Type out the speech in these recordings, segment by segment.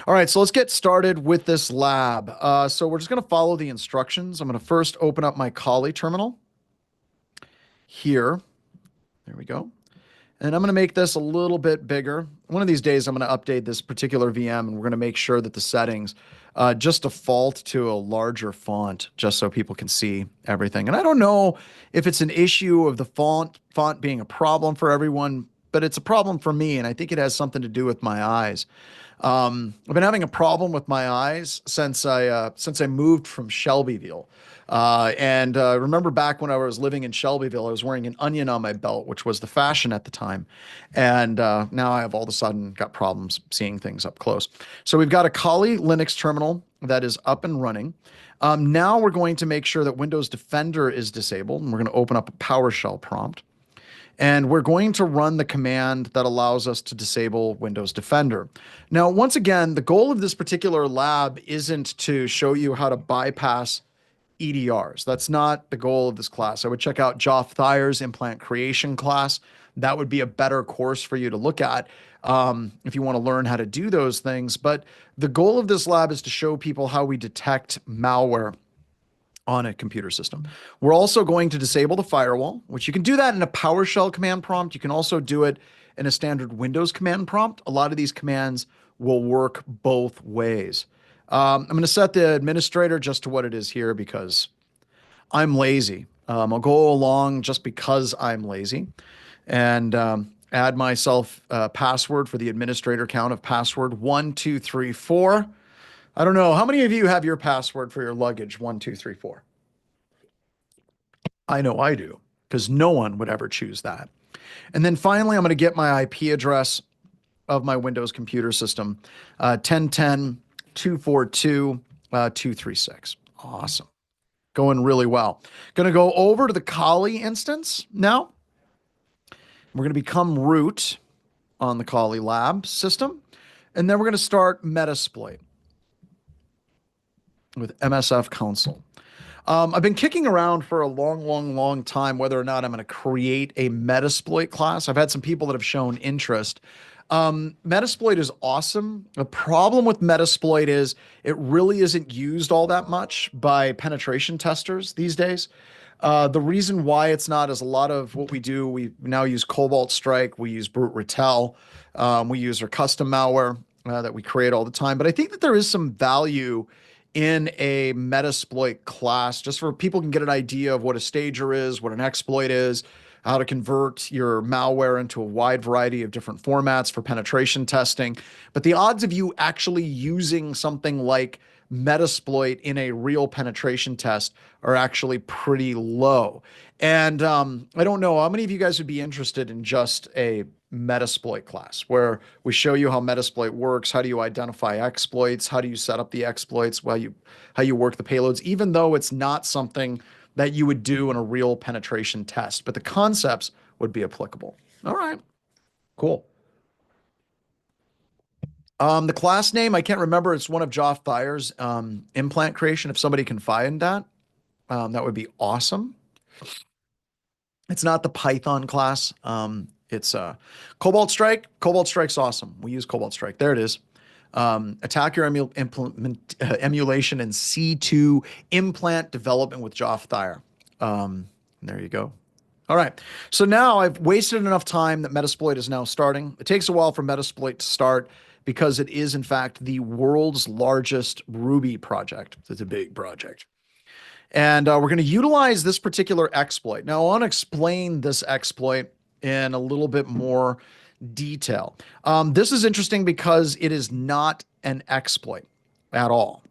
All right, so let's get started with this lab. So we're just going to follow the instructions. I'm going to first open up my Kali terminal here. There we go. And I'm going to make this a little bit bigger. One of these days, I'm going to update this particular VM, and we're going to make sure that the settings just default to a larger font, just so people can see everything. And I don't know if it's an issue of the font being a problem for everyone, but it's a problem for me, and I think it has something to do with my eyes. I've been having a problem with my eyes since I moved from Shelbyville. And remember back when I was living in Shelbyville, I was wearing an onion on my belt, which was the fashion at the time. And now I have all of a sudden got problems seeing things up close. So we've got a Kali Linux terminal that is up and running. Now we're going to make sure that Windows Defender is disabled, and we're going to open up a PowerShell prompt. And we're going to run the command that allows us to disable Windows Defender. Now, once again, the goal of this particular lab isn't to show you how to bypass EDRs. That's not the goal of this class. I would check out Geoff Thayer's implant creation class. That would be a better course for you to look at if you want to learn how to do those things. But the goal of this lab is to show people how we detect malware on a computer system. We're also going to disable the firewall, which you can do that in a PowerShell command prompt. You can also do it in a standard Windows command prompt. A lot of these commands will work both ways. I'm going to set the administrator just to what it is here because I'm lazy. I'll go along just because I'm lazy and add myself a password for the administrator count of password 1234. I don't know. How many of you have your password for your luggage? 1234. I know I do, because no one would ever choose that. And then finally, I'm going to get my IP address of my Windows computer system, 10.10.242.236. Awesome. Going really well. Going to go over to the Kali instance now. We're going to become root on the Kali lab system. And then we're going to start Metasploit with MSF console. I've been kicking around for a long time whether or not I'm going to create a Metasploit class. I've had some people that have shown interest. Metasploit is awesome. The problem with Metasploit is it really isn't used all that much by penetration testers these days. The reason why it's not is a lot of what we do, we now use Cobalt Strike, we use Brute Ratel, we use our custom malware that we create all the time. But I think that there is some value in a Metasploit class, just for people can get an idea of what a stager is, what an exploit is, how to convert your malware into a wide variety of different formats for penetration testing. But the odds of you actually using something like Metasploit in a real penetration test are actually pretty low. And I don't know, how many of you guys would be interested in just a Metasploit class where we show you how Metasploit works, how do you identify exploits, how do you set up the exploits, how you work the payloads, even though it's not something that you would do in a real penetration test, but the concepts would be applicable. All right, cool. The class name, I can't remember. It's one of Geoff Thayer's implant creation. If somebody can find that, that would be awesome. It's not the Python class. It's Cobalt Strike. Cobalt Strike's awesome. We use Cobalt Strike. There it is. Attack your emulation and C2 implant development with Geoff Thayer. There you go. All right. So now I've wasted enough time that Metasploit is now starting. It takes a while for Metasploit to start because it is, in fact, the world's largest Ruby project. It's a big project. And we're going to utilize this particular exploit. Now, I want to explain this exploit in a little bit more detail. This is interesting because it is not an exploit at all.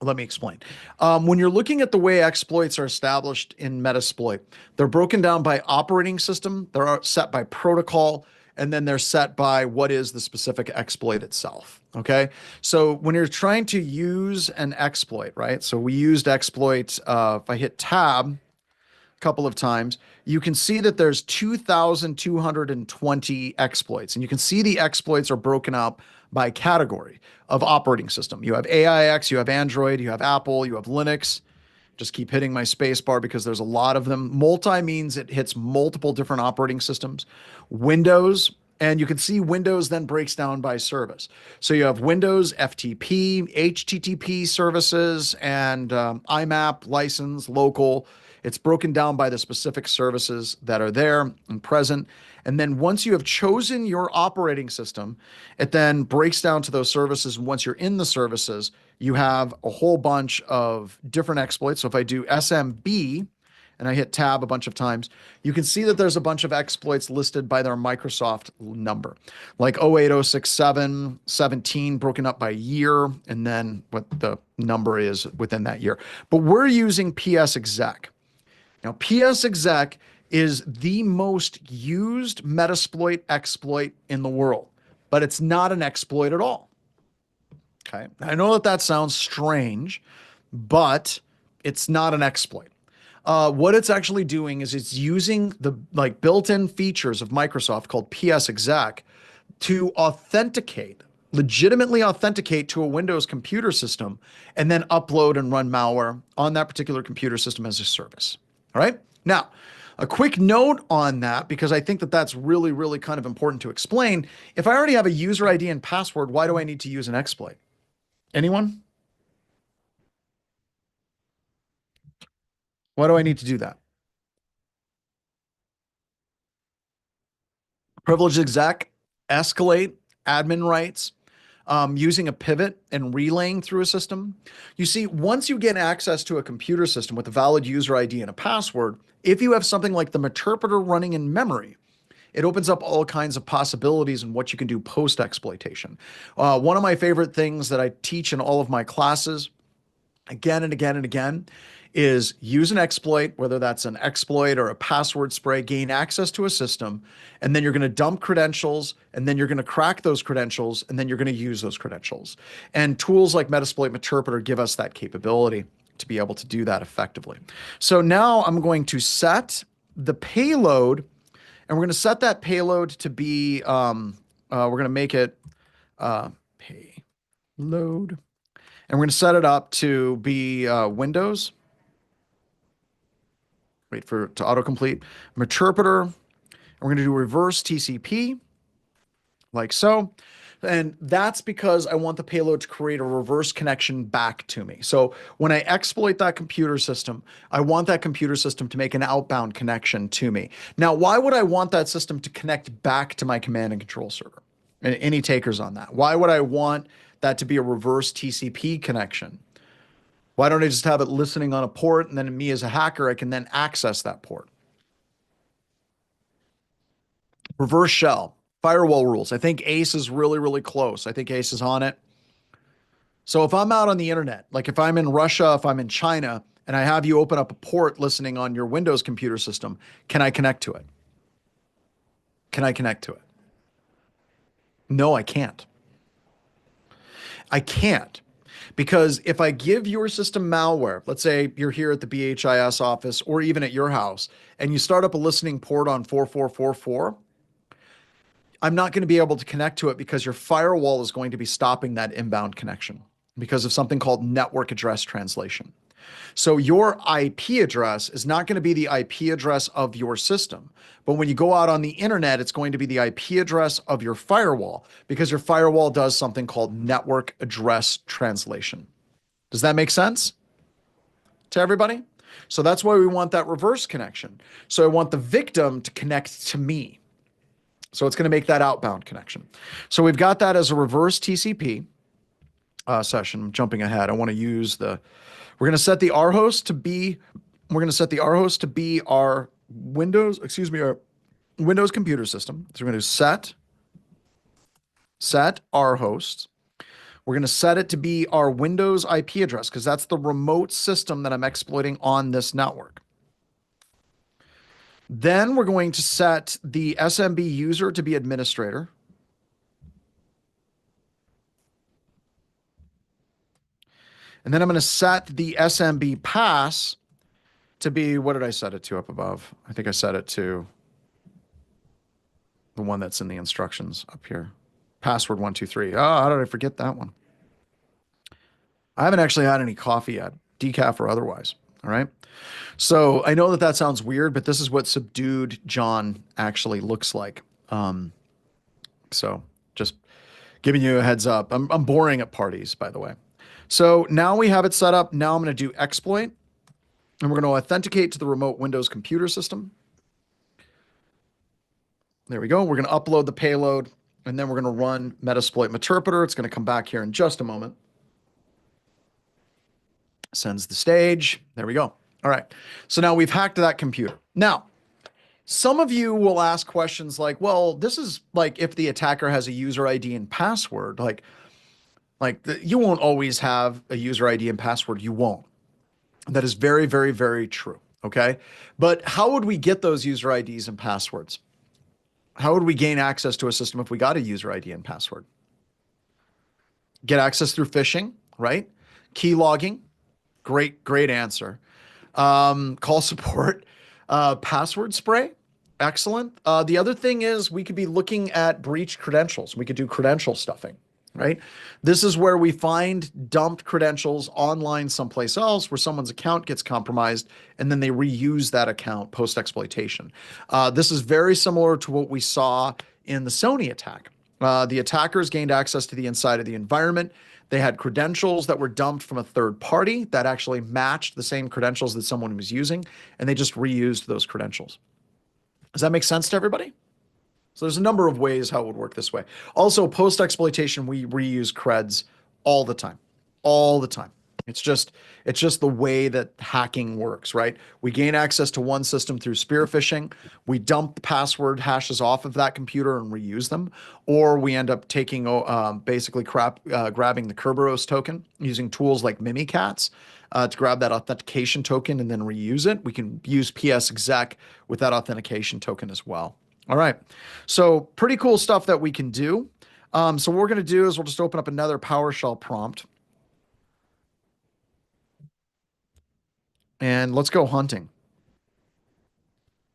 Let me explain. When you're looking at the way exploits are established in Metasploit, they're broken down by operating system, they're set by protocol, and then they're set by what is the specific exploit itself. Okay. So when you're trying to use an exploit, right? So we used exploits. If I hit tab a couple of times, you can see that there's 2,220 exploits, and you can see the exploits are broken up by category of operating system. You have AIX, you have Android, you have Apple, you have Linux. Just keep hitting my space bar because there's a lot of them. Multi means it hits multiple different operating systems. Windows And you can see Windows then breaks down by service. So you have Windows, FTP, HTTP services, and IMAP, license, local. It's broken down by the specific services that are there and present. And then once you have chosen your operating system, it then breaks down to those services. And once you're in the services, you have a whole bunch of different exploits. So if I do SMB, and I hit tab a bunch of times, you can see that there's a bunch of exploits listed by their Microsoft number, like 08067, 17 broken up by year, and then what the number is within that year. But we're using PS exec. Now, PS exec is the most used Metasploit exploit in the world, but it's not an exploit at all. Okay. I know that that sounds strange, but it's not an exploit. What it's actually doing is it's using the like built-in features of Microsoft called PS exec to legitimately authenticate to a Windows computer system and then upload and run malware on that particular computer system as a service. All right. Now, a quick note on that, because I think that that's really, really kind of important to explain. If I already have a user ID and password, why do I need to use an exploit? Anyone? Why do I need to do that? Privilege exec, escalate, admin rights, using a pivot and relaying through a system. You see, once you get access to a computer system with a valid user ID and a password, if you have something like the Meterpreter running in memory, it opens up all kinds of possibilities in what you can do post-exploitation. One of my favorite things that I teach in all of my classes again and again and again is use an exploit, whether that's an exploit or a password spray, gain access to a system, and then you're going to dump credentials, and then you're going to crack those credentials, and then you're going to use those credentials. And tools like Metasploit Meterpreter give us that capability to be able to do that effectively. So now I'm going to set the payload, and we're going to set that payload to be, we're going to make it payload. And we're going to set it up to be Windows. Wait for it to autocomplete. Meterpreter. And we're going to do reverse TCP, like so. And that's because I want the payload to create a reverse connection back to me. So when I exploit that computer system, I want that computer system to make an outbound connection to me. Now, why would I want that system to connect back to my command and control server? Any takers on that? Why would I want that to be a reverse TCP connection? Why don't I just have it listening on a port, and then me as a hacker, I can then access that port? Reverse shell, firewall rules. I think ACE is really, really close. I think ACE is on it. So if I'm out on the internet, like if I'm in Russia, if I'm in China, and I have you open up a port listening on your Windows computer system, can I connect to it? Can I connect to it? No, I can't. I can't. Because if I give your system malware, let's say you're here at the BHIS office or even at your house, and you start up a listening port on 4444, I'm not going to be able to connect to it because your firewall is going to be stopping that inbound connection because of something called network address translation. So your IP address is not going to be the IP address of your system. But when you go out on the internet, it's going to be the IP address of your firewall because your firewall does something called network address translation. Does that make sense to everybody? So that's why we want that reverse connection. So I want the victim to connect to me. So it's going to make that outbound connection. So we've got that as a reverse TCP session. I'm jumping ahead. I want to use we're going to set the R host to be, our Windows, our Windows computer system. So we're going to set R host. We're going to set it to be our Windows IP address because that's the remote system that I'm exploiting on this network. Then we're going to set the SMB user to be administrator. And then I'm going to set the SMB pass to be, what did I set it to up above? I think I set it to the one that's in the instructions up here. Password 123. Oh, how did I forget that one? I haven't actually had any coffee yet, decaf or otherwise. All right. So I know that that sounds weird, but this is what subdued John actually looks like. So just giving you a heads up. I'm boring at parties, by the way. So now we have it set up. Now I'm going to do exploit, and we're going to authenticate to the remote Windows computer system. There we go. We're going to upload the payload, and then we're going to run Metasploit Meterpreter. It's going to come back here in just a moment. Sends the stage. There we go. All right. So now we've hacked that computer. Now, some of you will ask questions like, well, this is like if the attacker has a user ID and password, you won't always have a user ID and password. You won't. That is very, very, very true. Okay. But how would we get those user IDs and passwords? How would we gain access to a system if we got a user ID and password? Get access through phishing, right? Key logging. Great, great answer. Call support. Password spray. Excellent. The other thing is we could be looking at breached credentials. We could do credential stuffing, right? This is where we find dumped credentials online someplace else where someone's account gets compromised and then they reuse that account post-exploitation. This is very similar to what we saw in the Sony attack. The attackers gained access to the inside of the environment. They had credentials that were dumped from a third party that actually matched the same credentials that someone was using, and they just reused those credentials. Does that make sense to everybody? So there's a number of ways how it would work this way. Also, post-exploitation, we reuse creds all the time, all the time. It's just the way that hacking works, right? We gain access to one system through spear phishing. We dump the password hashes off of that computer and reuse them, or we end up taking basically grabbing the Kerberos token using tools like Mimikatz to grab that authentication token and then reuse it. We can use PSExec with that authentication token as well. All right, so pretty cool stuff that we can do. So what we're going to do is we'll just open up another PowerShell prompt. And let's go hunting.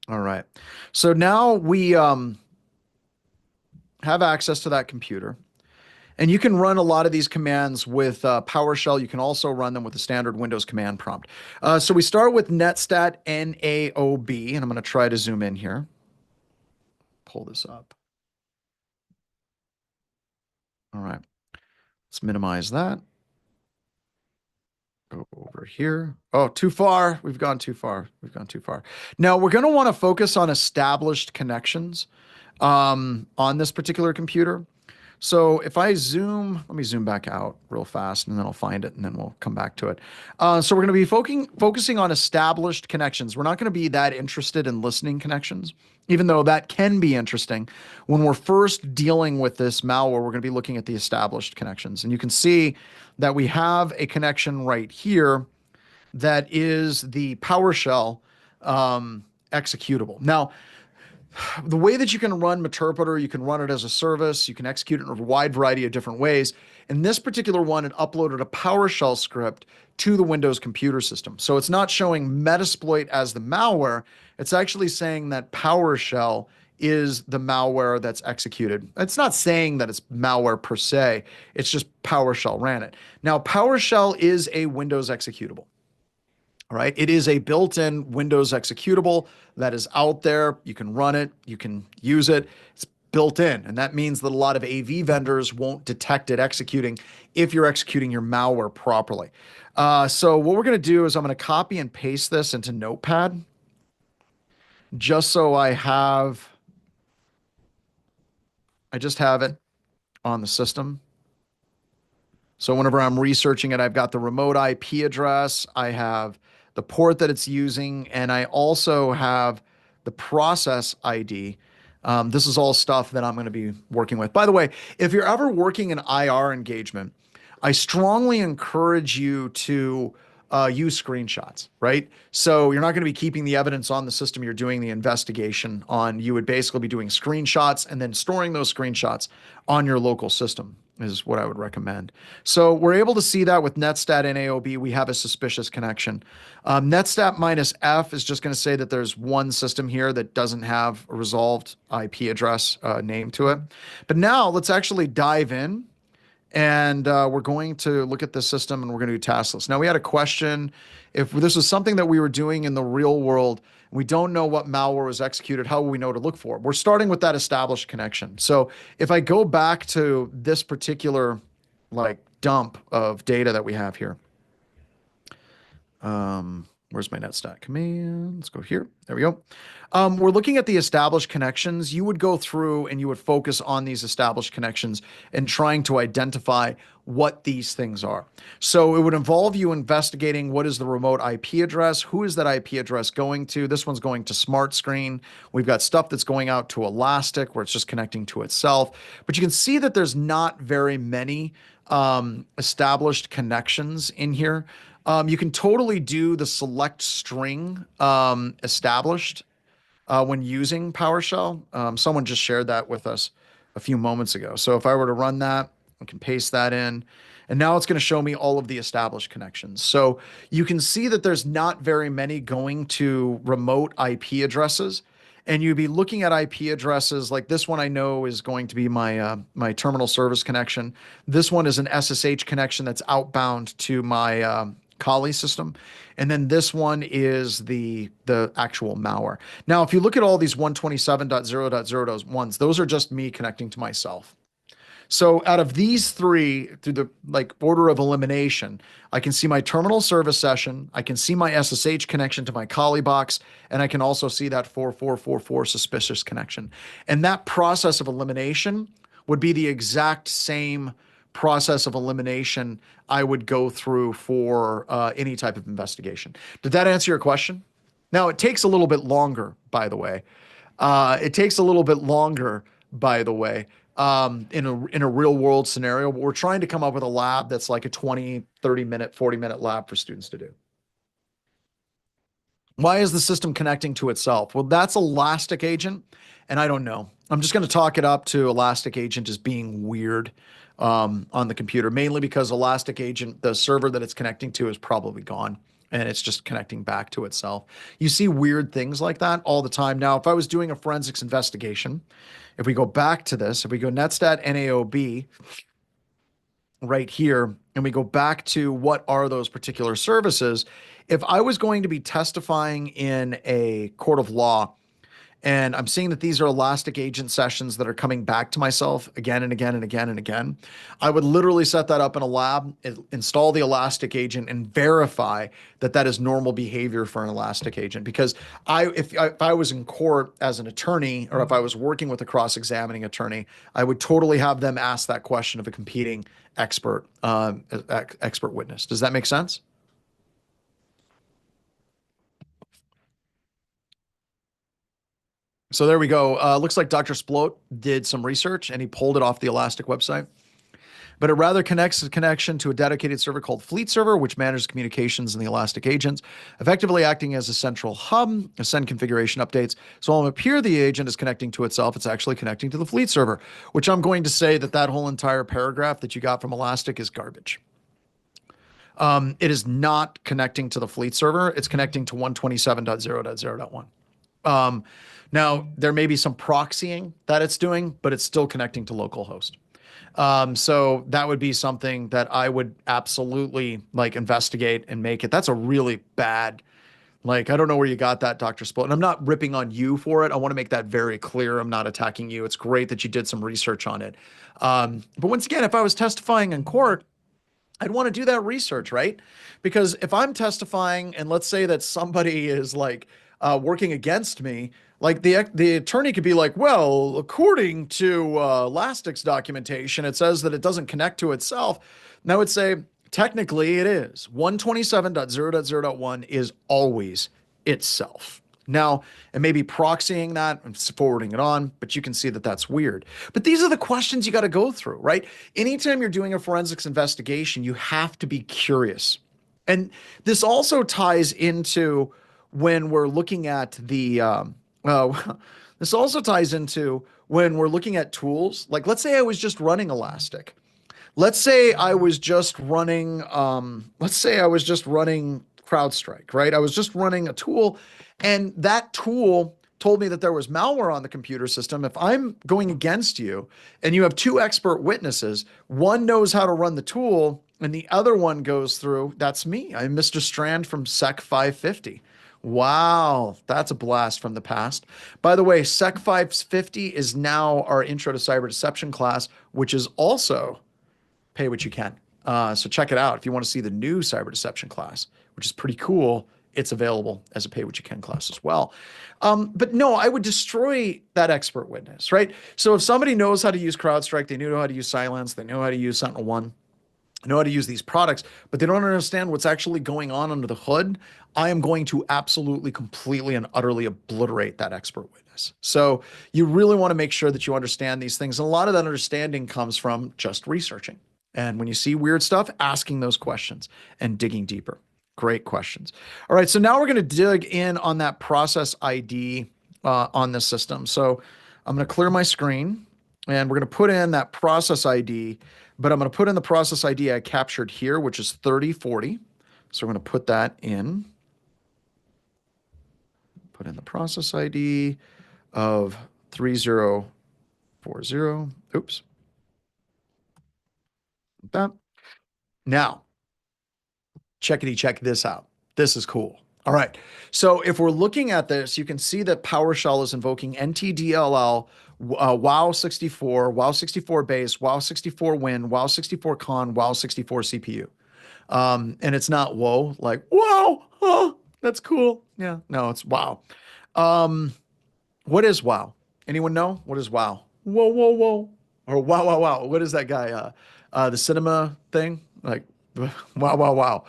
All right. So now we have access to that computer. And you can run a lot of these commands with PowerShell. You can also run them with the standard Windows command prompt. So we start with netstat NAOB, and I'm going to try to zoom in here. Pull this up. All right. Let's minimize that. Go over here. Oh, too far. We've gone too far. We've gone too far. Now we're going to want to focus on established connections on this particular computer. So if I zoom, let me zoom back out real fast and then I'll find it and then we'll come back to it. So we're going to be focusing on established connections. We're not going to be that interested in listening connections, even though that can be interesting. When we're first dealing with this malware, we're going to be looking at the established connections. And you can see that we have a connection right here that is the PowerShell executable. Now, the way that you can run Meterpreter, you can run it as a service, you can execute it in a wide variety of different ways. In this particular one, it uploaded a PowerShell script to the Windows computer system. So it's not showing Metasploit as the malware. It's actually saying that PowerShell is the malware that's executed. It's not saying that it's malware per se. It's just PowerShell ran it. Now, PowerShell is a Windows executable. All right. It is a built-in Windows executable that is out there. You can run it. You can use it. It's built in. And that means that a lot of AV vendors won't detect it executing if you're executing your malware properly. So what we're going to do is I'm going to copy and paste this into Notepad just so I just have it on the system. So whenever I'm researching it, I've got the remote IP address. I have the port that it's using, and I also have the process ID. This is all stuff that I'm going to be working with. By the way, if you're ever working an IR engagement, I strongly encourage you to use screenshots, right? So you're not going to be keeping the evidence on the system you're doing the investigation on. You would basically be doing screenshots and then storing those screenshots on your local system is what I would recommend. So we're able to see that with netstat and AOB, we have a suspicious connection. Netstat minus F is just going to say that there's one system here that doesn't have a resolved IP address name to it. But now let's actually dive in. And we're going to look at the system and we're going to do task lists. Now, we had a question if this was something that we were doing in the real world, We don't know what malware was executed. How will we know to look for? We're starting with that established connection. So if I go back to this particular like dump of data that we have here, where's my netstat command? Let's go here. There we go. We're looking at the established connections. You would go through and you would focus on these established connections and trying to identify what these things are. So it would involve you investigating what is the remote IP address, who is that IP address going to. This one's going to Smart Screen. We've got stuff that's going out to Elastic where it's just connecting to itself. But you can see that there's not very many established connections in here. You can totally do the select string established when using PowerShell. Someone just shared that with us a few moments ago. So if I were to run that, I can paste that in. And now it's going to show me all of the established connections. So you can see that there's not very many going to remote IP addresses. And you'd be looking at IP addresses like this one I know is going to be my terminal service connection. This one is an SSH connection that's outbound to my Kali system. And then this one is the actual malware. Now, if you look at all these 127.0.0.1s, those are just me connecting to myself. So out of these three, through the like order of elimination, I can see my terminal service session, I can see my SSH connection to my Kali box, and I can also see that 4444 suspicious connection. And that process of elimination would be the exact same process of elimination I would go through for any type of investigation. Did that answer your question? Now, it takes a little bit longer, by the way. It takes a little bit longer, by the way, in a real world scenario, but we're trying to come up with a lab that's like a 20, 30 minute, 40 minute lab for students to do. Why is the system connecting to itself? Well, that's Elastic Agent, and I don't know. I'm just going to talk it up to Elastic Agent as being weird on the computer, mainly because Elastic Agent, the server that it's connecting to is probably gone, and it's just connecting back to itself. You see weird things like that all the time. Now, if I was doing a forensics investigation, if we go back to this, if we go netstat NAOB right here, and we go back to what are those particular services, if I was going to be testifying in a court of law, and I'm seeing that these are Elastic Agent sessions that are coming back to myself again and again and again and again, I would literally set that up in a lab, install the Elastic Agent, and verify that that is normal behavior for an Elastic Agent. Because if I was in court as an attorney, or if I was working with a cross-examining attorney, I would totally have them ask that question of a competing expert witness. Does that make sense? So there we go. Looks like Dr. Sploit did some research and he pulled it off the Elastic website. But it rather connects the connection to a dedicated server called Fleet Server, which manages communications in the Elastic agents, effectively acting as a central hub to send configuration updates. So while it appear the agent is connecting to itself, it's actually connecting to the Fleet Server, which I'm going to say that that whole entire paragraph that you got from Elastic is garbage. It is not connecting to the Fleet Server. It's connecting to 127.0.0.1. Now, there may be some proxying that it's doing, but it's still connecting to localhost. So that would be something that I would absolutely like investigate and make it. That's a really bad, like, I don't know where you got that, Dr. Sploit. And I'm not ripping on you for it. I want to make that very clear. I'm not attacking you. It's great that you did some research on it. But once again, if I was testifying in court, I'd want to do that research, right? Because if I'm testifying and let's say that somebody is like working against me, like the attorney could be like, well, according to Elastic's documentation, it says that it doesn't connect to itself. And I would say, technically it is. 127.0.0.1 is always itself. Now, it may be proxying that and forwarding it on, but you can see that that's weird. But these are the questions you got to go through, right? Anytime you're doing a forensics investigation, you have to be curious. And this also ties into when we're looking at the, this also ties into when we're looking at tools. Like, let's say I was just running Elastic. Let's say I was just running, CrowdStrike, right? I was just running a tool and that tool told me that there was malware on the computer system. If I'm going against you and you have two expert witnesses, one knows how to run the tool and the other one goes through, that's me. I'm Mr. Strand from Sec 550. Wow, that's a blast from the past. By the way, Sec 550 is now our Intro to Cyber Deception class, which is also pay what you can. So check it out. If you want to see the new cyber deception class, which is pretty cool, it's available as a pay what you can class as well. But no, I would destroy that expert witness, right? So if somebody knows how to use CrowdStrike, they know how to use Silence, they know how to use SentinelOne, know how to use these products, but they don't understand what's actually going on under the hood, I am going to absolutely, completely, and utterly obliterate that expert witness. So you really want to make sure that you understand these things. And a lot of that understanding comes from just researching. And when you see weird stuff, asking those questions and digging deeper. Great questions. All right, so now we're going to dig in on that process ID on this system. So I'm going to clear my screen and we're going to put in that process ID, but I'm going to put in the process ID I captured here, which is 3040. So we're going to put that in. Put in the process ID of 3040. Oops. That. Now, check this out. This is cool. All right. So if we're looking at this, you can see that PowerShell is invoking NTDLL, WoW64, WoW64 base, WoW64 win, WoW64 con, WoW64 CPU. And it's not whoa, like, whoa, oh, that's cool. Yeah, no, it's wow. What is wow? Anyone know? What is wow? Whoa, whoa, whoa. Or wow, wow, wow. What is that guy? The cinema thing? Like, wow, wow, wow.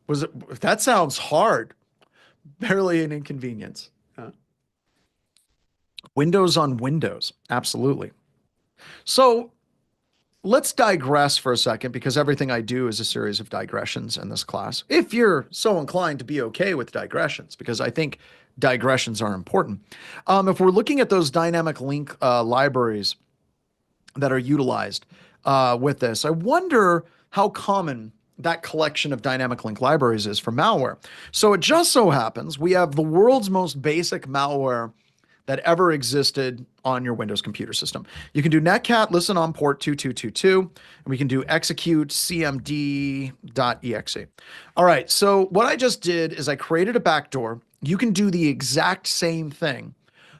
Was it, that sounds hard. Barely an inconvenience. Windows on Windows. Absolutely. So let's digress for a second because everything I do is a series of digressions in this class. If you're so inclined to be okay with digressions, because I think digressions are important. If we're looking at those dynamic link libraries that are utilized with this, I wonder how common that collection of dynamic link libraries is for malware. So it just so happens we have the world's most basic malware that ever existed on your Windows computer system. You can do netcat listen on port 2222, and we can do execute cmd.exe. All right, so what I just did is I created a backdoor. You can do the exact same thing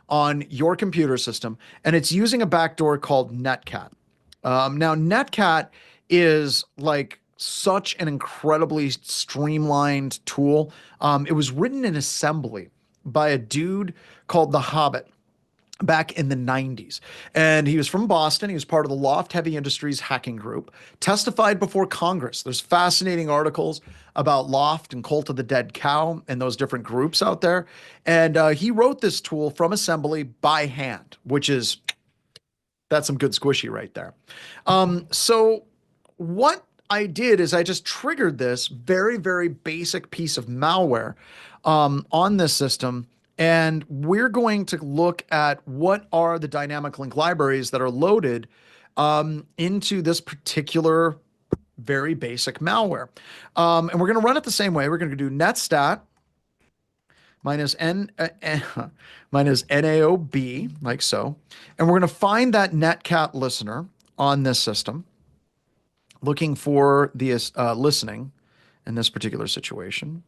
on your computer system, and it's using a backdoor called netcat. Now, netcat is like such an incredibly streamlined tool. It was written in assembly by a dude called The Hobbit back in the 90s. And he was from Boston. He was part of the Loft Heavy Industries hacking group, testified before Congress. There's fascinating articles about Loft and Cult of the Dead Cow and those different groups out there. And he wrote this tool from assembly by hand, which is, that's some good squishy right there. So what I did is I just triggered this very, very basic piece of malware on this system. And we're going to look at what are the dynamic link libraries that are loaded into this particular very basic malware. And we're going to run it the same way. We're going to do netstat minus minus NAOB, like so. And we're going to find that netcat listener on this system, looking for the listening in this particular situation.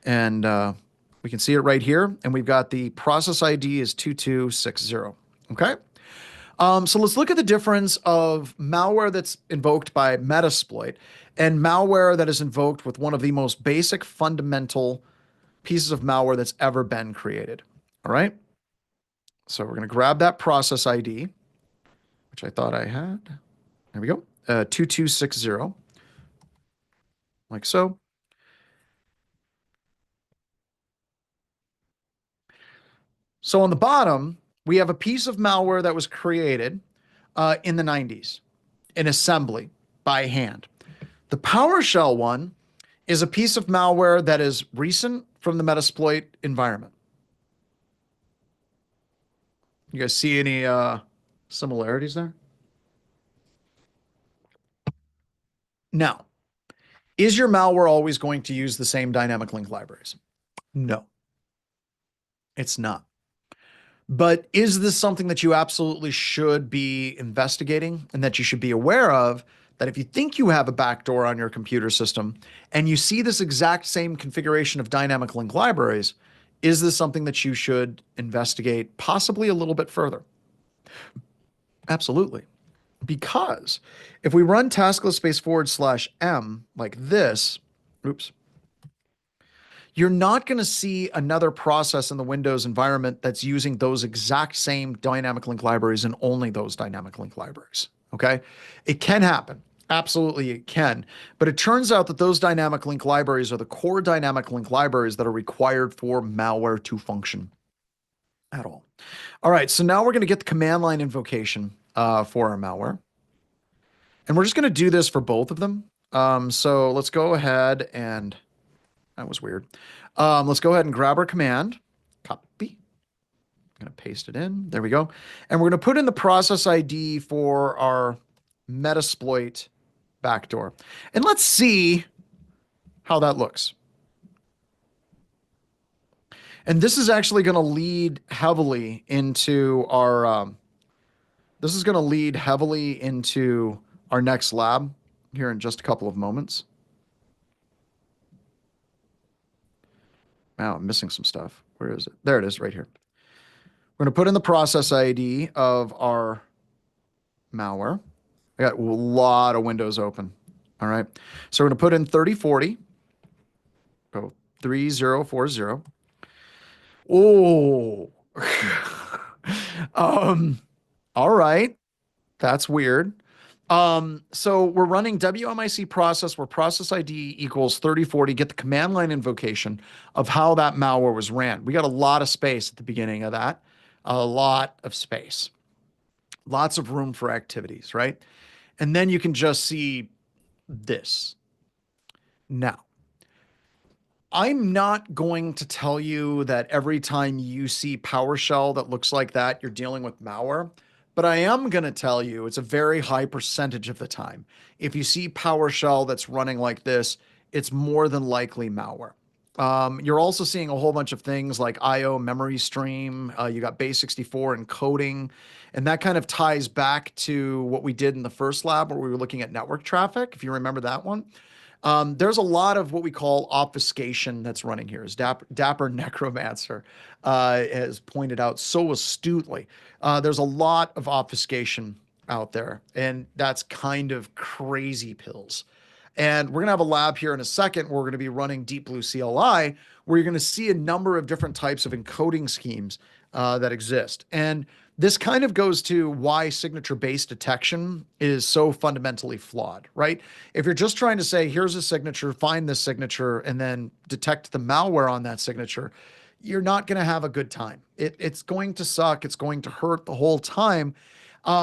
And we can see it right here. And we've got the process ID is 2260. Okay. So let's look at the difference of malware that's invoked by Metasploit and malware that is invoked with one of the most basic fundamental pieces of malware that's ever been created. All right. So we're going to grab that process ID, which I thought I had. There we go. 2260, like so. So on the bottom, we have a piece of malware that was created in the 90s in assembly by hand. The PowerShell one is a piece of malware that is recent from the Metasploit environment. You guys see any similarities there? Now, is your malware always going to use the same dynamic link libraries? No, it's not. But is this something that you absolutely should be investigating and that you should be aware of that if you think you have a backdoor on your computer system and you see this exact same configuration of dynamic link libraries, is this something that you should investigate possibly a little bit further? Absolutely. Because if we run taskless space /m like this, oops, you're not going to see another process in the Windows environment that's using those exact same dynamic link libraries and only those dynamic link libraries. Okay. It can happen. Absolutely, it can. But it turns out that those dynamic link libraries are the core dynamic link libraries that are required for malware to function at all. All right. So now we're going to get the command line invocation for our malware. And we're just going to do this for both of them. So let's go ahead and that was weird. Let's go ahead and grab our command, copy. I'm going to paste it in. There we go. And we're going to put in the process ID for our Metasploit backdoor. And let's see how that looks. And this is actually going to lead heavily into our, this is going to lead heavily into our next lab here in just a couple of moments. Wow, I'm missing some stuff. Where is it? There it is right here. We're going to put in the process ID of our malware. I got a lot of windows open. All right. So we're going to put in 3040. Oh, 3040. Oh. All right. That's weird. So we're running WMIC process where process ID equals 3040, get the command line invocation of how that malware was ran. We got a lot of space at the beginning of that, a lot of space, lots of room for activities, right? And then you can just see this. Now, I'm not going to tell you that every time you see PowerShell that looks like that, you're dealing with malware. But I am going to tell you it's a very high percentage of the time. If you see PowerShell that's running like this, it's more than likely malware. You're also seeing a whole bunch of things like IO memory stream. You got base64 encoding, and that kind of ties back to what we did in the first lab where we were looking at network traffic, if you remember that one. There's a lot of what we call obfuscation that's running here, as Dapper Necromancer has pointed out so astutely. There's a lot of obfuscation out there, and that's kind of crazy pills. And we're going to have a lab here in a second where we're going to be running DeepBlueCLI, where you're going to see a number of different types of encoding schemes that exist. And this kind of goes to why signature-based detection is so fundamentally flawed, right? If you're just trying to say, here's a signature, find this signature, and then detect the malware on that signature, you're not going to have a good time. It's going to suck. It's going to hurt the whole time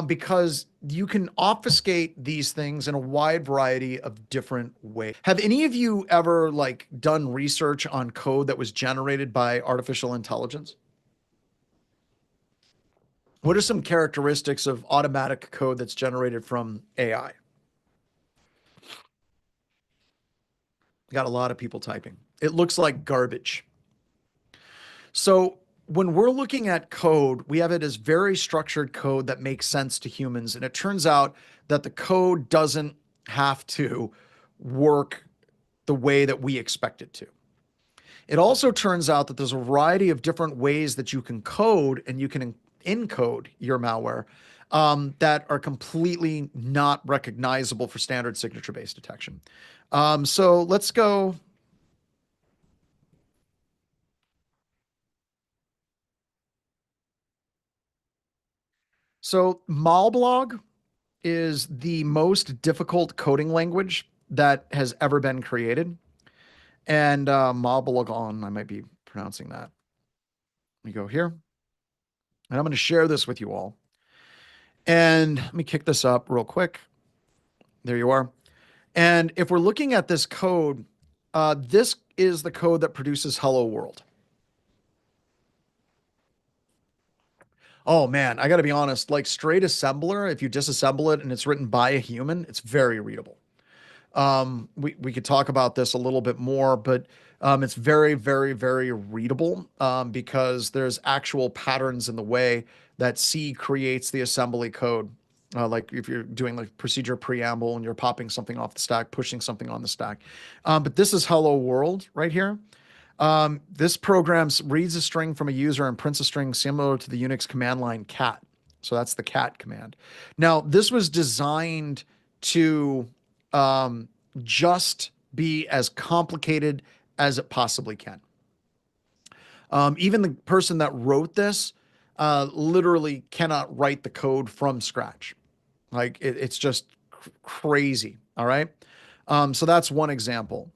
because you can obfuscate these things in a wide variety of different ways. Have any of you ever done research on code that was generated by artificial intelligence? What are some characteristics of automatic code that's generated from AI? Got a lot of people typing. It looks like garbage. So when we're looking at code, we have it as very structured code that makes sense to humans. And it turns out that the code doesn't have to work the way that we expect it to. It also turns out that there's a variety of different ways that you can code and you can encode your malware that are completely not recognizable for standard signature-based detection. So let's go. So Malblog is the most difficult coding language that has ever been created. And Malblogon, I might be pronouncing that. Let me go here. And I'm going to share this with you all. And let me kick this up real quick. There you are. And if we're looking at this code, this is the code that produces Hello World. Oh man, I got to be honest, like straight assembler, if you disassemble it and it's written by a human, it's very readable. We could talk about this a little bit more, but it's very, very, very readable because there's actual patterns in the way that C creates the assembly code like if you're doing like procedure preamble and you're popping something off the stack, pushing something on the stack. But this is hello world right here. This program reads a string from a user and prints a string similar to the Unix command line cat. So that's the cat command. Now, this was designed to just be as complicated as it possibly can. Even the person that wrote this literally cannot write the code from scratch. Like it's just crazy. All right. So that's one example.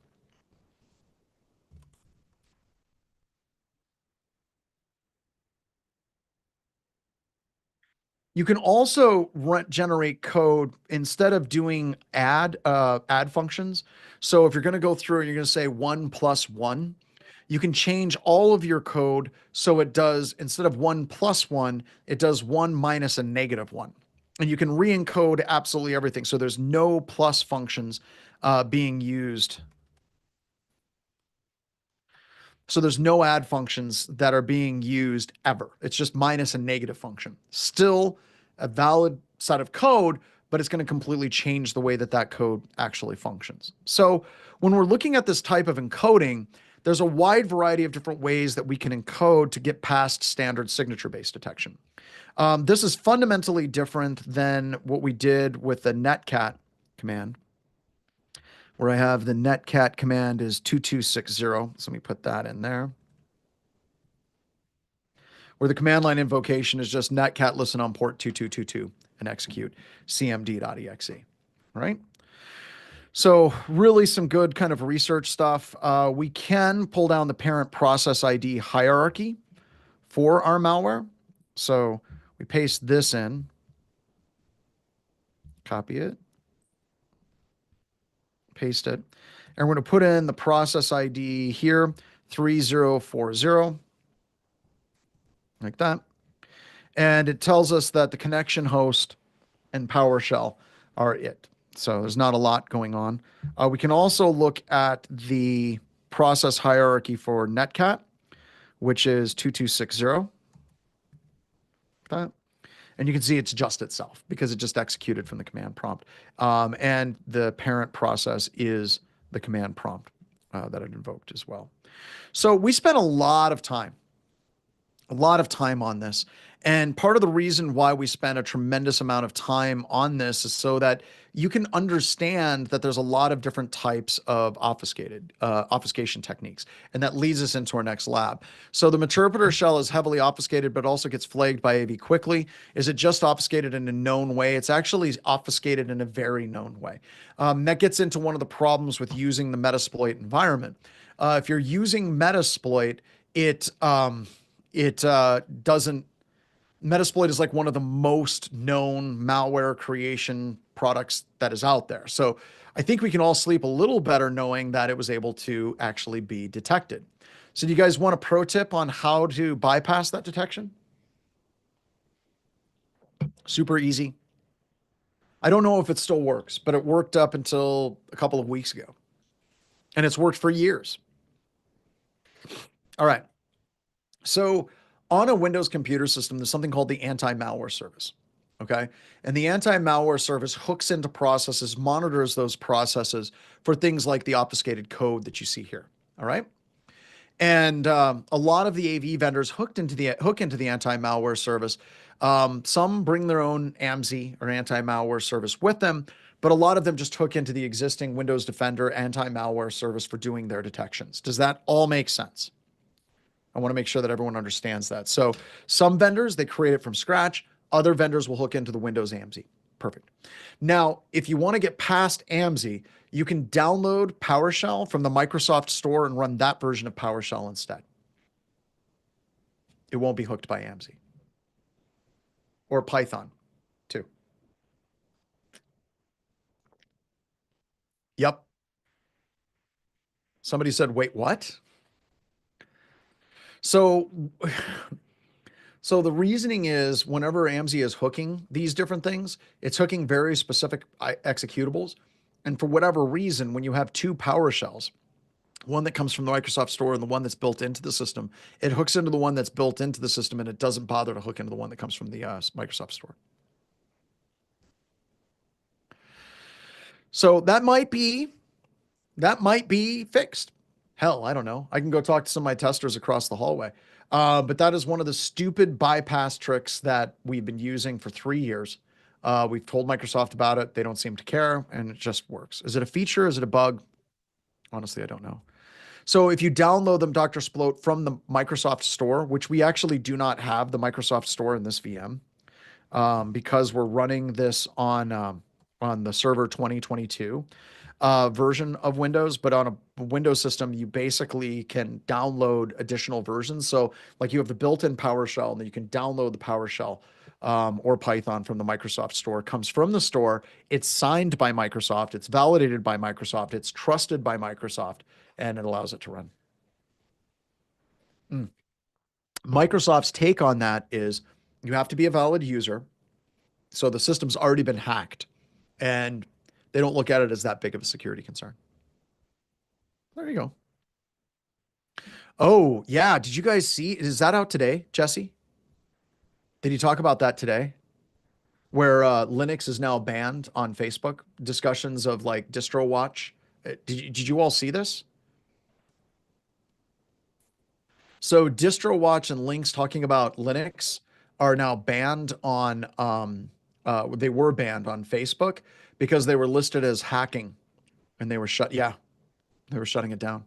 You can also generate code instead of doing add functions. So if you're going to go through and you're going to say 1+1, you can change all of your code so it does, instead of 1+1, it does 1 minus a -1. And you can re-encode absolutely everything. So there's no plus functions being used. So there's no add functions that are being used ever. It's just minus a negative function. Still a valid set of code, but it's going to completely change the way that that code actually functions. So when we're looking at this type of encoding, there's a wide variety of different ways that we can encode to get past standard signature-based detection. This is fundamentally different than what we did with the netcat command, where I have the netcat command is 2260. So let me put that in there. Where the command line invocation is just netcat listen on port 2222 and execute cmd.exe, right? So really some good kind of research stuff. We can pull down the parent process ID hierarchy for our malware. So we paste this in, copy it, paste it, and we're going to put in the process ID here, 3040, like that. And it tells us that the connection host and PowerShell are it. So there's not a lot going on. We can also look at the process hierarchy for netcat, which is 2260. That. And you can see it's just itself because it just executed from the command prompt. And the parent process is the command prompt that it invoked as well. So we spent a lot of time on this. And part of the reason why we spend a tremendous amount of time on this is so that you can understand that there's a lot of different types of obfuscation techniques. And that leads us into our next lab. So the Meterpreter shell is heavily obfuscated, but also gets flagged by AV quickly. Is it just obfuscated in a known way? It's actually obfuscated in a very known way. That gets into one of the problems with using the Metasploit environment. If you're using Metasploit, it doesn't. Metasploit is like one of the most known malware creation products that is out there. So I think we can all sleep a little better knowing that it was able to actually be detected. So do you guys want a pro tip on how to bypass that detection? Super easy. I don't know if it still works, but it worked up until a couple of weeks ago. And it's worked for years. All right. So on a Windows computer system, there's something called the anti-malware service. Okay. And the anti-malware service hooks into processes, monitors those processes for things like the obfuscated code that you see here. All right. And a lot of the AV vendors hook into the anti-malware service. Some bring their own AMSI or anti-malware service with them, but a lot of them just hook into the existing Windows Defender anti-malware service for doing their detections. Does that all make sense? I want to make sure that everyone understands that. So some vendors, they create it from scratch. Other vendors will hook into the Windows AMSI. Perfect. Now, if you want to get past AMSI, you can download PowerShell from the Microsoft Store and run that version of PowerShell instead. It won't be hooked by AMSI. Or Python, too. Yep. Somebody said, wait, what? So So the reasoning is whenever AMSI is hooking these different things, it's hooking very specific executables. And for whatever reason, when you have two PowerShells, one that comes from the Microsoft Store and the one that's built into the system, it hooks into the one that's built into the system and it doesn't bother to hook into the one that comes from the Microsoft Store. So that might be fixed. Hell, I don't know. I can go talk to some of my testers across the hallway. But that is one of the stupid bypass tricks that we've been using for 3 years. We've told Microsoft about it. They don't seem to care, and it just works. Is it a feature? Is it a bug? Honestly, I don't know. So if you download them, Dr. Sploat, from the Microsoft Store, which we actually do not have the Microsoft Store in this VM, because we're running this on the server 2022 version of Windows, but on a Windows system, you basically can download additional versions. So, like, you have the built-in PowerShell, and then you can download the PowerShell or Python from the Microsoft Store. It comes from the store. It's signed by Microsoft. It's validated by Microsoft. It's trusted by Microsoft, and it allows it to run. Mm. Microsoft's take on that is you have to be a valid user. So the system's already been hacked, and they don't look at it as that big of a security concern. There you go. Oh, yeah. Did you guys see? Is that out today, Jesse? Did you talk about that today? Where Linux is now banned on Facebook? Discussions of like distro watch. Did you all see this? So distro watch and links talking about Linux are now banned on they were banned on Facebook because they were listed as hacking, and they were they were shutting it down.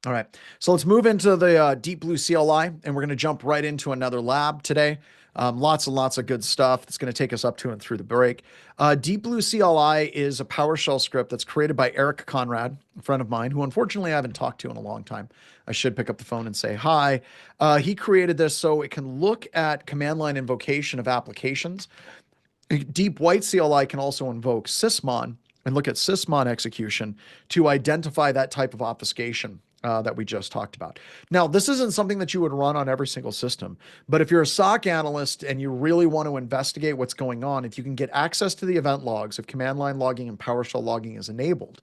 All right, so let's move into the DeepBlueCLI, and we're going to jump right into another lab today. Lots and lots of good stuff that's going to take us up to and through the break. DeepBlueCLI is a PowerShell script that's created by Eric Conrad, a friend of mine, who unfortunately I haven't talked to in a long time. I should pick up the phone and say hi. He created this so it can look at command line invocation of applications. Deep White CLI can also invoke sysmon and look at sysmon execution to identify that type of obfuscation that we just talked about. Now, this isn't something that you would run on every single system, but if you're a SOC analyst and you really want to investigate what's going on, if you can get access to the event logs, if command line logging and PowerShell logging is enabled,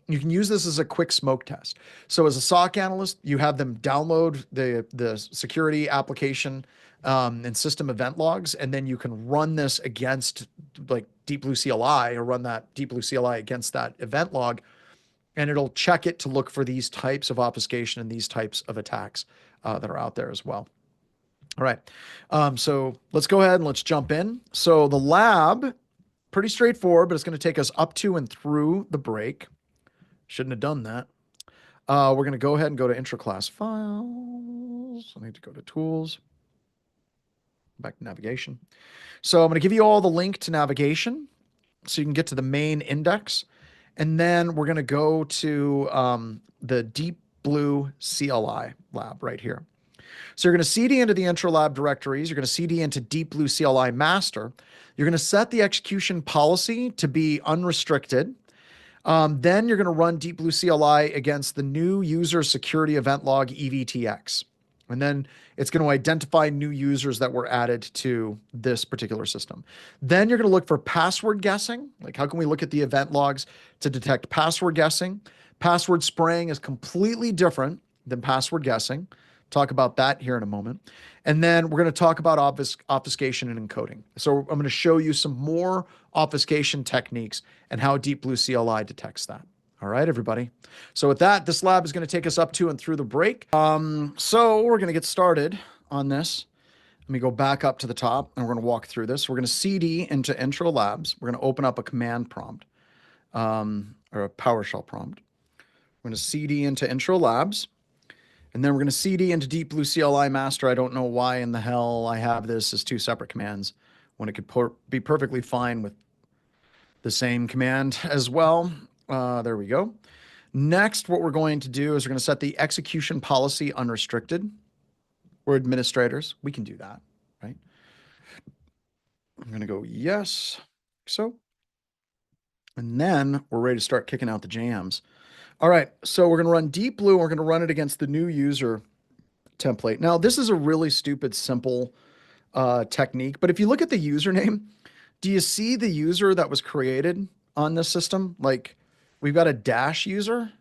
you can use this as a quick smoke test. So as a SOC analyst, you have them download the security application and system event logs, and then you can run this against like DeepBlueCLI, or run that DeepBlueCLI against that event log, and it'll check it to look for these types of obfuscation and these types of attacks that are out there as well. All right, so let's go ahead and let's jump in. So the lab, pretty straightforward, but it's going to take us up to and through the break. Shouldn't have done that. We're going to go ahead and go to intra-class files. I need to go to tools, back to navigation. So I'm going to give you all the link to navigation so you can get to the main index. And then we're going to go to the DeepBlueCLI lab right here. So you're going to CD into the intro lab directories. You're going to CD into DeepBlueCLI master. You're going to set the execution policy to be unrestricted. Then you're going to run DeepBlueCLI against the new user security event log EVTX. And then it's going to identify new users that were added to this particular system. Then you're going to look for password guessing. Like, how can we look at the event logs to detect password guessing? Password spraying is completely different than password guessing. Talk about that here in a moment. And then we're going to talk about obfuscation and encoding. So I'm going to show you some more obfuscation techniques and how DeepBlueCLI detects that. All right, everybody. So with that, this lab is going to take us up to and through the break. So we're going to get started on this. Let me go back up to the top, and we're going to walk through this. We're going to CD into intro labs. We're going to open up a command prompt, or a PowerShell prompt. We're going to CD into intro labs, and then we're going to CD into DeepBlueCLI master. I don't know why in the hell I have this as two separate commands when it could be perfectly fine with the same command as well. There we go. Next, what we're going to do is we're going to set the execution policy unrestricted. We're administrators. We can do that, right? I'm going to go yes, so. And then we're ready to start kicking out the jams. All right, so we're going to run Deep Blue. We're going to run it against the new user template. Now, this is a really stupid, simple technique, but if you look at the username, do you see the user that was created on this system? Like, we've got a dash user.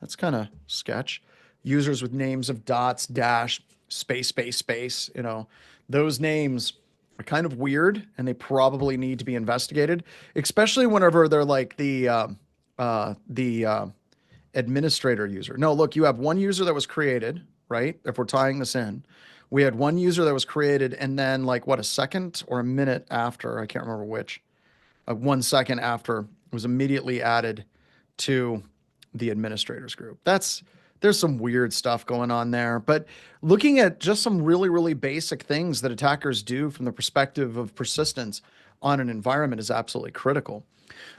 That's kind of sketch. Users with names of dots, dash, space, space, space. You know, those names are kind of weird and they probably need to be investigated, especially whenever they're like the administrator user. No, look, you have one user that was created, right? If we're tying this in, we had one user that was created, and then like what, a second or a minute after, I can't remember which, 1 second after, was immediately added to the administrators group. There's some weird stuff going on there, but looking at just some really, really basic things that attackers do from the perspective of persistence on an environment is absolutely critical.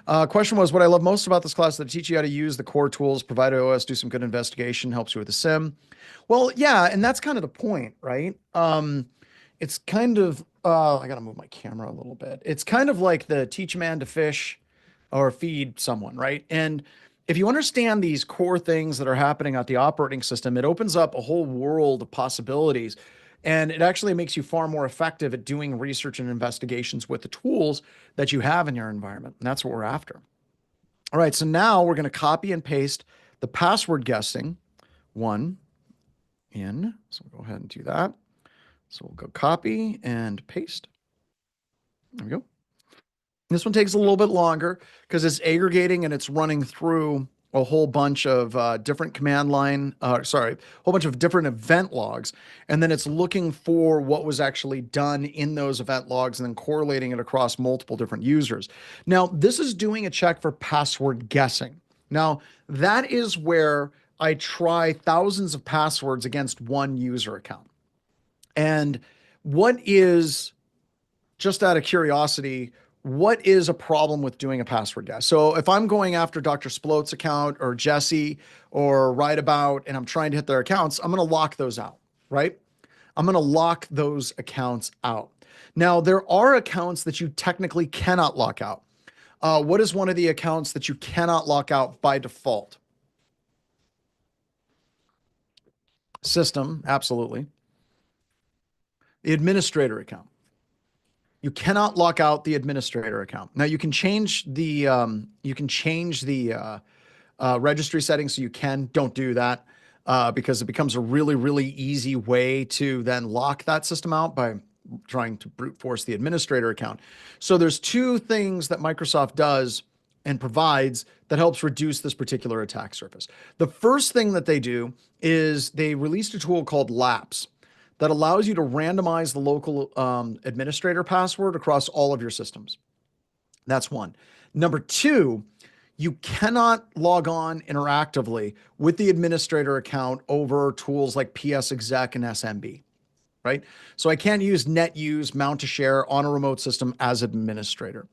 Question was, what I love most about this class is that it teaches you how to use the core tools, provide OS, do some good investigation, helps you with the SIM. Well, yeah, and that's kind of the point, right? It's kind of, I got to move my camera a little bit. It's kind of like the teach a man to fish or feed someone, right? And if you understand these core things that are happening at the operating system, it opens up a whole world of possibilities. And it actually makes you far more effective at doing research and investigations with the tools that you have in your environment. And that's what we're after. All right, so now we're going to copy and paste the password guessing one in. So we'll go ahead and do that. So we'll go copy and paste. There we go. This one takes a little bit longer because it's aggregating and it's running through a whole bunch of different command line, a whole bunch of different event logs. And then it's looking for what was actually done in those event logs and then correlating it across multiple different users. Now, this is doing a check for password guessing. Now, that is where I try thousands of passwords against one user account. And what is, just out of curiosity, what is a problem with doing a password guess? So if I'm going after Dr. Sploat's account or Jesse or Rightabout and I'm trying to hit their accounts, I'm going to lock those out, right? I'm going to lock those accounts out. Now, there are accounts that you technically cannot lock out. What is one of the accounts that you cannot lock out by default? System, absolutely. The administrator account. You cannot lock out the administrator account. Now you can change the registry settings so you don't do that because it becomes a really, really easy way to then lock that system out by trying to brute force the administrator account. So there's two things that Microsoft does and provides that helps reduce this particular attack surface. The first thing that they do is they released a tool called Lapse that allows you to randomize the local administrator password across all of your systems. That's one. Number two, you cannot log on interactively with the administrator account over tools like PSExec and SMB, right? So I can't use NetUse, mount to share on a remote system as administrator.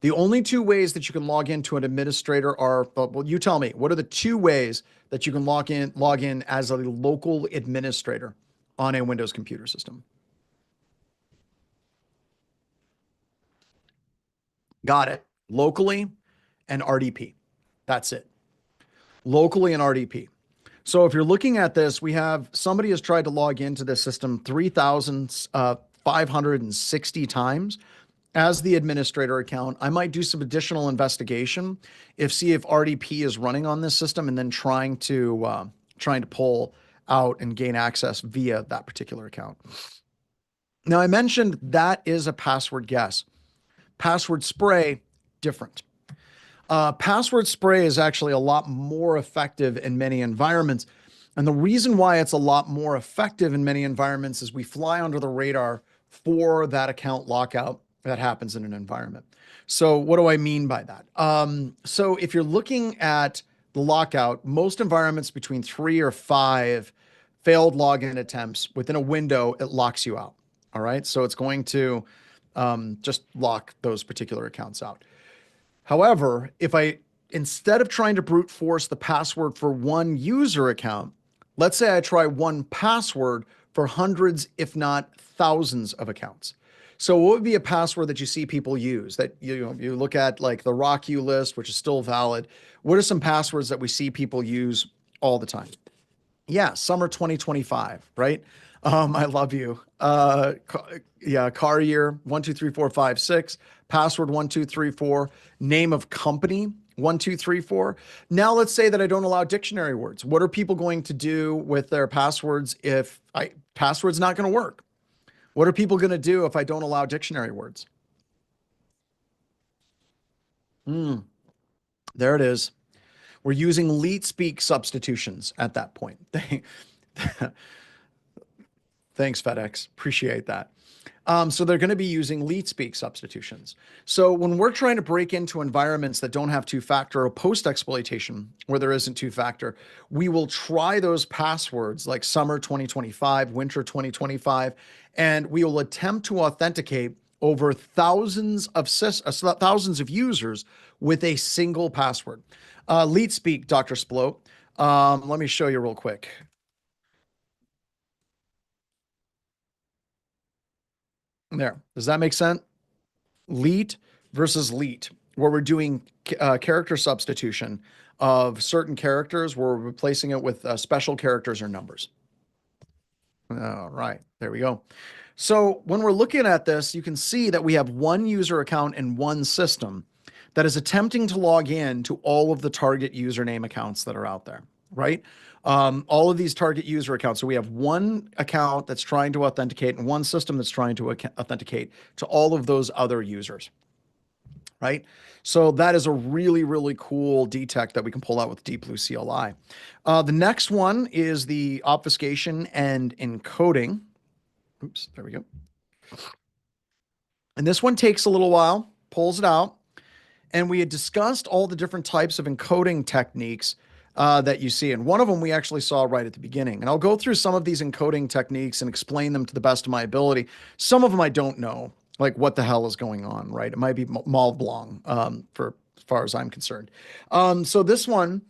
The only two ways that you can log into an administrator are, well, you tell me, what are the two ways that you can log in as a local administrator on a Windows computer system? Got it. Locally and RDP. That's it. Locally and RDP. So if you're looking at this, we have somebody has tried to log into this system 3,560 times as the administrator account. I might do some additional investigation see if RDP is running on this system and then trying to pull out and gain access via that particular account. Now, I mentioned that is a password guess. Password spray, different. Password spray is actually a lot more effective in many environments. And the reason why it's a lot more effective in many environments is we fly under the radar for that account lockout that happens in an environment. So what do I mean by that? So if you're looking at the lockout, most environments between 3 or 5 failed login attempts within a window, it locks you out. All right. So it's going to just lock those particular accounts out. However, if instead of trying to brute force the password for one user account, let's say I try one password for hundreds, if not thousands of accounts. So what would be a password that you see people use that you look at, like the RockU list, which is still valid? What are some passwords that we see people use all the time? Yeah, summer 2025, right? I love you. Yeah, car year 123456, password 1234, name of company 1234. Now let's say that I don't allow dictionary words. What are people going to do with their passwords if password's not going to work? What are people going to do if I don't allow dictionary words? Hmm, there it is. We're using leet speak substitutions at that point. Thanks, FedEx. Appreciate that. So they're going to be using leet speak substitutions. So when we're trying to break into environments that don't have two-factor or post-exploitation where there isn't two-factor, we will try those passwords like summer 2025, winter 2025, and we will attempt to authenticate over thousands of users with a single password. Leet speak, Dr. Sploat. Let me show you real quick. There. Does that make sense? Leet versus leet, where we're doing character substitution of certain characters, where we're replacing it with special characters or numbers. All right, there we go. So when we're looking at this, you can see that we have one user account in one system that is attempting to log in to all of the target username accounts that are out there, right? All of these target user accounts. So we have one account that's trying to authenticate and one system that's trying to authenticate to all of those other users, right? So that is a really, really cool detect that we can pull out with DeepBlueCLI. The next one is the obfuscation and encoding. Oops, there we go. And this one takes a little while, pulls it out. And we had discussed all the different types of encoding techniques that you see. And one of them we actually saw right at the beginning. And I'll go through some of these encoding techniques and explain them to the best of my ability. Some of them I don't know, like what the hell is going on, right? It might be malblanc for as far as I'm concerned. So this one,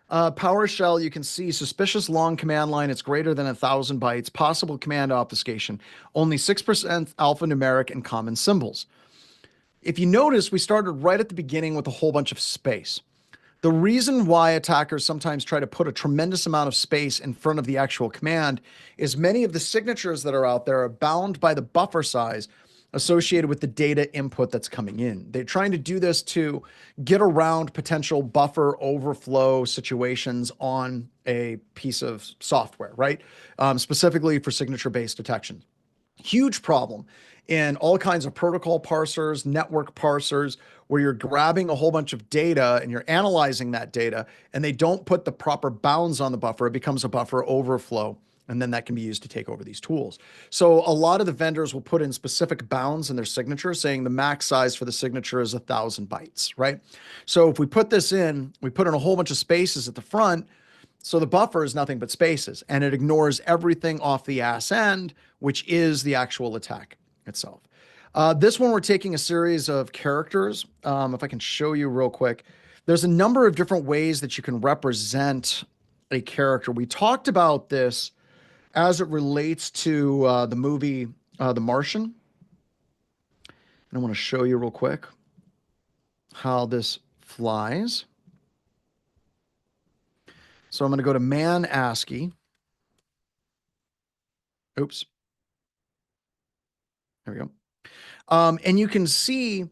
PowerShell, you can see suspicious long command line. It's greater than 1,000 bytes. Possible command obfuscation. Only 6% alphanumeric and common symbols. If you notice, we started right at the beginning with a whole bunch of space. The reason why attackers sometimes try to put a tremendous amount of space in front of the actual command is many of the signatures that are out there are bound by the buffer size associated with the data input that's coming in. They're trying to do this to get around potential buffer overflow situations on a piece of software, right? Specifically for signature-based detection. Huge problem in all kinds of protocol parsers, network parsers, where you're grabbing a whole bunch of data and you're analyzing that data and they don't put the proper bounds on the buffer. It becomes a buffer overflow. And then that can be used to take over these tools. So a lot of the vendors will put in specific bounds in their signature saying the max size for the signature is 1,000 bytes, right? So if we put this in, we put in a whole bunch of spaces at the front. So the buffer is nothing but spaces and it ignores everything off the ass end, which is the actual attack itself. This one, we're taking a series of characters. If I can show you real quick, there's a number of different ways that you can represent a character. We talked about this as it relates to the movie The Martian. And I want to show you real quick how this flies. So I'm going to go to man ASCII. Oops. There we go. And you can see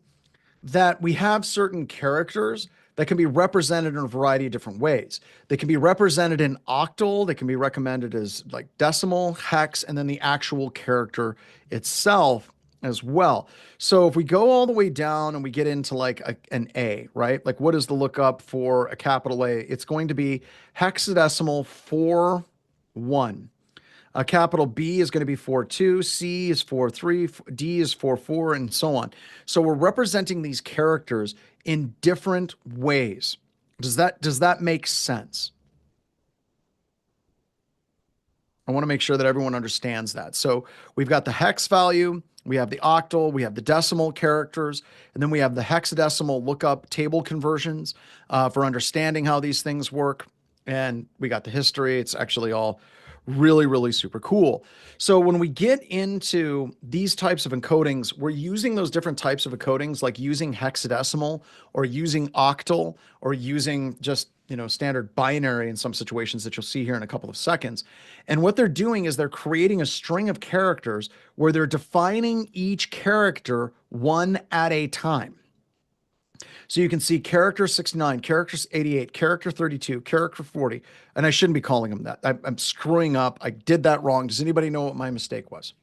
that we have certain characters that can be represented in a variety of different ways. They can be represented in octal, they can be recommended as like decimal, hex, and then the actual character itself as well. So if we go all the way down and we get into like an A, right? Like what is the lookup for a capital A? It's going to be hexadecimal 4-1. A capital B is going to be 4-2, C is 4-3, D is 4-4, and so on. So we're representing these characters in different ways. Does that make sense? I want to make sure that everyone understands that. So we've got the hex value, we have the octal, we have the decimal characters, and then we have the hexadecimal lookup table conversions for understanding how these things work. And we got the history. It's actually all really, really super cool. So when we get into these types of encodings, we're using those different types of encodings, like using hexadecimal or using octal or using just, standard binary in some situations that you'll see here in a couple of seconds. And what they're doing is they're creating a string of characters where they're defining each character one at a time. So you can see character 69, character 88, character 32, character 40, and I shouldn't be calling them that. I'm screwing up. I did that wrong. Does anybody know what my mistake was?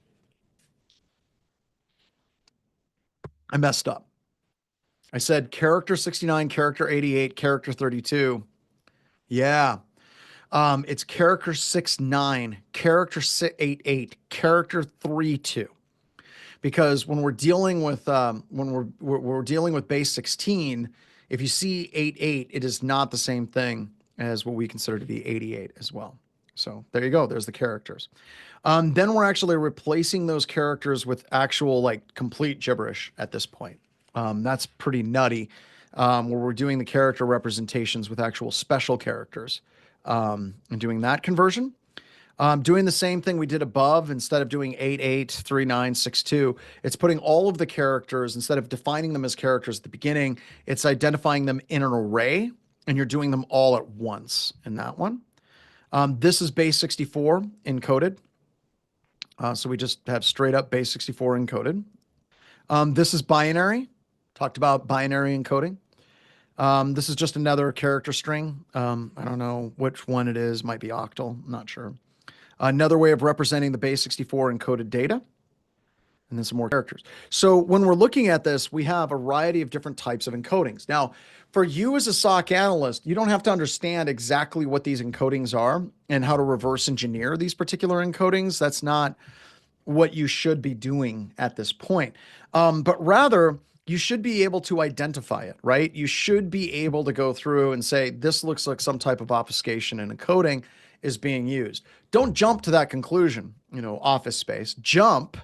I messed up. I said character 69, character 88, character 32. Yeah. It's character 69, character 88, character 32. Because when we're dealing with we're dealing with base 16, if you see 88, it is not the same thing as what we consider to be 88 as well. So there you go. There's the characters. Then we're actually replacing those characters with actual like complete gibberish at this point. That's pretty nutty. Where we're doing the character representations with actual special characters, and doing that conversion. Doing the same thing we did above, instead of doing 883962, it's putting all of the characters, instead of defining them as characters at the beginning, it's identifying them in an array, and you're doing them all at once in that one. This is base 64 encoded. So we just have straight up base 64 encoded. This is binary. Talked about binary encoding. This is just another character string. I don't know which one it is. Might be octal. I'm not sure. Another way of representing the base 64 encoded data. And then some more characters. So when we're looking at this, we have a variety of different types of encodings. Now, for you as a SOC analyst, you don't have to understand exactly what these encodings are and how to reverse engineer these particular encodings. That's not what you should be doing at this point. But rather, you should be able to identify it, right? You should be able to go through and say, this looks like some type of obfuscation and encoding is being used. Don't jump to that conclusion, Office Space. Jump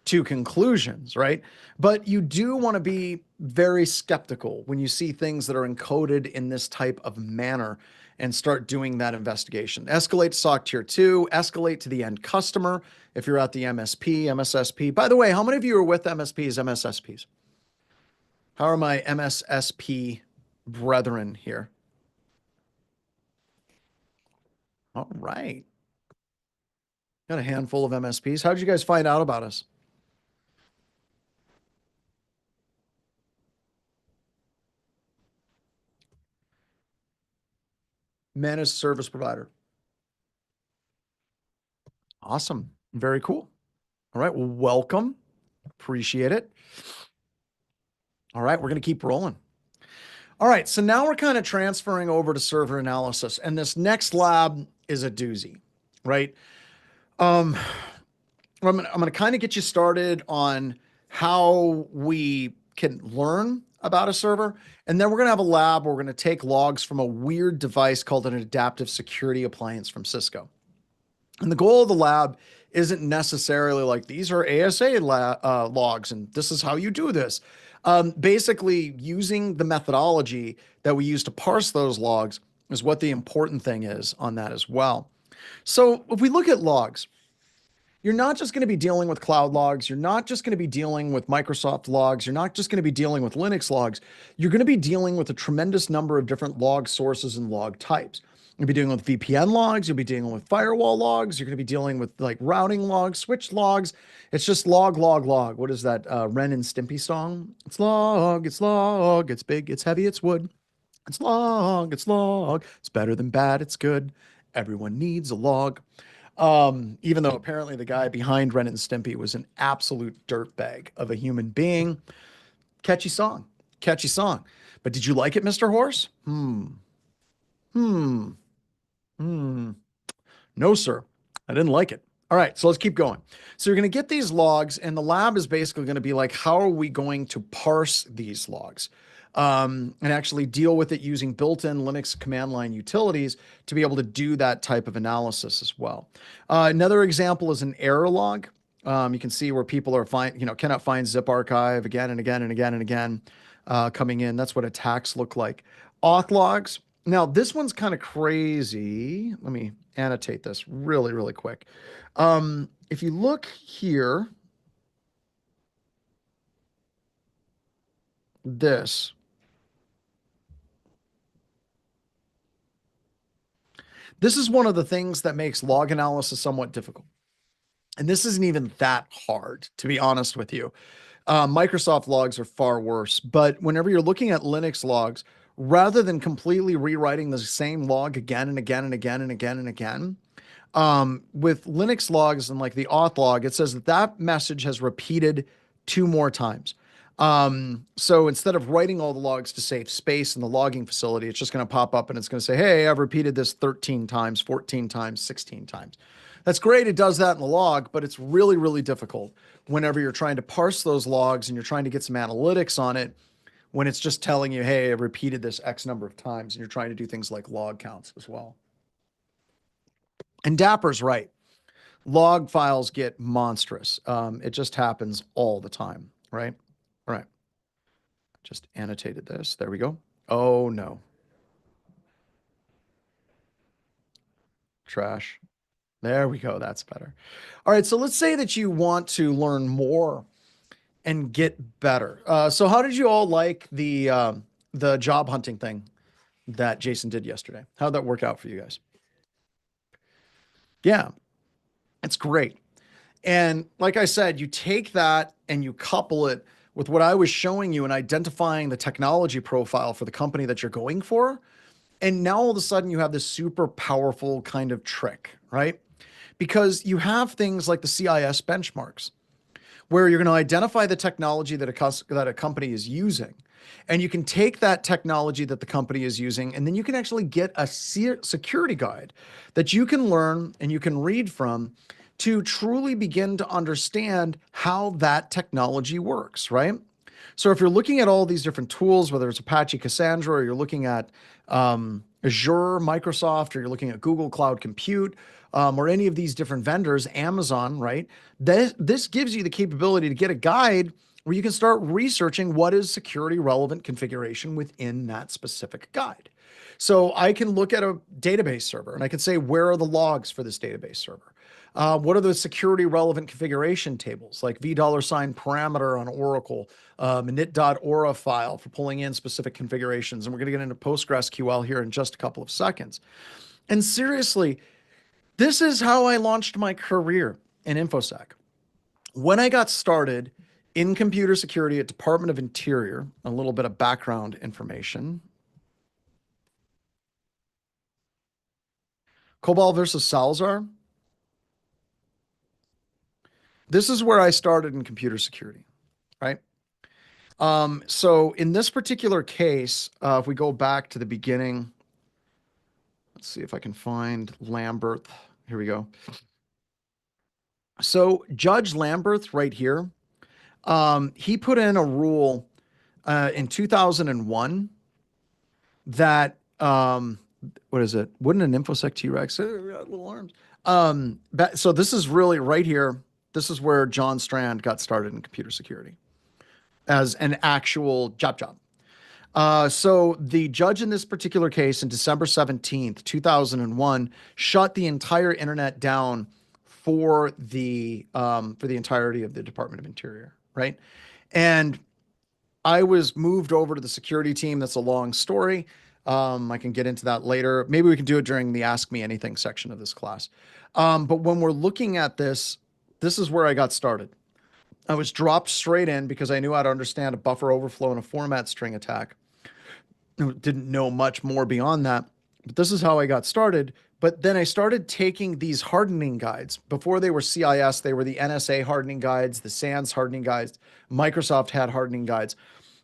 to conclusions, right? But you do want to be very skeptical when you see things that are encoded in this type of manner and start doing that investigation. Escalate to SOC tier 2, escalate to the end customer if you're at the MSP, MSSP. By the way, how many of you are with MSPs, MSSPs? How are my MSSP brethren here? All right. Got a handful of MSPs. How did you guys find out about us? Managed service provider. Awesome. Very cool. All right. Well, welcome. Appreciate it. All right. We're going to keep rolling. All right. So now we're kind of transferring over to server analysis. And this next lab is a doozy, right? I'm going to kind of get you started on how we can learn about a server. And then we're going to have a lab where we're going to take logs from a weird device called an adaptive security appliance from Cisco. And the goal of the lab isn't necessarily like these are ASA logs and this is how you do this. Basically, using the methodology that we use to parse those logs is what the important thing is on that as well. So if we look at logs, you're not just going to be dealing with cloud logs. You're not just going to be dealing with Microsoft logs. You're not just going to be dealing with Linux logs. You're going to be dealing with a tremendous number of different log sources and log types. You'll be dealing with VPN logs. You'll be dealing with firewall logs. You're going to be dealing with like routing logs, switch logs. It's just log, log, log. What is that Ren and Stimpy song? It's log, it's big, it's heavy, it's wood. It's log, it's better than bad, it's good. Everyone needs a log. Even though apparently the guy behind Ren and Stimpy was an absolute dirtbag of a human being. Catchy song. But did you like it, Mr. Horse? No, sir. I didn't like it. All right, so let's keep going. So you're going to get these logs, and the lab is basically going to be like, how are we going to parse these logs? And actually deal with it using built-in Linux command line utilities to be able to do that type of analysis as well. Another example is an error log. You can see where people are cannot find zip archive again and again and again and again coming in. That's what attacks look like. Auth logs. Now, this one's kind of crazy. Let me annotate this really, really quick. If you look here, this is one of the things that makes log analysis somewhat difficult. And this isn't even that hard, to be honest with you. Microsoft logs are far worse, but whenever you're looking at Linux logs, rather than completely rewriting the same log again and again and again and again and again, with Linux logs and like the auth log, it says that message has repeated 2 more times. So instead of writing all the logs to save space in the logging facility, it's just going to pop up and it's going to say, hey, I've repeated this 13 times, 14 times, 16 times. That's great. It does that in the log, but it's really, really difficult whenever you're trying to parse those logs and you're trying to get some analytics on it when it's just telling you, hey, I've repeated this X number of times, and you're trying to do things like log counts as well. And Dapper's right. Log files get monstrous. It just happens all the time, right? All right. Just annotated this. There we go. Oh no. Trash. There we go. That's better. All right. So let's say that you want to learn more and get better. So how did you all like the job hunting thing that Jason did yesterday? How'd that work out for you guys? Yeah, it's great. And like I said, you take that and you couple it with what I was showing you and identifying the technology profile for the company that you're going for. And now all of a sudden you have this super powerful kind of trick, right? Because you have things like the CIS benchmarks where you're going to identify the technology that that a company is using. And you can take that technology that the company is using, and then you can actually get a security guide that you can learn and you can read from to truly begin to understand how that technology works, right? So if you're looking at all these different tools, whether it's Apache Cassandra, or you're looking at Azure, Microsoft, or you're looking at Google Cloud Compute, or any of these different vendors, Amazon, right? This gives you the capability to get a guide where you can start researching what is security relevant configuration within that specific guide. So I can look at a database server and I can say, where are the logs for this database server? What are the security relevant configuration tables like $parameter on Oracle, init.aura file for pulling in specific configurations. And we're going to get into PostgreSQL here in just a couple of seconds. And seriously, this is how I launched my career in InfoSec. When I got started in computer security at Department of Interior, a little bit of background information. Cobol versus Salazar. This is where I started in computer security, right? So in this particular case, if we go back to the beginning, let's see if I can find Lamberth. Here we go. So Judge Lamberth right here, he put in a rule in 2001 that, what is it? Wouldn't an InfoSec T-Rex, little arms. So this is really right here. This is where John Strand got started in computer security as an actual job. So the judge in this particular case in December 17th, 2001, shut the entire internet down for the entirety of the Department of Interior, right? And I was moved over to the security team. That's a long story. I can get into that later. Maybe we can do it during the Ask Me Anything section of this class. But when we're looking at this, this is where I got started. I was dropped straight in because I knew how to understand a buffer overflow and a format string attack. I didn't know much more beyond that, but this is how I got started. But then I started taking these hardening guides. Before they were CIS, they were the NSA hardening guides, the SANS hardening guides. Microsoft had hardening guides.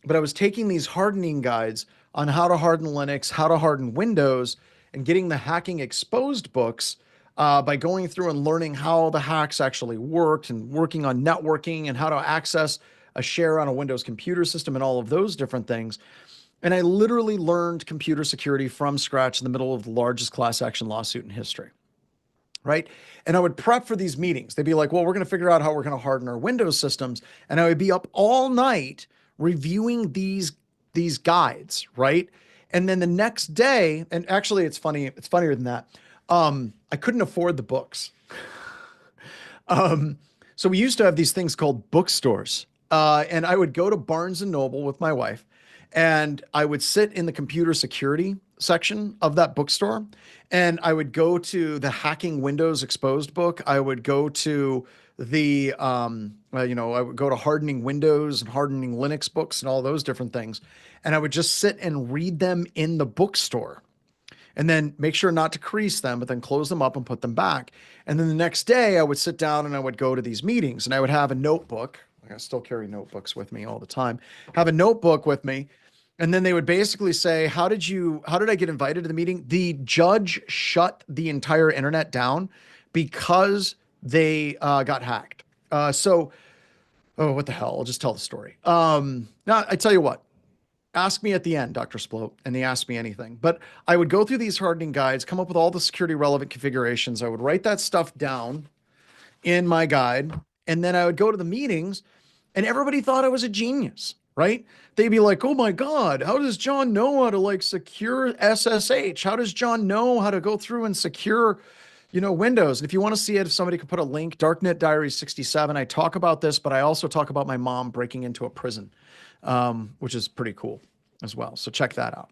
But I was taking these hardening guides on how to harden Linux, how to harden Windows, and getting the hacking exposed books by going through and learning how the hacks actually worked and working on networking and how to access a share on a Windows computer system and all of those different things. And I literally learned computer security from scratch in the middle of the largest class action lawsuit in history, right? And I would prep for these meetings. They'd be like, well, we're going to figure out how we're going to harden our Windows systems. And I would be up all night reviewing these guides, right? And then the next day, and actually it's funnier than that. I couldn't afford the books. So we used to have these things called bookstores. And I would go to Barnes and Noble with my wife, and I would sit in the computer security section of that bookstore, and I would go to the Hacking Windows Exposed book. I would go to the, I would go to Hardening Windows and Hardening Linux books and all those different things. And I would just sit and read them in the bookstore and then make sure not to crease them, but then close them up and put them back. And then the next day I would sit down and I would go to these meetings, and I would have a notebook, I still carry notebooks with me all the time. Have a notebook with me. And then they would basically say, how did I get invited to the meeting? The judge shut the entire internet down because they got hacked. Oh, what the hell? I'll just tell the story. Now I tell you what, ask me at the end, Dr. Sploat, and they ask me anything. But I would go through these hardening guides, come up with all the security relevant configurations. I would write that stuff down in my guide. And then I would go to the meetings and everybody thought I was a genius, right? They'd be like, oh my God, how does John know how to like secure SSH? How does John know how to go through and secure, Windows? And if you want to see it, if somebody could put a link, Darknet Diaries 67, I talk about this, but I also talk about my mom breaking into a prison, which is pretty cool as well. So check that out.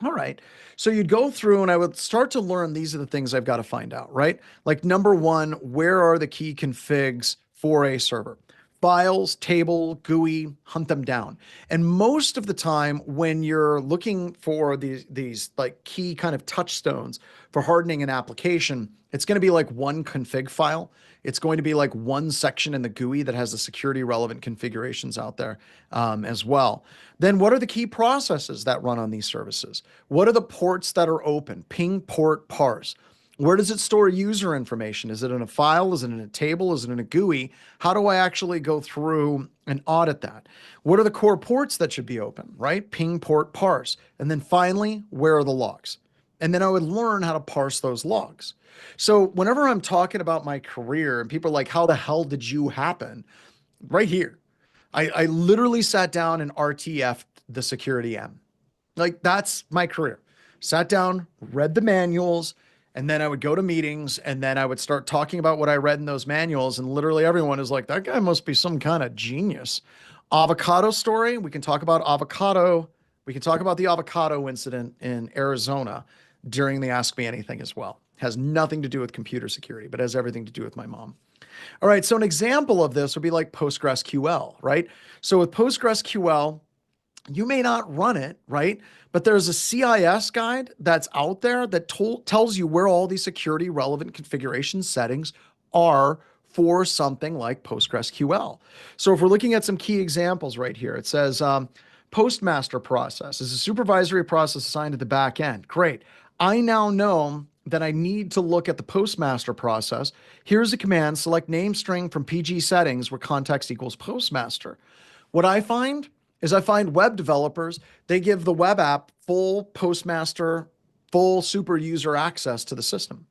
All right. So you'd go through and I would start to learn these are the things I've got to find out, right? Like number one, where are the key configs for a server? Files, table, GUI, hunt them down. And most of the time when you're looking for these like key kind of touchstones for hardening an application, it's going to be like one config file. It's going to be like one section in the GUI that has the security relevant configurations out there as well. Then what are the key processes that run on these services? What are the ports that are open? Ping, port, parse. Where does it store user information? Is it in a file? Is it in a table? Is it in a GUI? How do I actually go through and audit that? What are the core ports that should be open, right? Ping, port, parse. And then finally, where are the logs? And then I would learn how to parse those logs. So whenever I'm talking about my career and people are like, how the hell did you happen? Right here. I literally sat down and RTF'd the security M. Like that's my career. Sat down, read the manuals, and then I would go to meetings and then I would start talking about what I read in those manuals. And literally everyone is like, that guy must be some kind of genius. Avocado story. We can talk about avocado. We can talk about the avocado incident in Arizona during the Ask Me Anything as well. Has nothing to do with computer security, but has everything to do with my mom. All right. So an example of this would be like PostgreSQL, right? So with PostgreSQL, you may not run it, right? But there's a CIS guide that's out there that tells you where all these security relevant configuration settings are for something like PostgreSQL. So if we're looking at some key examples right here, it says postmaster process is a supervisory process assigned to the back end. Great. I now know that I need to look at the postmaster process. Here's a command, select name string from PG settings where context equals postmaster. What I find is I find web developers, they give the web app full postmaster, full super user access to the system.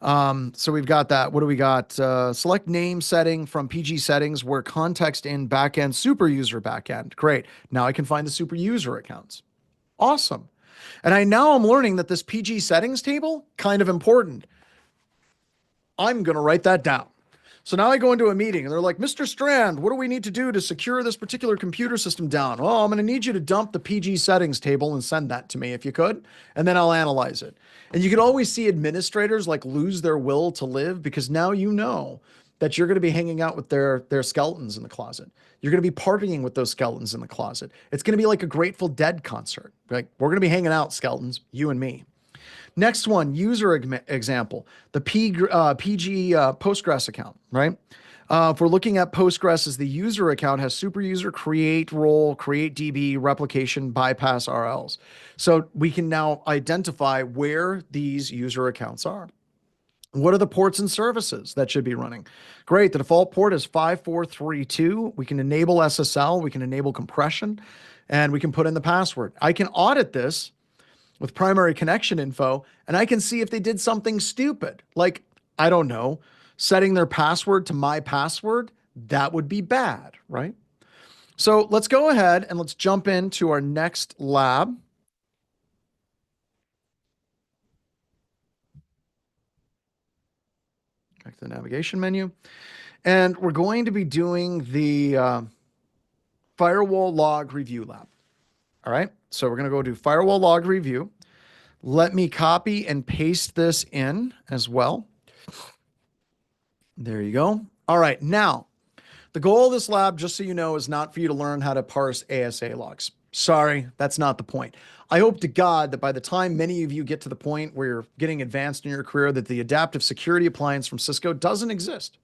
So we've got that. What do we got? Select name setting from PG settings where context in backend, super user backend. Great. Now I can find the super user accounts. Awesome. And I'm learning that this PG settings table, kind of important. I'm going to write that down. So now I go into a meeting and they're like, Mr. Strand, what do we need to do to secure this particular computer system down? Well, I'm going to need you to dump the PG settings table and send that to me if you could, and then I'll analyze it. And you can always see administrators like lose their will to live because now you know that you're going to be hanging out with their skeletons in the closet. You're going to be partying with those skeletons in the closet. It's going to be like a Grateful Dead concert. Like we're going to be hanging out, skeletons, you and me. Next one, user example, the PG Postgres account, right? If we're looking at Postgres as the user account has super user, create role, create DB, replication, bypass RLs. So we can now identify where these user accounts are. What are the ports and services that should be running? Great. The default port is 5432. We can enable SSL. We can enable compression, and we can put in the password. I can audit this with primary connection info, and I can see if they did something stupid, like, I don't know, setting their password to my password. That would be bad, right? So let's go ahead and let's jump into our next lab. Back to the navigation menu. And we're going to be doing the firewall log review lab. All right. So we're going to go do firewall log review. Let me copy and paste this in as well. There you go. All right. Now, the goal of this lab, just so you know, is not for you to learn how to parse ASA logs. Sorry, that's not the point. I hope to God that by the time many of you get to the point where you're getting advanced in your career, that the adaptive security appliance from Cisco doesn't exist.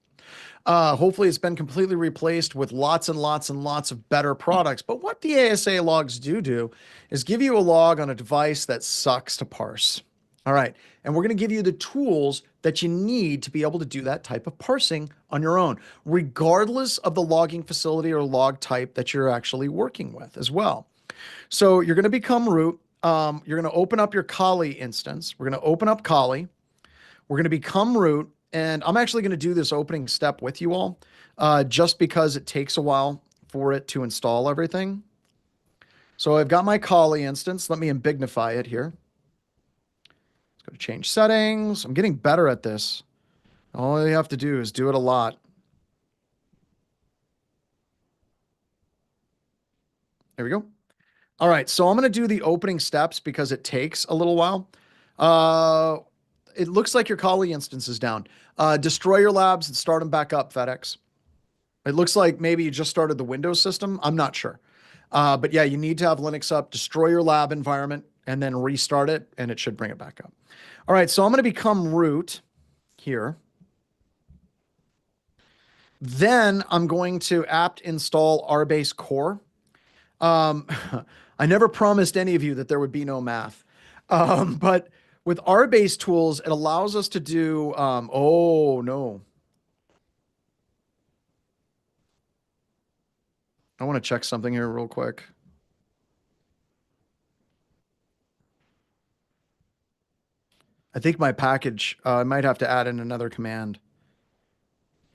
Hopefully it's been completely replaced with lots and lots and lots of better products. But what the ASA logs do is give you a log on a device that sucks to parse. All right. And we're going to give you the tools that you need to be able to do that type of parsing on your own, regardless of the logging facility or log type that you're actually working with as well. So you're going to become root. You're going to open up your Kali instance. We're going to open up Kali. We're going to become root. And I'm actually going to do this opening step with you all, just because it takes a while for it to install everything. So I've got my Kali instance. Let me ambignify it here. Let's go to change settings. I'm getting better at this. All you have to do is do it a lot. There we go. All right, so I'm going to do the opening steps because it takes a little while. It looks like your Kali instance is down. Destroy your labs and start them back up, FedEx. It looks like maybe you just started the Windows system. I'm not sure. But yeah, you need to have Linux up, destroy your lab environment, and then restart it, and it should bring it back up. All right, so I'm going to become root here. Then I'm going to apt install rbase core. I never promised any of you that there would be no math. But with rbase tools, it allows us to do, oh no. I want to check something here real quick. I think my package, I might have to add in another command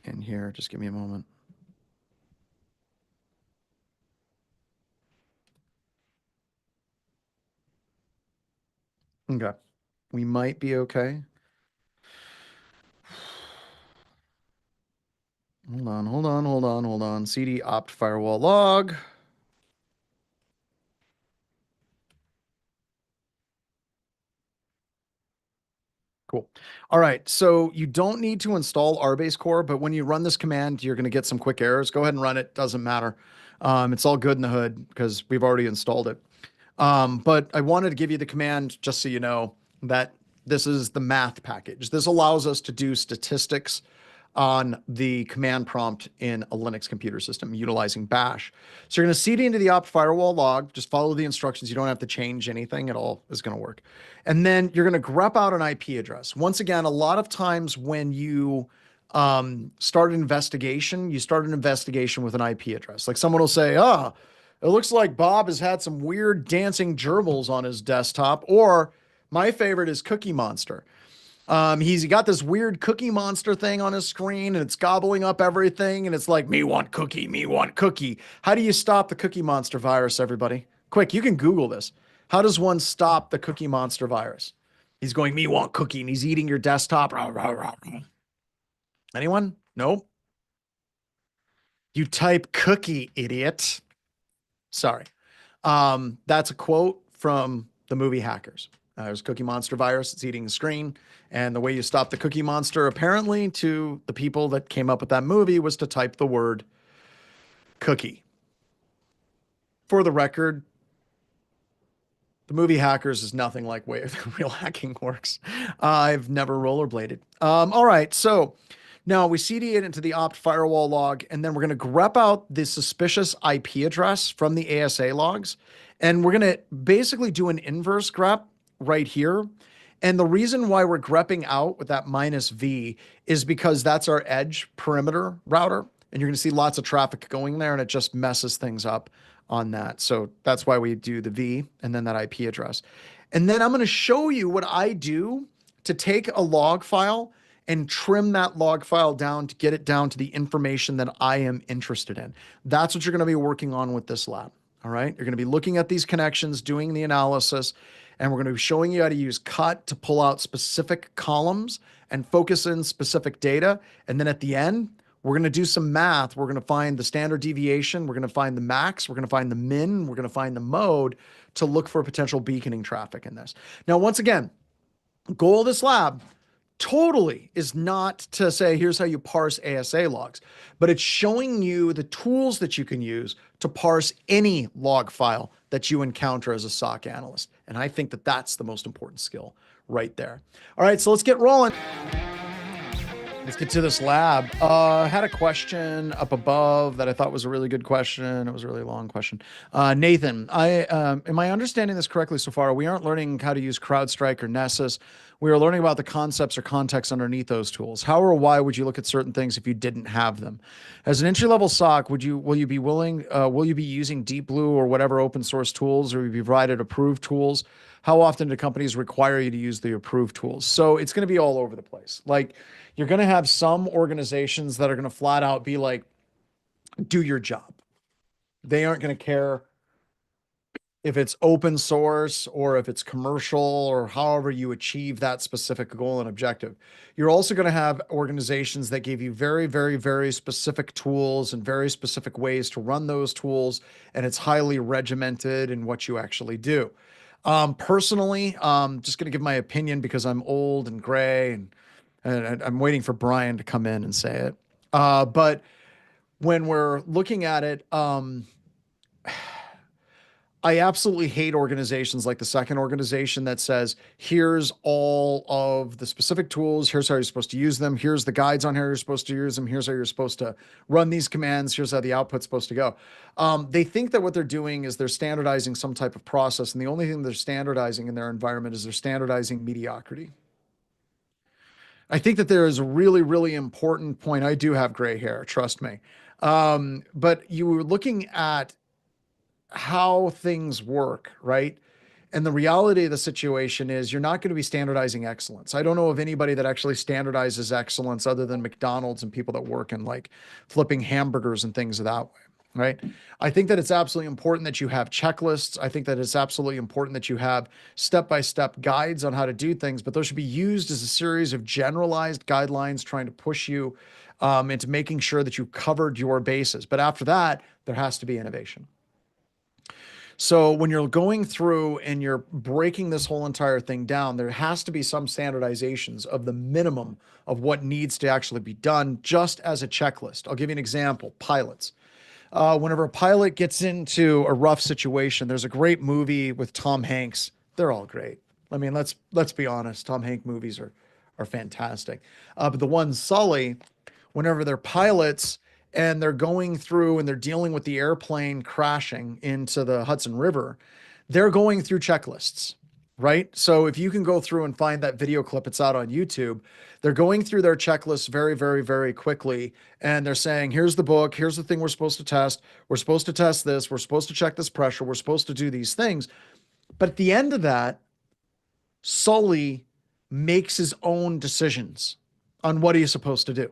in here. Just give me a moment. Okay. We might be okay. Hold on. CD opt firewall log. Cool. All right. So you don't need to install rbase core, but when you run this command, you're going to get some quick errors. Go ahead and run it. Doesn't matter. It's all good in the hood because we've already installed it. But I wanted to give you the command just so you know that this is the math package. This allows us to do statistics on the command prompt in a Linux computer system utilizing bash. So you're going to cd into the opt firewall log, just follow the instructions. You don't have to change anything. It all is going to work. And then you're going to grep out an IP address. Once again, a lot of times when you start an investigation, you start an investigation with an IP address. Like someone will say, it looks like Bob has had some weird dancing gerbils on his desktop. Or my favorite is Cookie Monster. He's got this weird Cookie Monster thing on his screen and it's gobbling up everything. And it's like, me want cookie, me want cookie. How do you stop the Cookie Monster virus, everybody? Quick, you can Google this. How does one stop the Cookie Monster virus? He's going, me want cookie, and he's eating your desktop. Anyone? Nope. You type cookie, idiot. Sorry. That's a quote from the movie Hackers. There's Cookie Monster virus. It's eating the screen. And the way you stop the Cookie Monster, apparently, to the people that came up with that movie was to type the word cookie. For the record, the movie Hackers is nothing like way real hacking works. I've never rollerbladed. All right, so now we cd it into the opt firewall log, and then we're going to grep out the suspicious IP address from the ASA logs, and we're going to basically do an inverse grep right here. And the reason why we're grepping out with that -v is because that's our edge perimeter router, and you're going to see lots of traffic going there, and it just messes things up on that. So that's why we do the V and then that IP address. And then I'm going to show you what I do to take a log file and trim that log file down to get it down to the information that I am interested in. That's what you're going to be working on with this lab. All right. You're going to be looking at these connections, doing the analysis, and we're going to be showing you how to use cut to pull out specific columns and focus in specific data. And then at the end, we're going to do some math. We're going to find the standard deviation. We're going to find the max. We're going to find the min. We're going to find the mode to look for potential beaconing traffic in this. Now, once again, goal of this lab totally is not to say, here's how you parse ASA logs, but it's showing you the tools that you can use to parse any log file that you encounter as a SOC analyst. And I think that that's the most important skill right there. All right, so let's get rolling. Let's get to this lab. Had a question up above that I thought was a really good question. It was a really long question. Nathan, I am I understanding this correctly so far? We aren't learning how to use CrowdStrike or Nessus. We are learning about the concepts or context underneath those tools. How or why would you look at certain things if you didn't have them? As an entry level SOC, will you be willing? Will you be using Deep Blue or whatever open source tools, or will you be provided approved tools? How often do companies require you to use the approved tools? So it's going to be all over the place. Like, you're going to have some organizations that are going to flat out be like, do your job. They aren't going to care if it's open source or if it's commercial or however you achieve that specific goal and objective. You're also going to have organizations that give you very, very, very specific tools and very specific ways to run those tools. And it's highly regimented in what you actually do. Personally, just going to give my opinion because I'm old and gray and I'm waiting for Brian to come in and say it. But when we're looking at it, I absolutely hate organizations like the second organization that says, here's all of the specific tools. Here's how you're supposed to use them. Here's the guides on how you're supposed to use them. Here's how you're supposed to run these commands. Here's how the output's supposed to go. They think that what they're doing is they're standardizing some type of process. And the only thing they're standardizing in their environment is they're standardizing mediocrity. I think that there is a really, really important point. I do have gray hair, trust me. But you were looking at how things work, right? And the reality of the situation is you're not going to be standardizing excellence. I don't know of anybody that actually standardizes excellence other than McDonald's and people that work in like flipping hamburgers and things of that way, right? I think that it's absolutely important that you have checklists. I think that it's absolutely important that you have step-by-step guides on how to do things, but those should be used as a series of generalized guidelines trying to push you into making sure that you covered your bases. But after that, there has to be innovation. So when you're going through and you're breaking this whole entire thing down, there has to be some standardizations of the minimum of what needs to actually be done, just as a checklist. I'll give you an example. Pilots. Whenever a pilot gets into a rough situation, there's a great movie with Tom Hanks. They're all great. I mean, let's be honest. Tom Hanks movies are fantastic. But the one Sully, whenever they're pilots and they're going through and they're dealing with the airplane crashing into the Hudson River, they're going through checklists, right? So if you can go through and find that video clip, it's out on YouTube. They're going through their checklists very, very, very quickly. And they're saying, here's the book. Here's the thing we're supposed to test. We're supposed to test this. We're supposed to check this pressure. We're supposed to do these things. But at the end of that, Sully makes his own decisions on what he's supposed to do.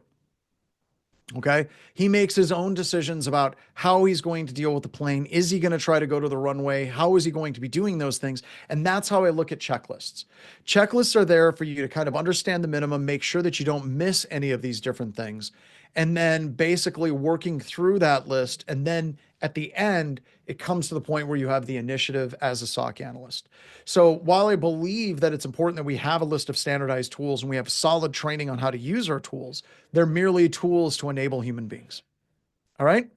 Okay. He makes his own decisions about how he's going to deal with the plane. Is he going to try to go to the runway? How is he going to be doing those things? And that's how I look at checklists. Checklists are there for you to kind of understand the minimum, make sure that you don't miss any of these different things. And then basically working through that list. And then at the end, it comes to the point where you have the initiative as a SOC analyst. So while I believe that it's important that we have a list of standardized tools and we have solid training on how to use our tools, they're merely tools to enable human beings. All right.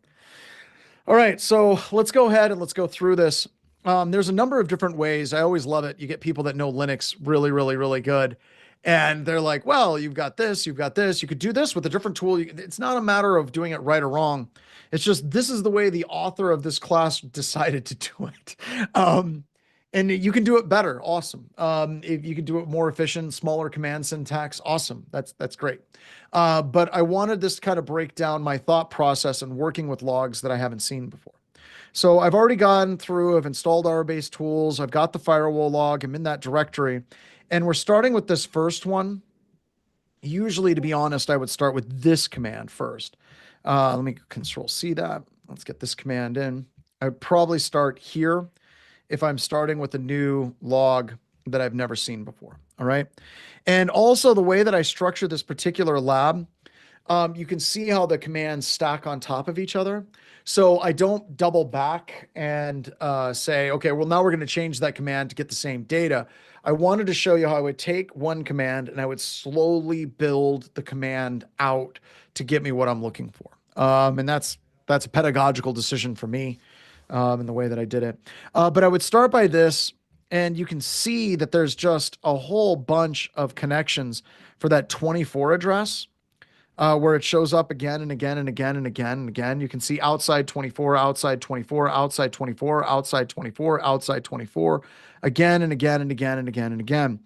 All right. So let's go ahead and let's go through this. There's a number of different ways. I always love it. You get people that know Linux really, really, really good. And they're like, well, you've got this, you've got this. You could do this with a different tool. It's not a matter of doing it right or wrong. It's just, this is the way the author of this class decided to do it. And you can do it better. Awesome. If you can do it more efficient, smaller command syntax. Awesome. That's great. But I wanted this to kind of break down my thought process and working with logs that I haven't seen before. So I've already gone through, I've installed R-based tools. I've got the firewall log. I'm in that directory. And we're starting with this first one. Usually, to be honest, I would start with this command first. Let me Control C that. Let's get this command in. I would probably start here if I'm starting with a new log that I've never seen before. All right. And also the way that I structure this particular lab, you can see how the commands stack on top of each other. So I don't double back and say, okay, well, now we're going to change that command to get the same data. I wanted to show you how I would take one command and I would slowly build the command out to get me what I'm looking for. And that's a pedagogical decision for me in the way that I did it. But I would start by this, and you can see that there's just a whole bunch of connections for that 24 address. where it shows up again and again and again and again and again. You can see outside 24, outside 24, outside 24, outside 24, outside 24, again and again and again and again and again.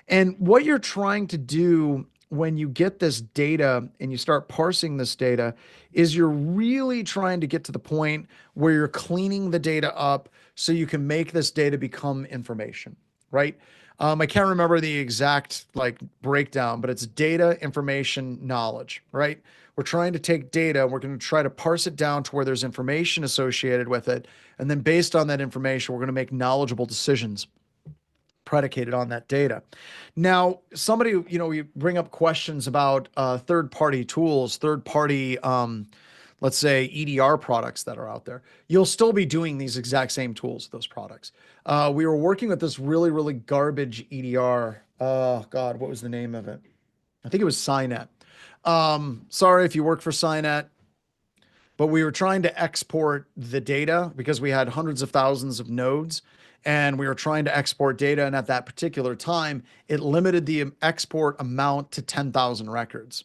And what you're trying to do when you get this data and you start parsing this data is you're really trying to get to the point where you're cleaning the data up so you can make this data become information, right? I can't remember the exact like breakdown, but it's data, information, knowledge, right? We're trying to take data, we're going to try to parse it down to where there's information associated with it. And then based on that information, we're going to make knowledgeable decisions predicated on that data. Now, somebody, you bring up questions about third-party tools, third-party, let's say EDR products that are out there. You'll still be doing these exact same tools, those products. We were working with this really, really garbage EDR. Oh God, what was the name of it? I think it was Cynet. Sorry if you work for Cynet, but we were trying to export the data because we had hundreds of thousands of nodes and we were trying to export data. And at that particular time, it limited the export amount to 10,000 records.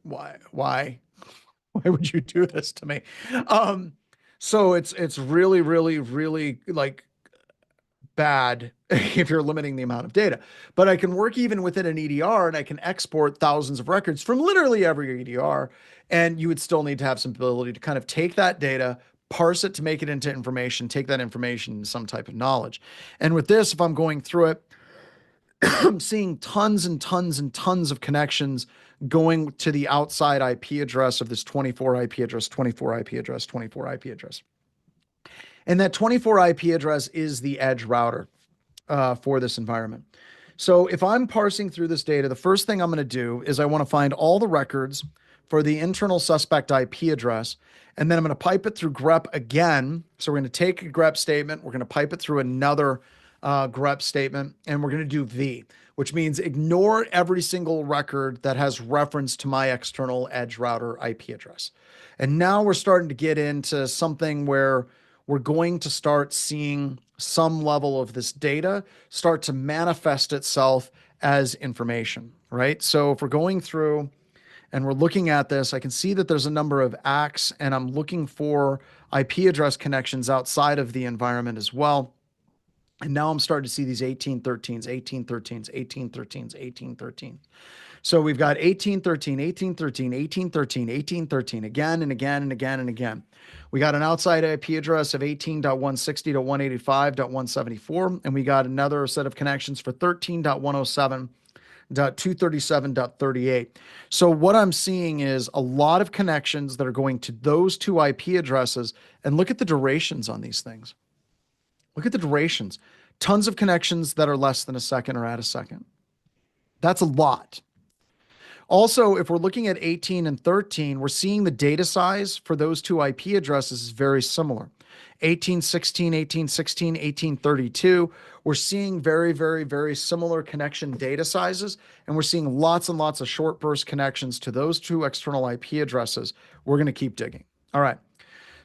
Why? Why would you do this to me? So it's really, really, really like bad if you're limiting the amount of data. But I can work even within an EDR and I can export thousands of records from literally every EDR. And you would still need to have some ability to kind of take that data, parse it to make it into information, take that information into some type of knowledge. And with this, if I'm going through it, I'm seeing tons and tons and tons of connections going to the outside IP address of this 24 IP address, 24 IP address, 24 IP address. And that 24 IP address is the edge router for this environment. So if I'm parsing through this data, the first thing I'm going to do is I want to find all the records for the internal suspect IP address, and then I'm going to pipe it through grep again. So we're going to take a grep statement, we're going to pipe it through another grep statement, and we're going to do V, which means ignore every single record that has reference to my external edge router IP address. And now we're starting to get into something where we're going to start seeing some level of this data start to manifest itself as information, right? So if we're going through and we're looking at this, I can see that there's a number of ACKs, and I'm looking for IP address connections outside of the environment as well. And now I'm starting to see these 1813s, 1813s, 1813s, 1813. So we've got 1813, 1813, 1813, 1813, again and again and again and again. We got an outside IP address of 18.160.185.174, and we got another set of connections for 13.107.237.38. So what I'm seeing is a lot of connections that are going to those two IP addresses, and look at the durations on these things. Look at the durations. Tons of connections that are less than a second or at a second. That's a lot. Also, if we're looking at 18 and 13, we're seeing the data size for those two IP addresses is very similar. 1816, 1816, 1832. We're seeing very, very, very similar connection data sizes, and we're seeing lots and lots of short burst connections to those two external IP addresses. We're going to keep digging. All right.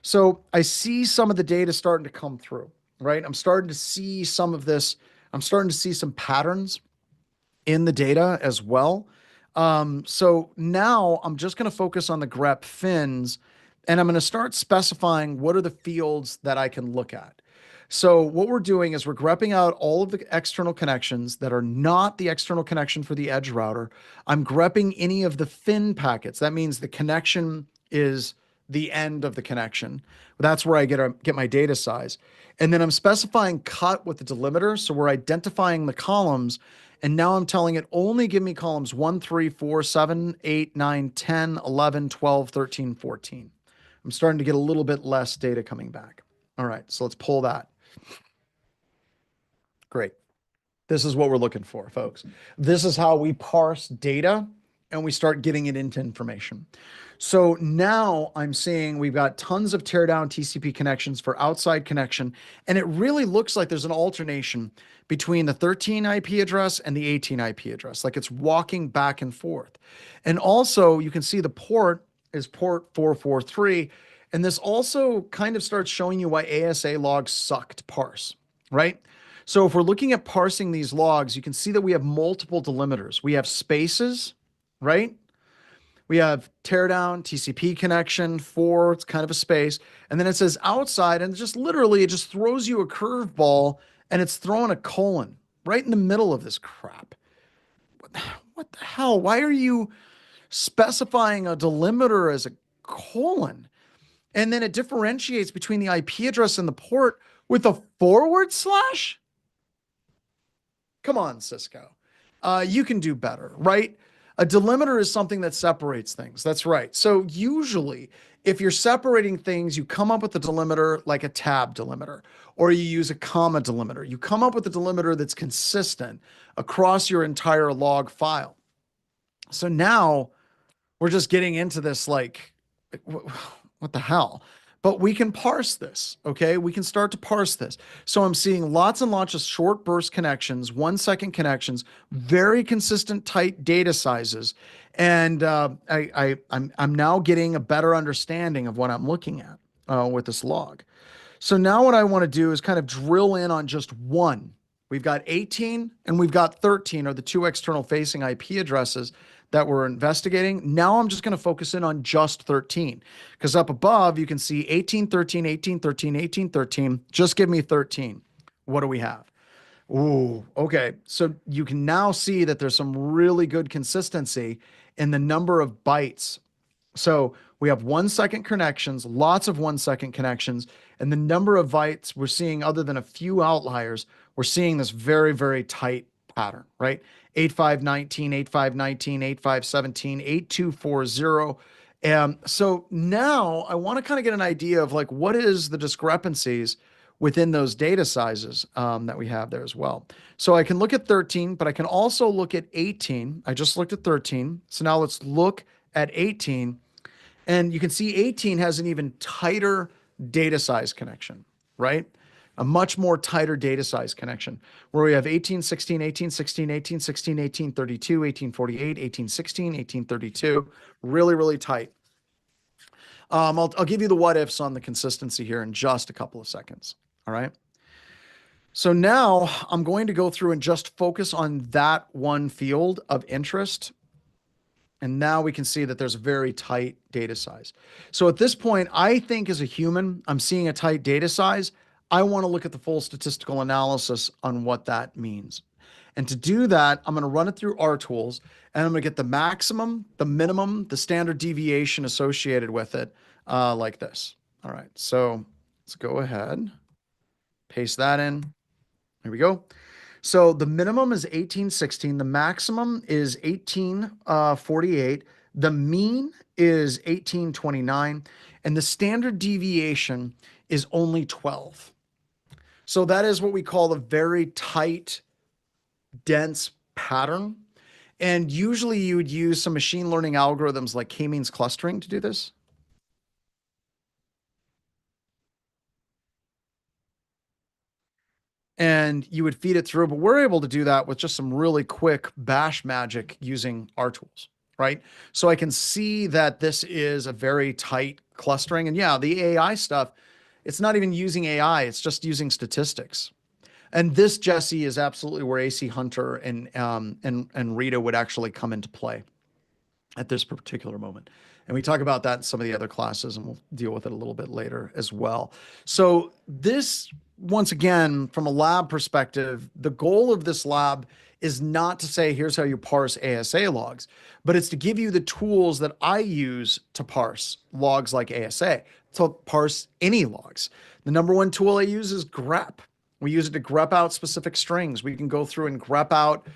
So I see some of the data starting to come through, right? I'm starting to see some of this. I'm starting to see some patterns in the data as well. So now I'm just going to focus on the grep fins, and I'm going to start specifying what are the fields that I can look at. So what we're doing is we're grepping out all of the external connections that are not the external connection for the edge router. I'm grepping any of the fin packets. That means the connection is the end of the connection. That's where I get my data size. And then I'm specifying cut with the delimiter. So we're identifying the columns. And now I'm telling it only give me columns 1, 3, 4, 7, 8, 9, 10, 11, 12, 13, 14. I'm starting to get a little bit less data coming back. All right, so let's pull that. Great. This is what we're looking for, folks. This is how we parse data and we start getting it into information. So now I'm seeing we've got tons of teardown TCP connections for outside connection, and it really looks like there's an alternation between the 13 IP address and the 18 IP address, like it's walking back and forth. And also you can see the port is port 443, and this also kind of starts showing you why ASA logs suck to parse, right? So if we're looking at parsing these logs, you can see that we have multiple delimiters. We have spaces, right? We have teardown, TCP connection, for, it's kind of a space. And then it says outside, and just literally, it just throws you a curveball and it's throwing a colon right in the middle of this crap. What the hell? Why are you specifying a delimiter as a colon? And then it differentiates between the IP address and the port with a forward slash? Come on, Cisco. You can do better, right? A delimiter is something that separates things. That's right. So usually, if you're separating things, you come up with a delimiter like a tab delimiter, or you use a comma delimiter. You come up with a delimiter that's consistent across your entire log file. So now we're just getting into this like, what the hell? But we can parse this, okay? We can start to parse this. So I'm seeing lots and lots of short burst connections, 1 second connections, very consistent tight data sizes, and I'm now getting a better understanding of what I'm looking at with this log. So now what I want to do is kind of drill in on just one. We've got 18 and we've got 13 are the two external facing IP addresses that we're investigating. Now I'm just going to focus in on just 13 because up above you can see 18, 13, 18, 13, 18, 13. Just give me 13. What do we have? Ooh, okay. So you can now see that there's some really good consistency in the number of bytes. So we have 1 second connections, lots of 1 second connections, and the number of bytes we're seeing, other than a few outliers, we're seeing this very, very tight pattern, right? 8519, 8519, 8517, 8240. So now I want to kind of get an idea of like what is the discrepancies within those data sizes that we have there as well. So I can look at 13, but I can also look at 18. I just looked at 13. So now let's look at 18. And you can see 18 has an even tighter data size connection, right? A much more tighter data size connection where we have 18, 16, 18, 16, 18, 16, 18, 32, 18, 48, 18, 16, 18, 32. Really, really tight. I'll give you the what ifs on the consistency here in just a couple of seconds. All right. So now I'm going to go through and just focus on that one field of interest. And now we can see that there's a very tight data size. So at this point, I think as a human, I'm seeing a tight data size. I want to look at the full statistical analysis on what that means. And to do that, I'm going to run it through our tools and I'm going to get the maximum, the minimum, the standard deviation associated with it like this. All right, so let's go ahead, paste that in. Here we go. So the minimum is 1816. The maximum is 1848. The mean is 1829. And the standard deviation is only 12. So that is what we call a very tight, dense pattern. And usually you would use some machine learning algorithms like k-means clustering to do this. And you would feed it through, but we're able to do that with just some really quick bash magic using our tools, right? So I can see that this is a very tight clustering. And yeah, the AI stuff, it's not even using AI, it's just using statistics. And this, Jesse, is absolutely where AC Hunter and Rita would actually come into play at this particular moment. And we talk about that in some of the other classes, and we'll deal with it a little bit later as well. So this, once again, from a lab perspective, the goal of this lab is not to say, here's how you parse ASA logs, but it's to give you the tools that I use to parse logs like ASA, to parse any logs. The number one tool I use is grep. We use it to grep out specific strings. We can go through and grep out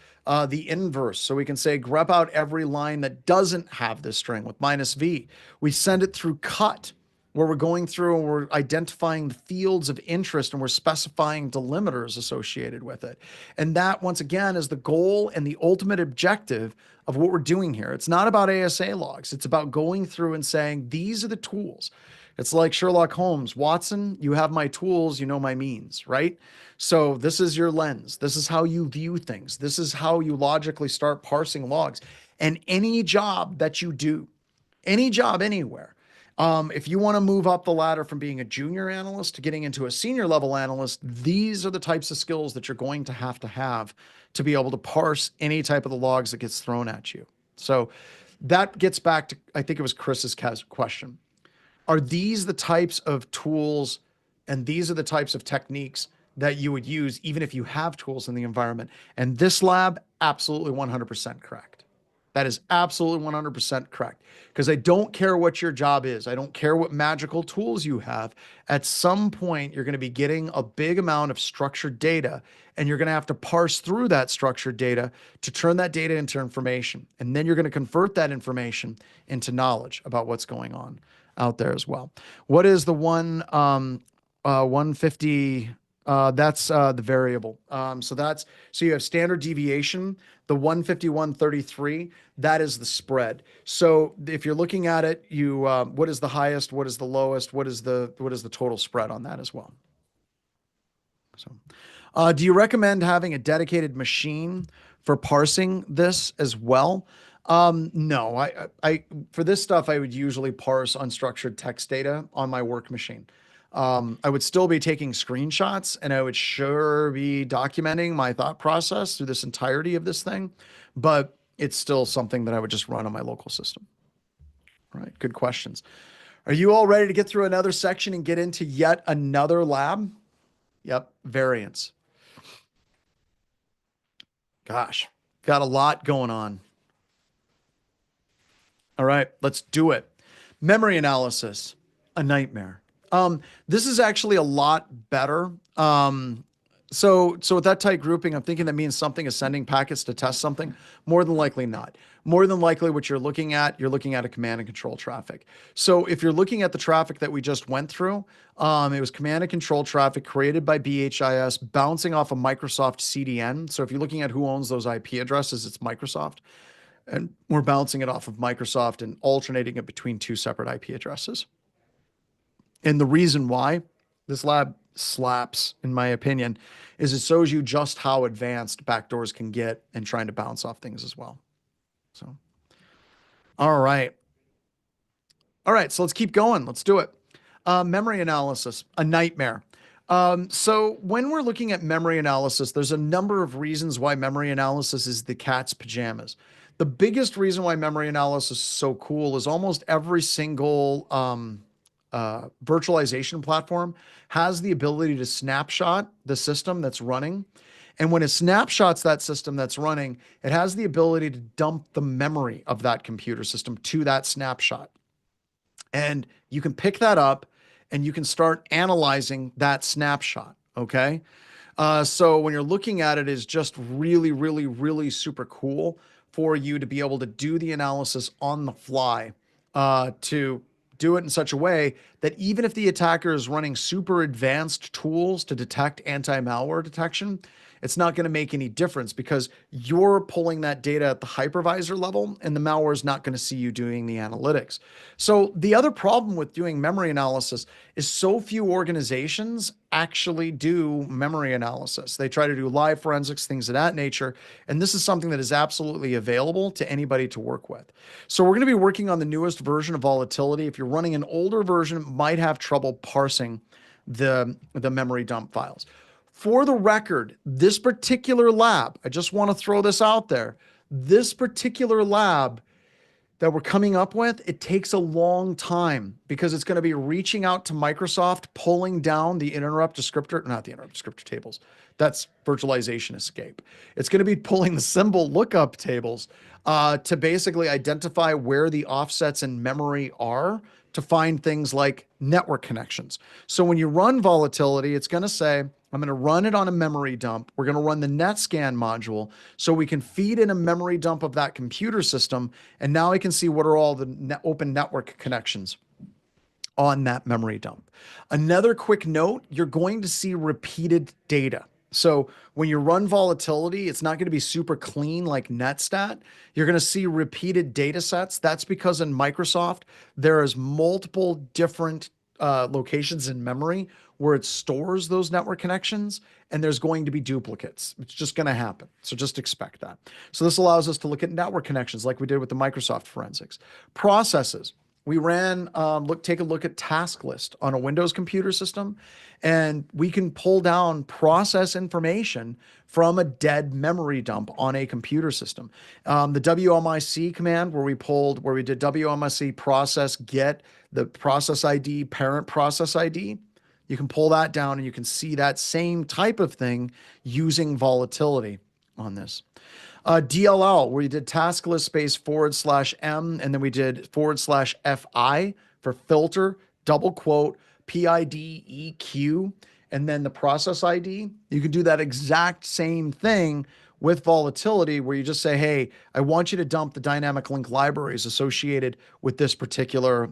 the inverse. So we can say grep out every line that doesn't have this string with -v. We send it through cut, where we're going through and we're identifying the fields of interest and we're specifying delimiters associated with it. And that, once again, is the goal and the ultimate objective of what we're doing here. It's not about ASA logs. It's about going through and saying, these are the tools. It's like Sherlock Holmes. Watson, you have my tools, you know my means, right? So this is your lens. This is how you view things. This is how you logically start parsing logs. And any job that you do, any job anywhere, if you want to move up the ladder from being a junior analyst to getting into a senior level analyst, these are the types of skills that you're going to have to be able to parse any type of the logs that gets thrown at you. So that gets back to, I think it was Chris's question. Are these the types of tools and these are the types of techniques that you would use even if you have tools in the environment? And this lab, absolutely 100% correct. That is absolutely 100% correct. Because I don't care what your job is. I don't care what magical tools you have. At some point, you're going to be getting a big amount of structured data, and you're going to have to parse through that structured data to turn that data into information. And then you're going to convert that information into knowledge about what's going on out there as well. What is the 150? That's the variable. So you have standard deviation, the 151.33, that is the spread. So if you're looking at it, what is the highest, what is the lowest, what is the total spread on that as well? So, do you recommend having a dedicated machine for parsing this as well? No, I for this stuff, I would usually parse unstructured text data on my work machine. I would still be taking screenshots and I would sure be documenting my thought process through this entirety of this thing, but it's still something that I would just run on my local system. All right, good questions. Are you all ready to get through another section and get into yet another lab? Yep, variance. Gosh, got a lot going on. All right, let's do it. Memory analysis, a nightmare. This is actually a lot better. So with that tight grouping, I'm thinking that means something is sending packets to test something. More than likely not. More than likely what you're looking at a command and control traffic. So if you're looking at the traffic that we just went through, it was command and control traffic created by BHIS bouncing off a Microsoft CDN. So if you're looking at who owns those IP addresses, it's Microsoft. And we're bouncing it off of Microsoft and alternating it between two separate IP addresses. And the reason why this lab slaps, in my opinion, is it shows you just how advanced backdoors can get in trying to bounce off things as well. So, all right. All right, so let's keep going. Let's do it. Memory analysis, a nightmare. So when we're looking at memory analysis, there's a number of reasons why memory analysis is the cat's pajamas. The biggest reason why memory analysis is so cool is almost every single virtualization platform has the ability to snapshot the system that's running. And when it snapshots that system that's running, it has the ability to dump the memory of that computer system to that snapshot. And you can pick that up and you can start analyzing that snapshot. Okay. So when you're looking at it, is just really, really, really super cool for you to be able to do the analysis on the fly, to do it in such a way that even if the attacker is running super advanced tools to detect anti-malware detection, it's not going to make any difference because you're pulling that data at the hypervisor level and the malware is not going to see you doing the analytics. So the other problem with doing memory analysis is so few organizations actually do memory analysis. They try to do live forensics, things of that nature. And this is something that is absolutely available to anybody to work with. So we're going to be working on the newest version of Volatility. If you're running an older version, it might have trouble parsing the memory dump files. For the record, this particular lab, I just want to throw this out there. This particular lab that we're coming up with, it takes a long time because it's going to be reaching out to Microsoft, pulling down the interrupt descriptor, not the interrupt descriptor tables. That's virtualization escape. It's going to be pulling the symbol lookup tables to basically identify where the offsets in memory are to find things like network connections. So when you run Volatility, it's going to say, I'm going to run it on a memory dump. We're going to run the netscan module so we can feed in a memory dump of that computer system. And now I can see what are all the open network connections on that memory dump. Another quick note, you're going to see repeated data. So when you run Volatility, it's not going to be super clean like netstat. You're going to see repeated data sets. That's because in Microsoft, there is multiple different locations in memory where it stores those network connections, and there's going to be duplicates. It's just going to happen. So just expect that. So this allows us to look at network connections like we did with the Microsoft forensics. Processes. we ran, take a look at task list on a Windows computer system, and we can pull down process information from a dead memory dump on a computer system. The WMIC command where we did WMIC process get the process ID, parent process ID, you can pull that down and you can see that same type of thing using volatility on this. DLL, where you did task list space /M, and then we did /FI for filter, double quote, PID, EQ, and then the process ID. You can do that exact same thing with volatility, where you just say, hey, I want you to dump the dynamic link libraries associated with this particular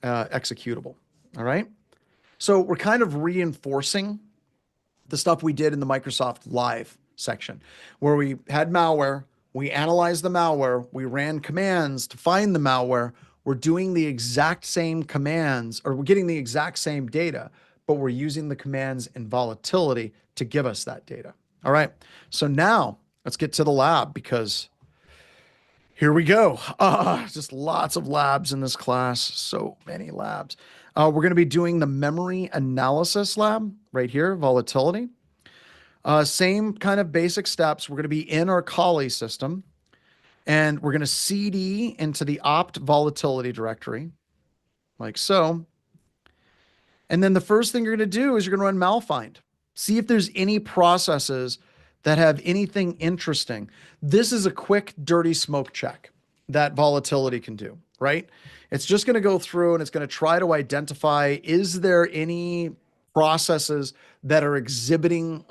executable. All right. So we're kind of reinforcing the stuff we did in the Microsoft Live section, where we had malware, we analyzed the malware, we ran commands to find the malware. We're doing the exact same commands, or we're getting the exact same data, but we're using the commands in volatility to give us that data. All right. So now let's get to the lab, because here we go. Just lots of labs in this class. So many labs. We're going to be doing the memory analysis lab right here, volatility. Same kind of basic steps. We're going to be in our Kali system, and we're going to CD into the opt volatility directory, like so. And then the first thing you're going to do is you're going to run malfind. See if there's any processes that have anything interesting. This is a quick, dirty smoke check that volatility can do, right? It's just going to go through and it's going to try to identify, is there any processes that are exhibiting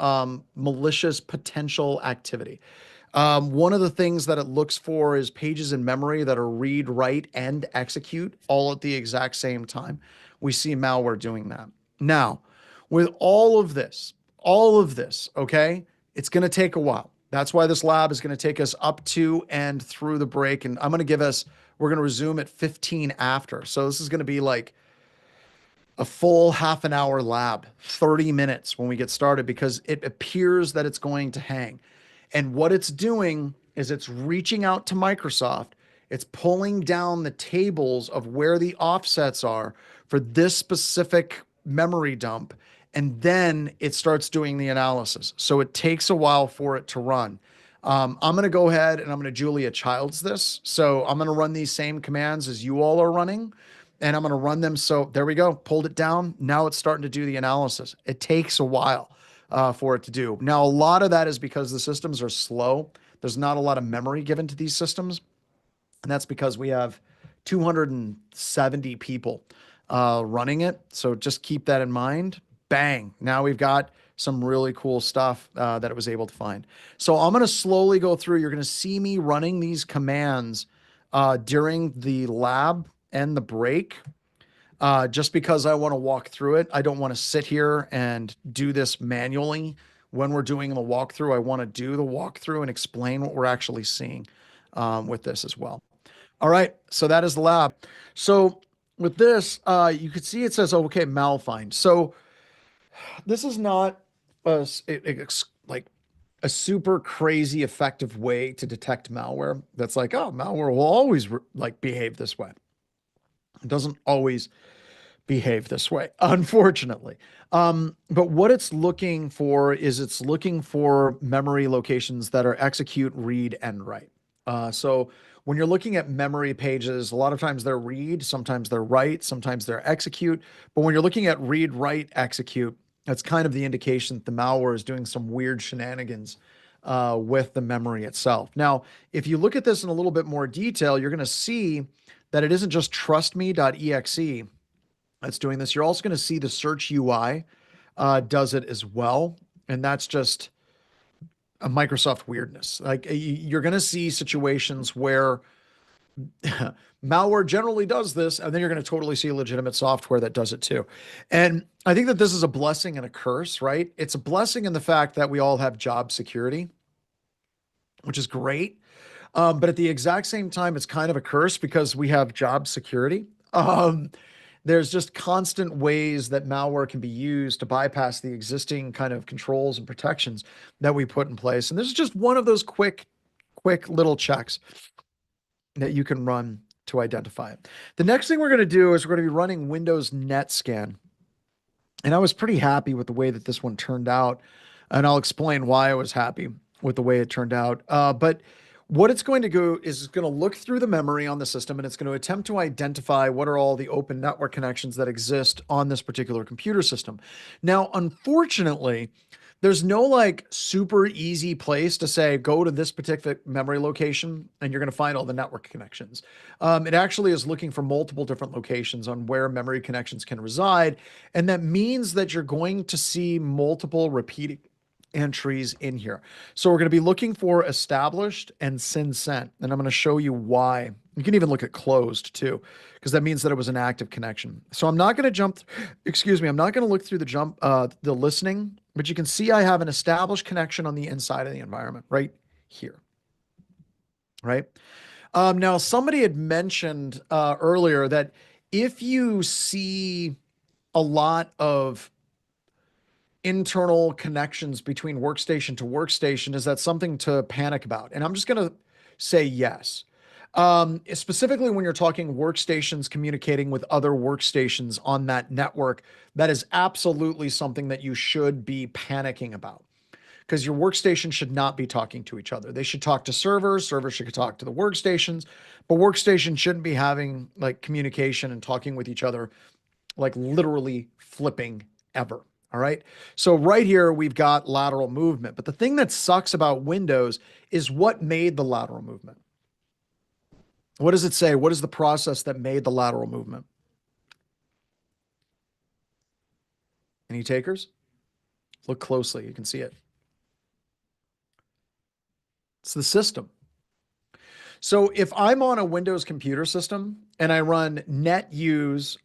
malicious potential activity? One of the things that it looks for is pages in memory that are read, write, and execute all at the exact same time. We see malware doing that. Now, with all of this, okay, it's going to take a while. That's why this lab is going to take us up to and through the break. And I'm going to we're going to resume at 15 after. So this is going to be like a full half an hour lab, 30 minutes when we get started, because it appears that it's going to hang. And what it's doing is it's reaching out to Microsoft. It's pulling down the tables of where the offsets are for this specific memory dump. And then it starts doing the analysis. So it takes a while for it to run. I'm going to go ahead and I'm going to Julia Childs this. So I'm going to run these same commands as you all are running, and I'm going to run them. So there we go. Pulled it down. Now it's starting to do the analysis. It takes a while for it to do. Now, a lot of that is because the systems are slow. There's not a lot of memory given to these systems. And that's because we have 270 people running it. So just keep that in mind. Bang. Now we've got some really cool stuff that it was able to find. So I'm going to slowly go through. You're going to see me running these commands during the lab and the break, just because I want to walk through it. I don't want to sit here and do this manually. When we're doing the walkthrough, I want to do the walkthrough and explain what we're actually seeing with this as well. All right, so that is the lab. So with this, you can see it says, oh, okay, malfind. So this is not like a super crazy effective way to detect malware. That's like, oh, malware will always like behave this way. It doesn't always behave this way, unfortunately. But what it's looking for is it's looking for memory locations that are execute, read, and write. So when you're looking at memory pages, a lot of times they're read, sometimes they're write, sometimes they're execute. But when you're looking at read, write, execute, that's kind of the indication that the malware is doing some weird shenanigans with the memory itself. Now, if you look at this in a little bit more detail, you're going to see that it isn't just trustme.exe that's doing this. You're also going to see the search UI does it as well. And that's just a Microsoft weirdness. Like you're going to see situations where malware generally does this, and then you're going to totally see legitimate software that does it too. And I think that this is a blessing and a curse, right? It's a blessing in the fact that we all have job security, which is great. But at the exact same time, it's kind of a curse because we have job security. There's just constant ways that malware can be used to bypass the existing kind of controls and protections that we put in place. And this is just one of those quick little checks that you can run to identify it. The next thing we're going to do is we're going to be running Windows NetScan. And I was pretty happy with the way that this one turned out. And I'll explain why I was happy with the way it turned out. But what it's going to go is it's going to look through the memory on the system and it's going to attempt to identify what are all the open network connections that exist on this particular computer system. Now, unfortunately, there's no like super easy place to say, go to this particular memory location and you're going to find all the network connections. It actually is looking for multiple different locations on where memory connections can reside. And that means that you're going to see multiple repeating entries in here. So we're going to be looking for established and sin sent. And I'm going to show you why. You can even look at closed too, because that means that it was an active connection. So I'm not going to jump, excuse me, I'm not going to look through the listening, but you can see I have an established connection on the inside of the environment right here, right? Now, somebody had mentioned earlier that if you see a lot of internal connections between workstation to workstation, is that something to panic about? And I'm just going to say yes. Specifically when you're talking workstations communicating with other workstations on that network, that is absolutely something that you should be panicking about, because your workstation should not be talking to each other. They should talk to servers, servers should talk to the workstations, but workstations shouldn't be having like communication and talking with each other, like literally flipping ever. All right. So right here, we've got lateral movement. But the thing that sucks about Windows is what made the lateral movement. What does it say? What is the process that made the lateral movement? Any takers? Look closely. You can see it. It's the system. So if I'm on a Windows computer system and I run netuse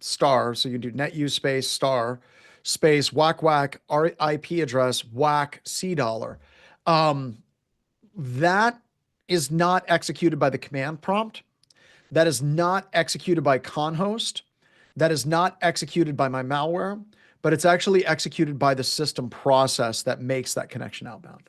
star, so you do netuse space star space whack whack IP address whack $, that is not executed by the command prompt. That is not executed by conhost. That is not executed by my malware, but it's actually executed by the system process that makes that connection outbound.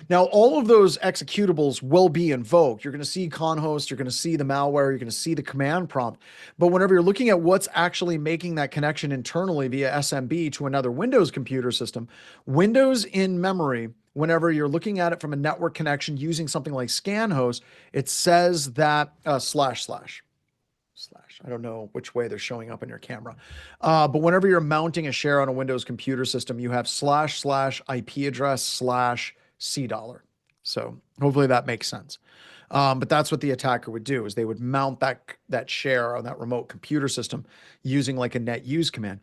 Now, all of those executables will be invoked. You're going to see conhost, you're going to see the malware, you're going to see the command prompt. But whenever you're looking at what's actually making that connection internally via SMB to another Windows computer system, Windows in memory, whenever you're looking at it from a network connection using something like scanhost, it says that slash. I don't know which way they're showing up in your camera. But whenever you're mounting a share on a Windows computer system, you have / IP address / $. So hopefully that makes sense. But that's what the attacker would do, is they would mount that share on that remote computer system using like a netuse command.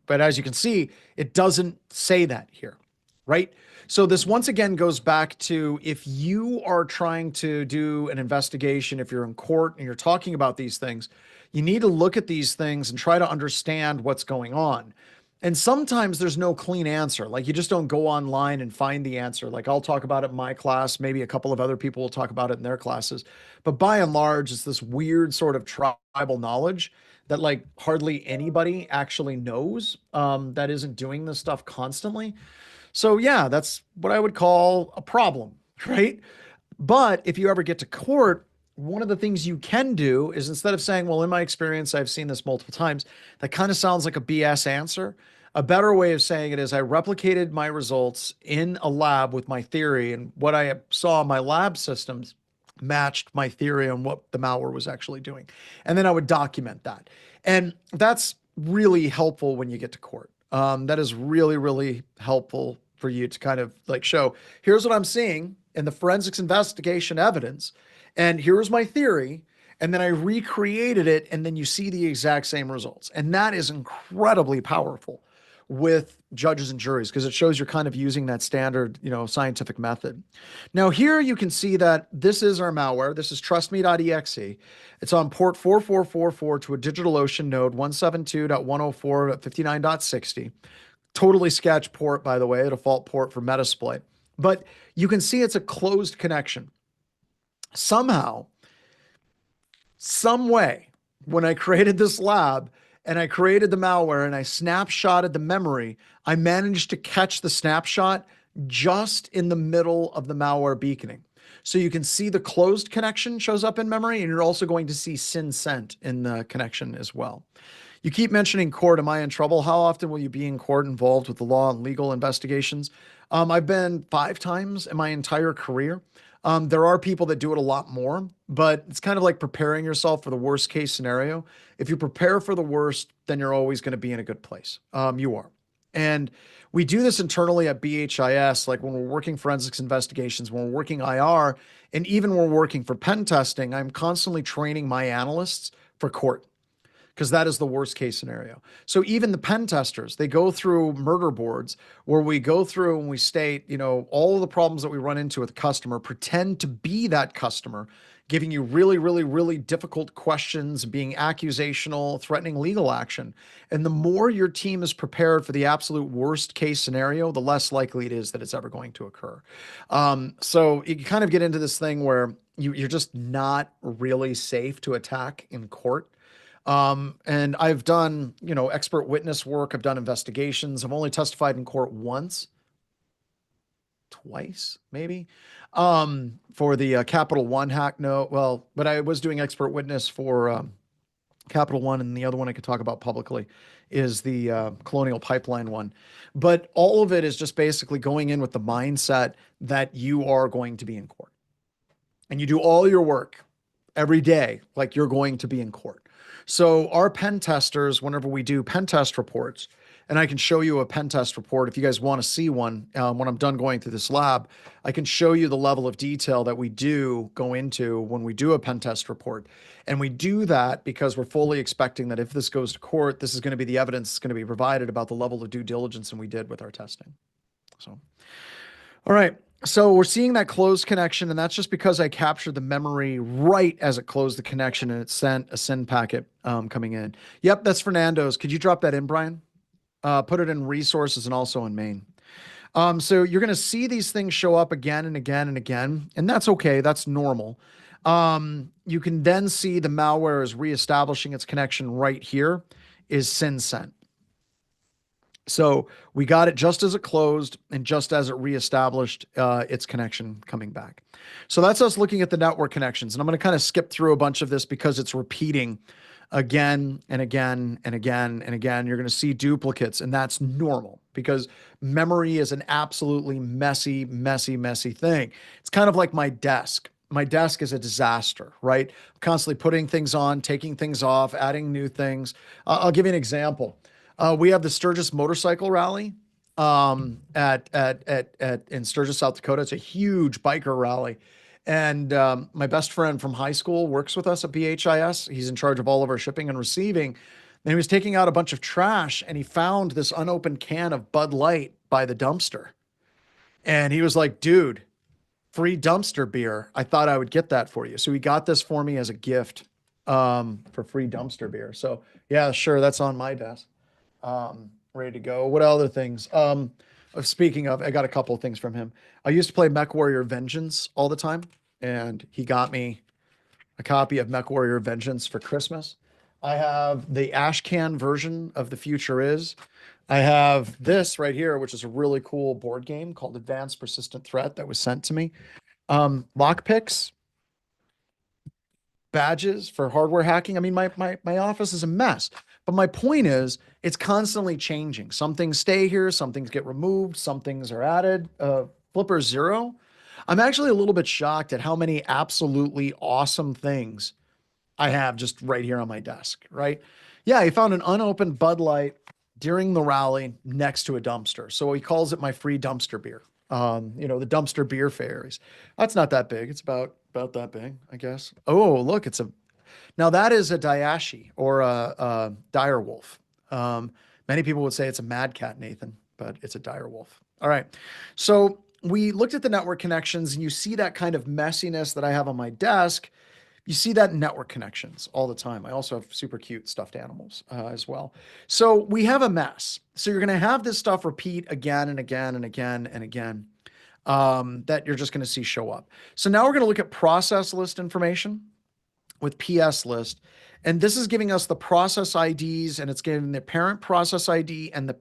But as you can see, it doesn't say that here, right? So this once again goes back to, if you are trying to do an investigation, if you're in court and you're talking about these things, you need to look at these things and try to understand what's going on. And sometimes there's no clean answer. Like, you just don't go online and find the answer. Like, I'll talk about it in my class. Maybe a couple of other people will talk about it in their classes. But by and large, it's this weird sort of tribal knowledge that like hardly anybody actually knows, that isn't doing this stuff constantly. So yeah, that's what I would call a problem, right? But if you ever get to court, one of the things you can do is, instead of saying, well, in my experience, I've seen this multiple times, that kind of sounds like a BS answer. A better way of saying it is, I replicated my results in a lab with my theory, and what I saw in my lab systems matched my theory on what the malware was actually doing. And then I would document that. And that's really helpful when you get to court. That is really, really helpful for you to kind of like show, here's what I'm seeing in the forensics investigation evidence, and here's my theory, and then I recreated it, and then you see the exact same results. And that is incredibly powerful with judges and juries, because it shows you're kind of using that standard, scientific method. Now here you can see that this is our malware. This is trustme.exe. It's on port 4444 to a DigitalOcean node 172.104.59.60. Totally sketch port, by the way, a default port for Metasploit. But you can see it's a closed connection. Somehow, some way, when I created this lab and I created the malware and I snapshotted the memory, I managed to catch the snapshot just in the middle of the malware beaconing. So you can see the closed connection shows up in memory, and you're also going to see SYN sent in the connection as well. You keep mentioning court. Am I in trouble? How often will you be in court involved with the law and legal investigations? I've been 5 times in my entire career. There are people that do it a lot more, but it's kind of like preparing yourself for the worst case scenario. If you prepare for the worst, then you're always going to be in a good place. You are. And we do this internally at BHIS, like when we're working forensics investigations, when we're working IR, and even when we're working for pen testing, I'm constantly training my analysts for court because that is the worst case scenario. So even the pen testers, they go through murder boards where we go through and we state, all of the problems that we run into with the customer, pretend to be that customer, giving you really, really, really difficult questions, being accusational, threatening legal action. And the more your team is prepared for the absolute worst case scenario, the less likely it is that it's ever going to occur. So you kind of get into this thing where you're just not really safe to attack in court. And I've done, expert witness work. I've done investigations. I've only testified in court once, twice, maybe, for the Capital One hack. No, well, but I was doing expert witness for Capital One, and the other one I could talk about publicly is the Colonial Pipeline one. But all of it is just basically going in with the mindset that you are going to be in court, and you do all your work every day like you're going to be in court. So our pen testers, whenever we do pen test reports, and I can show you a pen test report if you guys want to see one when I'm done going through this lab, I can show you the level of detail that we do go into when we do a pen test report. And we do that because we're fully expecting that if this goes to court, this is going to be the evidence that's going to be provided about the level of due diligence and we did with our testing. So, all right. So we're seeing that closed connection, and that's just because I captured the memory right as it closed the connection and it sent a SYN packet coming in. Yep, that's Fernando's. Could you drop that in, Brian? Put it in resources and also in main. So you're going to see these things show up again and again and again, and that's okay. That's normal. You can then see the malware is reestablishing its connection right here is SYN sent. So we got it just as it closed and just as it reestablished its connection coming back. So that's us looking at the network connections. And I'm going to kind of skip through a bunch of this because it's repeating again and again and again and again. You're going to see duplicates, and that's normal because memory is an absolutely messy, messy, messy thing. It's kind of like my desk. My desk is a disaster, right? I'm constantly putting things on, taking things off, adding new things. I'll give you an example. We have the Sturgis Motorcycle Rally in Sturgis, South Dakota. It's a huge biker rally. And my best friend from high school works with us at BHIS. He's in charge of all of our shipping and receiving. And he was taking out a bunch of trash, and he found this unopened can of Bud Light by the dumpster. And he was like, dude, free dumpster beer. I thought I would get that for you. So he got this for me as a gift for free dumpster beer. So yeah, sure. That's on my desk. Ready to go. What other things? Speaking of, I got a couple of things from him. I used to play MechWarrior Vengeance all the time, and he got me a copy of MechWarrior Vengeance for Christmas. I have the Ashcan version of The Future Is. I have this right here, which is a really cool board game called Advanced Persistent Threat that was sent to me. Lockpicks, badges for hardware hacking. I mean, my office is a mess. But my point is, it's constantly changing. Some things stay here, some things get removed, some things are added. Flipper 0. I'm actually a little bit shocked at how many absolutely awesome things I have just right here on my desk, right? Yeah, he found an unopened Bud Light during the rally next to a dumpster. So he calls it my free dumpster beer. The dumpster beer fairies. That's not that big. It's about that big, I guess. Oh, look, now that is a Dayashi or a dire wolf. Many people would say it's a mad cat, Nathan, but it's a dire wolf. All right. So we looked at the network connections, and you see that kind of messiness that I have on my desk. You see that in network connections all the time. I also have super cute stuffed animals as well. So we have a mess. So you're going to have this stuff repeat again and again and again and again that you're just going to see show up. So now we're going to look at process list information with PS list. And this is giving us the process IDs, and it's giving the parent process ID and the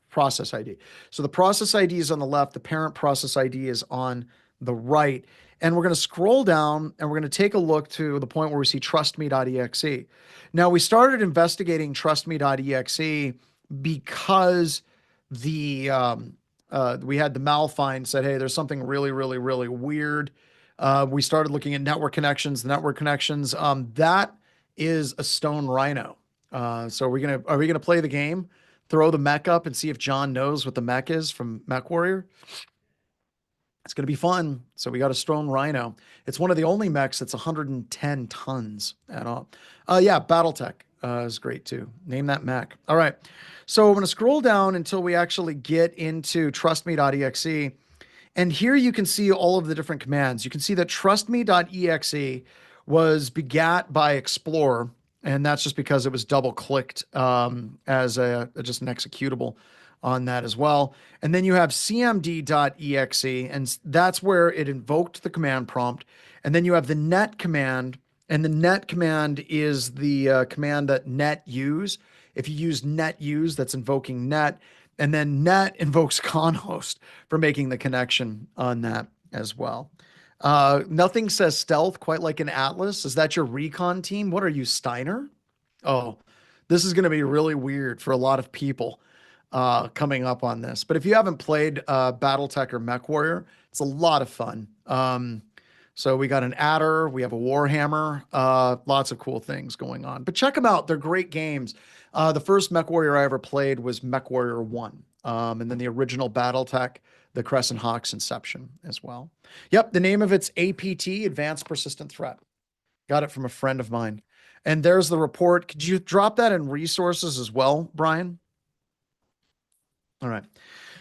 process ID. So the process ID is on the left, the parent process ID is on the right. And we're going to scroll down and we're going to take a look to the point where we see trustme.exe. Now, we started investigating trustme.exe because we had the malfind said, hey, there's something really, really, really weird. We started looking at network connections. The network connections, that is a stone rhino. So are we gonna play the game, throw the mech up, and see if John knows what the mech is from Mech Warrior? It's gonna be fun. So we got a stone rhino. It's one of the only mechs that's 110 tons at all. Yeah, BattleTech is great too. Name that mech. All right. So I'm gonna scroll down until we actually get into trustme.exe. And here you can see all of the different commands. You can see that trustme.exe was begat by explore, and that's just because it was double clicked as just an executable on that as well. And then you have cmd.exe, and that's where it invoked the command prompt. And then you have the net command, and the net command is the command that net use. If you use net use, that's invoking net. And then net invokes conhost for making the connection on that as well. Nothing says stealth quite like an Atlas. Is that your recon team? What are you, Steiner? Oh, this is going to be really weird for a lot of people coming up on this. But if you haven't played BattleTech or Mech Warrior, it's a lot of fun. So we got an adder, we have a Warhammer, lots of cool things going on. But check them out; they're great games. The first Mech Warrior I ever played was Mech Warrior 1, and then the original BattleTech, the Crescent Hawk's Inception as well. Yep, the name of it's APT, Advanced Persistent Threat. Got it from a friend of mine. And there's the report. Could you drop that in resources as well, Brian? All right.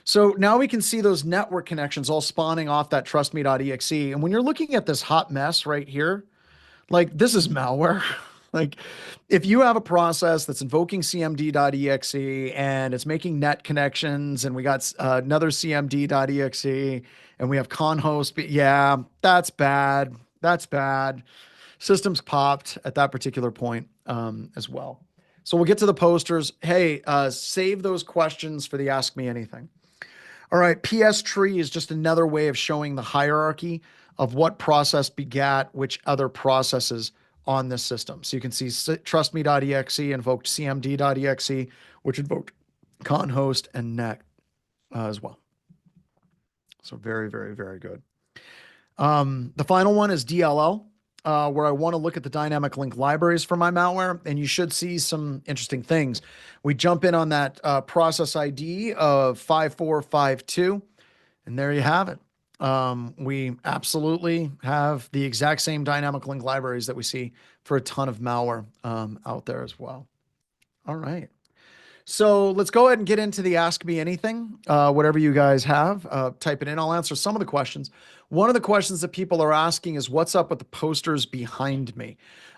So now we can see those network connections all spawning off that trustme.exe. And when you're looking at this hot mess right here, like this is malware. Like if you have a process that's invoking cmd.exe and it's making net connections and we got another cmd.exe and we have conhost, yeah, that's bad. That's bad. Systems popped at that particular point as well. So we'll get to the posters. Hey, save those questions for the Ask Me Anything. All right, PS tree is just another way of showing the hierarchy of what process begat which other processes on this system. So you can see trustme.exe invoked cmd.exe, which invoked conhost and net as well. So very, very, very good. The final one is DLL, where I want to look at the dynamic link libraries for my malware, and you should see some interesting things. We jump in on that process ID of 5452, and there you have it. We absolutely have the exact same dynamic link libraries that we see for a ton of malware out there as well. All right. So let's go ahead and get into the Ask Me Anything. Whatever you guys have, type it in. I'll answer some of the questions. One of the questions that people are asking is what's up with the posters behind me?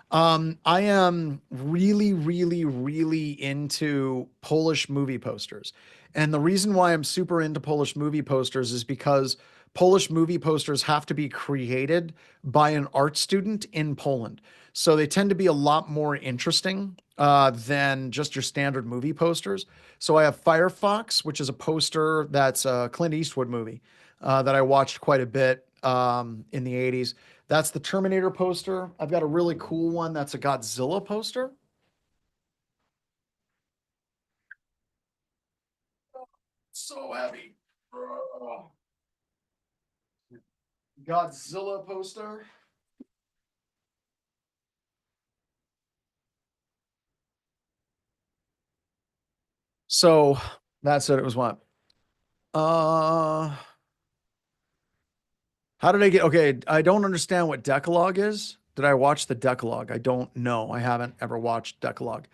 I am really, really, really into Polish movie posters. And the reason why I'm super into Polish movie posters is because Polish movie posters have to be created by an art student in Poland. So they tend to be a lot more interesting than just your standard movie posters. So I have Firefox, which is a poster that's a Clint Eastwood movie that I watched quite a bit in the 80s. That's the Terminator poster. I've got a really cool one that's a Godzilla poster. So heavy. Godzilla poster. So that's it. It was what? Uh, how did I get? Okay, I don't understand what Decalogue is. Did I watch the Decalogue? I don't know. I haven't ever watched Decalogue.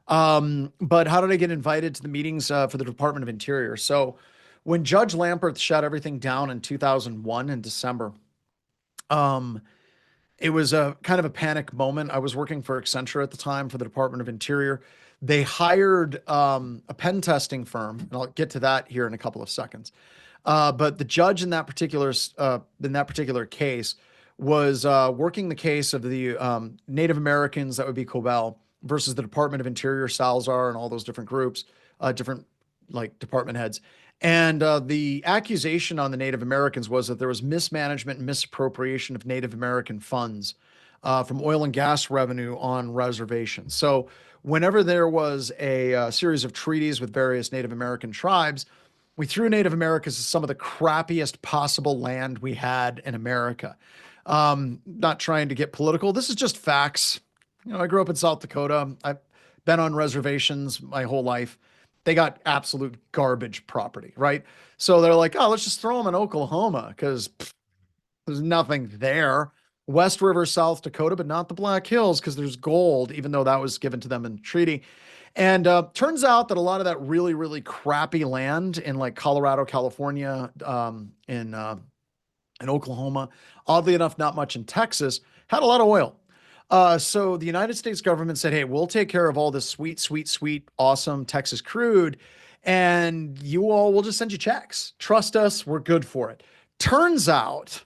But how did I get invited to the meetings for the Department of Interior? So when Judge Lamperth shut everything down in 2001 in December, um, it was a kind of a panic moment. I was working for Accenture at the time for the Department of Interior. They hired a pen testing firm, and I'll get to that here in a couple of seconds. But the judge in that particular case was working the case of the Native Americans, that would be Cobell, versus the Department of Interior, Salazar, and all those different groups, different like department heads. And the accusation on the Native Americans was that there was mismanagement and misappropriation of Native American funds from oil and gas revenue on reservations. So whenever there was a series of treaties with various Native American tribes, we threw Native Americans to some of the crappiest possible land we had in America. Not trying to get political. This is just facts. I grew up in South Dakota. I've been on reservations my whole life. They got absolute garbage property, right? So they're like, oh, let's just throw them in Oklahoma because there's nothing there. West River, South Dakota, but not the Black Hills because there's gold, even though that was given to them in the treaty. And turns out that a lot of that really, really crappy land in like Colorado, California, in Oklahoma, oddly enough, not much in Texas, had a lot of oil. So the United States government said, hey, we'll take care of all this sweet, sweet, sweet, awesome Texas crude, and you all will just send you checks. Trust us, we're good for it. Turns out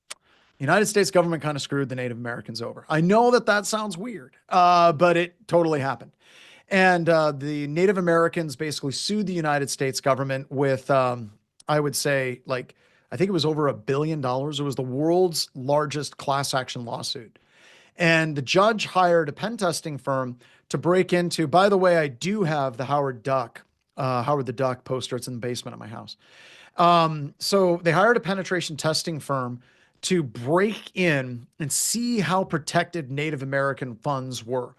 the United States government kind of screwed the Native Americans over. I know that that sounds weird, but it totally happened. And the Native Americans basically sued the United States government with, I would say, like, I think it was over $1 billion. It was the world's largest class action lawsuit. And the judge hired a pen testing firm to break into, by the way, I do have the Howard the Duck poster. It's in the basement of my house. So they hired a penetration testing firm to break in and see how protected Native American funds were.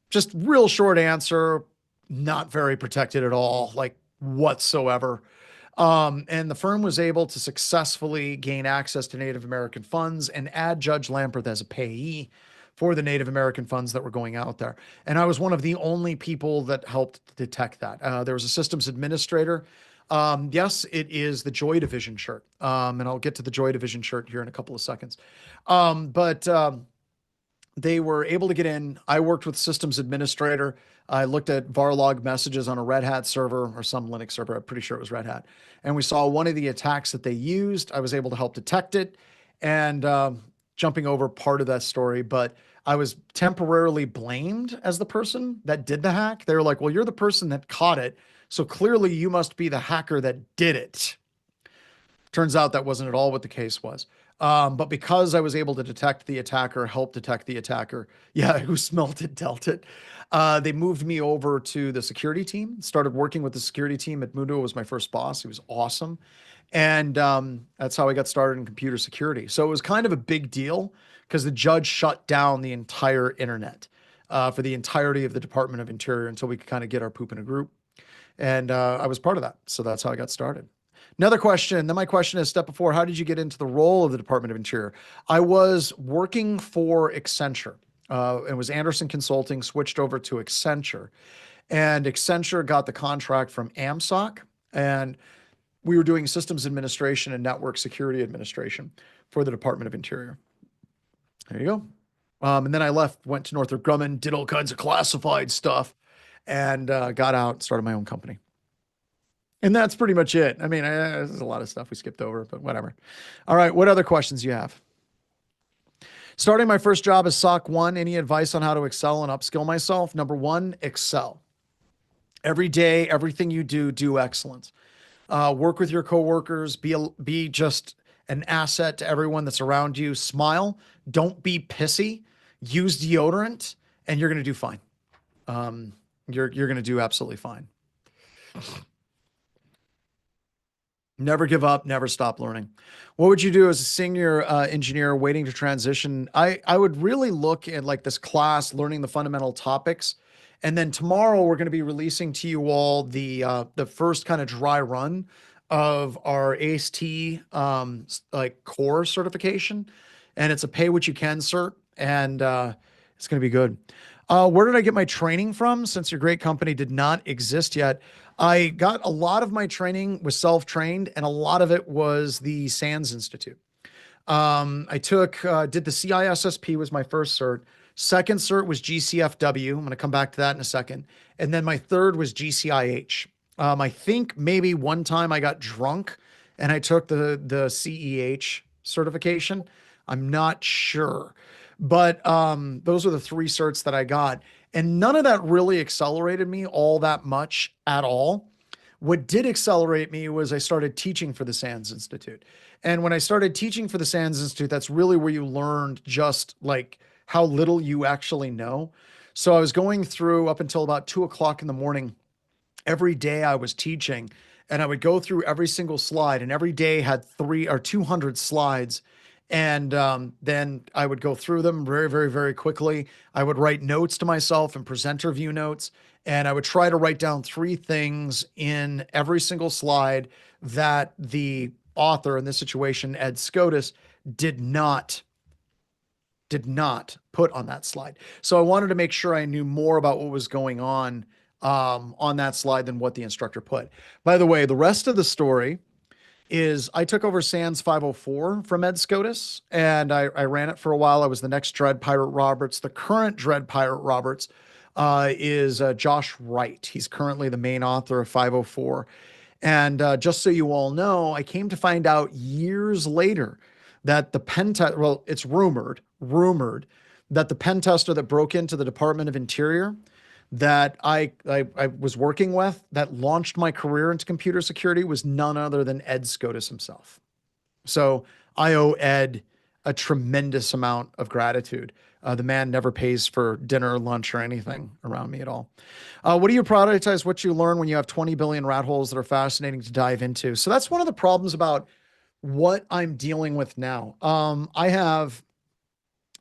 Just real short answer, not very protected at all, like whatsoever. And the firm was able to successfully gain access to Native American funds and add Judge Lamperth as a payee for the Native American funds that were going out there. And I was one of the only people that helped detect that. There was a systems administrator. Yes, it is the Joy Division shirt. And I'll get to the Joy Division shirt here in a couple of seconds. But they were able to get in. I worked with systems administrator. I looked at var log messages on a Red Hat server or some Linux server. I'm pretty sure it was Red Hat. And we saw one of the attacks that they used. I was able to help detect it. And jumping over part of that story, but I was temporarily blamed as the person that did the hack. They were like, well, you're the person that caught it, so clearly you must be the hacker that did it. Turns out that wasn't at all what the case was. But because I was able to detect the attacker, help detect the attacker, yeah, who smelt it, dealt it. They moved me over to the security team, started working with the security team. Edmundo was my first boss. He was awesome. And that's how I got started in computer security. So it was kind of a big deal because the judge shut down the entire internet for the entirety of the Department of Interior until we could kind of get our poop in a group. And I was part of that. So that's how I got started. Another question. Then my question is, step before, how did you get into the role of the Department of Interior? I was working for Accenture. It was Anderson Consulting, switched over to Accenture. And Accenture got the contract from AMSOC. And we were doing systems administration and network security administration for the Department of Interior. There you go. And then I left, went to Northrop Grumman, did all kinds of classified stuff, and got out, started my own company. And that's pretty much it. I mean, there's a lot of stuff we skipped over, but whatever. All right, what other questions do you have? Starting my first job as SOC 1, any advice on how to excel and upskill myself? Number one, excel. Every day, everything you do, do excellence. Work with your coworkers, be just an asset to everyone that's around you. Smile, don't be pissy, use deodorant, and you're going to do fine. You're going to do absolutely fine. Never give up, never stop learning. What would you do as a senior engineer waiting to transition? I would really look at like this class, learning the fundamental topics. And then tomorrow we're going to be releasing to you all the first kind of dry run of our AST like core certification. And it's a pay what you can cert. And it's going to be good. Where did I get my training from? Since your great company did not exist yet, I got a lot of my training was self-trained, and a lot of it was the SANS Institute. I did the CISSP was my first cert. Second cert was GCFW. I'm going to come back to that in a second. And then my third was GCIH. I think maybe one time I got drunk and I took the CEH certification. I'm not sure. But those are the three certs that I got. And none of that really accelerated me all that much at all. What did accelerate me was I started teaching for the SANS Institute. And when I started teaching for the SANS Institute, that's really where you learned just like how little you actually know. So I was going through up until about 2 o'clock in the morning. Every day I was teaching, and I would go through every single slide, and every day had 3 or 200 slides. And then I would go through them very, very, very quickly. I would write notes to myself and presenter view notes. And I would try to write down 3 things in every single slide that the author, in this situation, Ed Scotus, did not put on that slide. So I wanted to make sure I knew more about what was going on that slide than what the instructor put. By the way, the rest of the story is I took over SANS 504 from Ed Scotus, and I ran it for a while. I was the next Dread Pirate Roberts. The current Dread Pirate Roberts is Josh Wright. He's currently the main author of 504. And just so you all know, I came to find out years later that the pen test, well, it's rumored that the pen tester that broke into the Department of Interior that I was working with that launched my career into computer security was none other than Ed Scotus himself. So I owe Ed a tremendous amount of gratitude. The man never pays for dinner or lunch or anything around me at all. What do you prioritize? What you learn when you have 20 billion rat holes that are fascinating to dive into? So that's one of the problems about what I'm dealing with now. I have,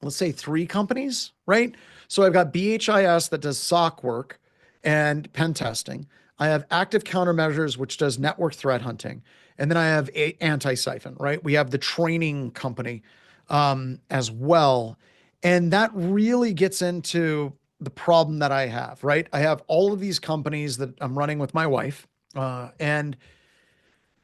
let's say, 3 companies, right? So I've got BHIS that does SOC work and pen testing. I have Active Countermeasures, which does network threat hunting. And then I have Anti-Siphon, right? We have the training company as well. And that really gets into the problem that I have, right? I have all of these companies that I'm running with my wife, and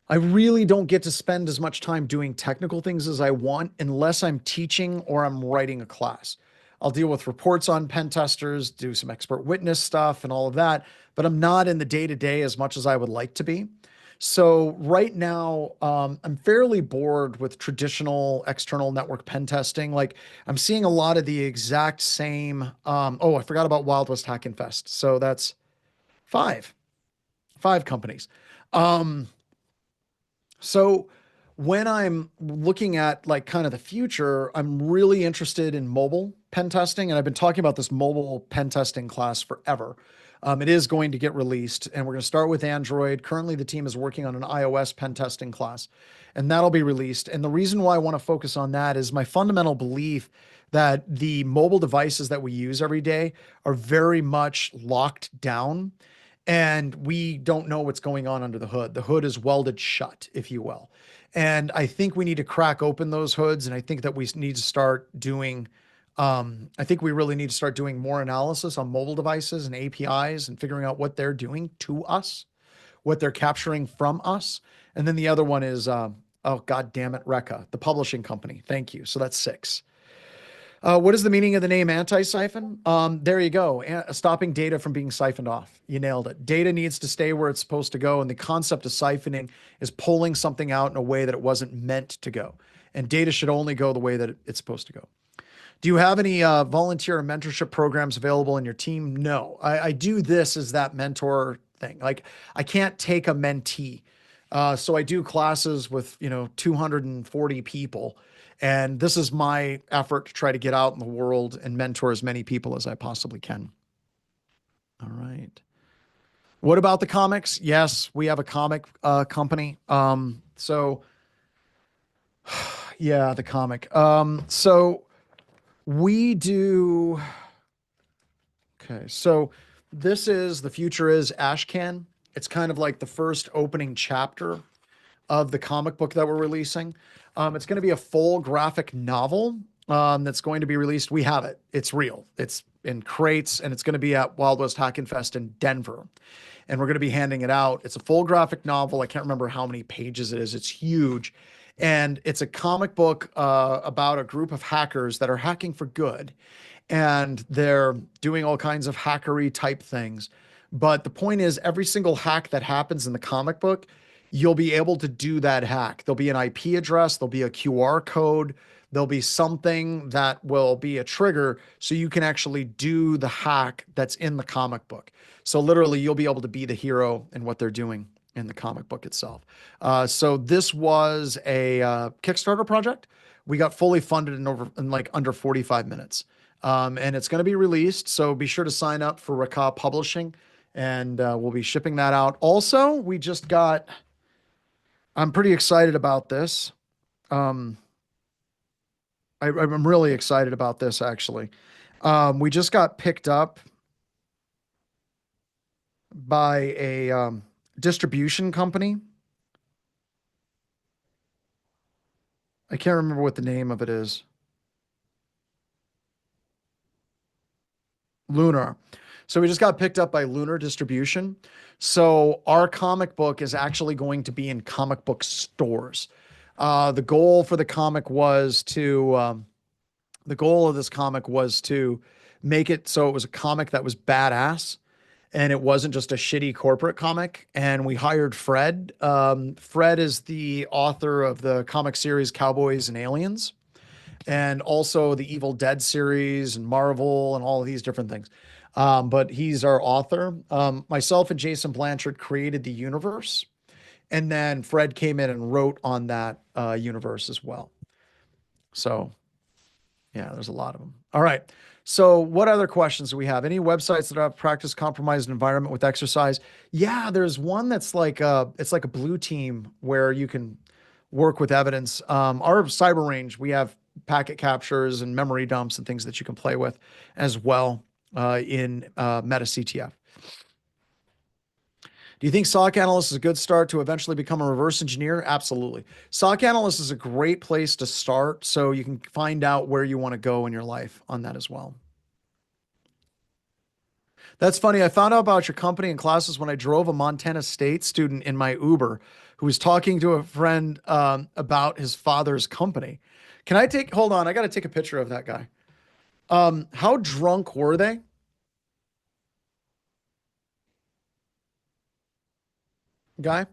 I really don't get to spend as much time doing technical things as I want unless I'm teaching or I'm writing a class. I'll deal with reports on pen testers, do some expert witness stuff and all of that, but I'm not in the day-to-day as much as I would like to be. So right now, I'm fairly bored with traditional external network pen testing. Like I'm seeing a lot of the exact same. Oh, I forgot about Wild West Hack and Fest. So that's five companies. So when I'm looking at like kind of the future, I'm really interested in mobile pen testing. And I've been talking about this mobile pen testing class forever. It is going to get released, and we're going to start with Android. Currently, the team is working on an iOS pen testing class, and that'll be released. And the reason why I want to focus on that is my fundamental belief that the mobile devices that we use every day are very much locked down, and we don't know what's going on under the hood. The hood is welded shut, if you will. And I think we need to crack open those hoods, and I think that we need to start doing I think we really need to start doing more analysis on mobile devices and APIs and figuring out what they're doing to us, what they're capturing from us. And then the other one is, oh, God damn it, Reka, the publishing company. Thank you. So that's 6. What is the meaning of the name anti-siphon? There you go. Stopping data from being siphoned off. You nailed it. Data needs to stay where it's supposed to go. And the concept of siphoning is pulling something out in a way that it wasn't meant to go. And data should only go the way that it's supposed to go. Do you have any volunteer or mentorship programs available in your team? No, I do this as that mentor thing. Like I can't take a mentee. So I do classes with, 240 people. And this is my effort to try to get out in the world and mentor as many people as I possibly can. All right. What about the comics? Yes, we have a comic company. So yeah, the comic. So we do. Okay, so this is The Future is Ashcan. It's kind of like the first opening chapter of the comic book that we're releasing. It's going to be a full graphic novel that's going to be released. We have it. It's real. It's in crates, and it's going to be at Wild West Hack and Fest in Denver. And we're going to be handing it out. It's a full graphic novel. I can't remember how many pages it is. It's huge. And it's a comic book about a group of hackers that are hacking for good. And they're doing all kinds of hackery type things. But the point is, every single hack that happens in the comic book, you'll be able to do that hack. There'll be an IP address, there'll be a QR code, there'll be something that will be a trigger so you can actually do the hack that's in the comic book. So literally, you'll be able to be the hero in what they're doing in the comic book itself. So this was a Kickstarter project. We got fully funded in like under 45 minutes. And it's going to be released. So be sure to sign up for Raka Publishing, and we'll be shipping that out. Also, I'm pretty excited about this. Um, I'm really excited about this actually. We just got picked up by a distribution company. I can't remember what the name of it is. Lunar. So we just got picked up by Lunar Distribution. So our comic book is actually going to be in comic book stores. The goal for the comic was to, the goal of this comic was to make it so it was a comic that was badass and it wasn't just a shitty corporate comic. And we hired Fred. Fred is the author of the comic series Cowboys and Aliens, and also the Evil Dead series and Marvel and all of these different things. But he's our author. Myself and Jason Blanchard created the universe, and then Fred came in and wrote on that universe as well. So yeah, there's a lot of them. All right. So what other questions do we have? Any websites that have practice compromised environment with exercise? Yeah, there's one that's like it's like a blue team where you can work with evidence. Our cyber range, we have packet captures and memory dumps and things that you can play with as well in MetaCTF. Do you think SOC analyst is a good start to eventually become a reverse engineer? Absolutely. SOC analyst is a great place to start so you can find out where you want to go in your life on that as well. That's funny. I found out about your company and classes when I drove a Montana State student in my Uber who was talking to a friend about his father's company. Hold on, I got to take a picture of that guy. How drunk were they? Guy?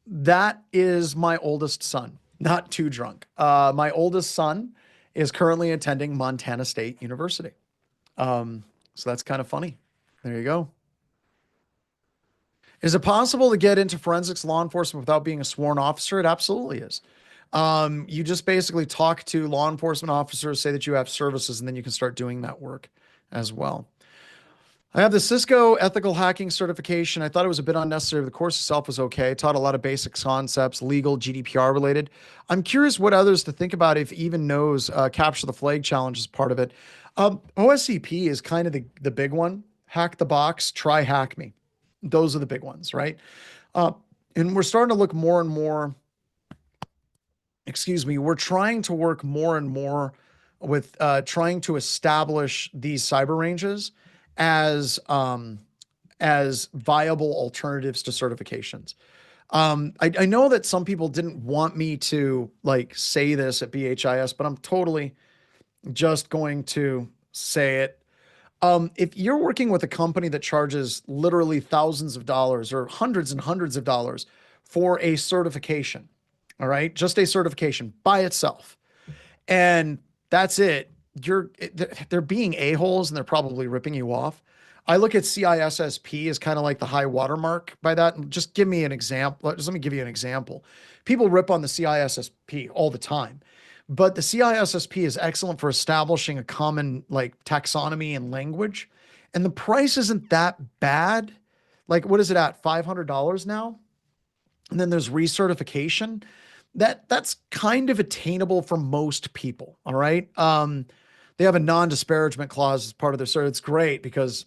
That is my oldest son, not too drunk. My oldest son is currently attending Montana State University. So that's kind of funny. There you go. Is it possible to get into forensics law enforcement without being a sworn officer? It absolutely is. You just basically talk to law enforcement officers, say that you have services, and then you can start doing that work as well. I have the Cisco ethical hacking certification. I thought it was a bit unnecessary. The course itself was okay. It taught a lot of basic concepts, legal, GDPR related. I'm curious what others to think about if even knows capture the flag challenge is part of it. OSCP is kind of the big one. Hack the box, try hack me. Those are the big ones, right? And we're starting to look more and more, we're trying to work more and more with trying to establish these cyber ranges as viable alternatives to certifications. I know that some people didn't want me to like say this at BHIS, but I'm totally just going to say it. If you're working with a company that charges literally thousands of dollars or hundreds and hundreds of dollars for a certification, all right, just a certification by itself, and that's it, they're being a-holes and they're probably ripping you off. I look at CISSP as kind of like the high watermark by that. And just give me an example. Just let me give you an example. People rip on the CISSP all the time, but the CISSP is excellent for establishing a common like taxonomy and language. And the price isn't that bad. Like, what is it at? $500 now? And then there's recertification. That's kind of attainable for most people. All right. They have a non-disparagement clause as part of their cert. It's great because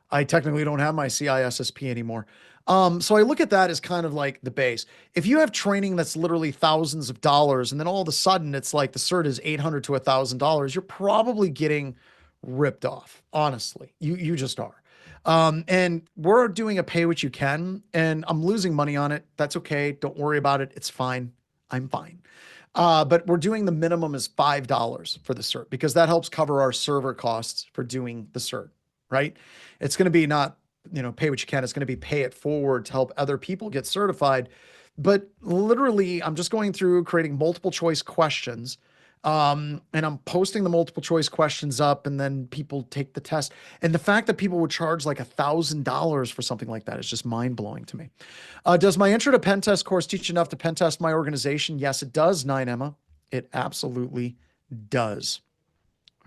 I technically don't have my CISSP anymore. So I look at that as kind of like the base. If you have training that's literally thousands of dollars, and then all of a sudden it's like the cert is $800 to $1,000, you're probably getting ripped off. Honestly, you just are. And we're doing a pay what you can, and I'm losing money on it. That's okay. Don't worry about it. It's fine. I'm fine. But we're doing the minimum is $5 for the cert because that helps cover our server costs for doing the cert, right? It's going to be not, pay what you can. It's going to be pay it forward to help other people get certified. But literally, I'm just going through creating multiple choice questions And I'm posting the multiple choice questions up, and then people take the test. And the fact that people would charge like $1,000 for something like that is just mind blowing to me. Does my intro to pen test course teach enough to pen test my organization? Yes, it does, Nine Emma. It absolutely does.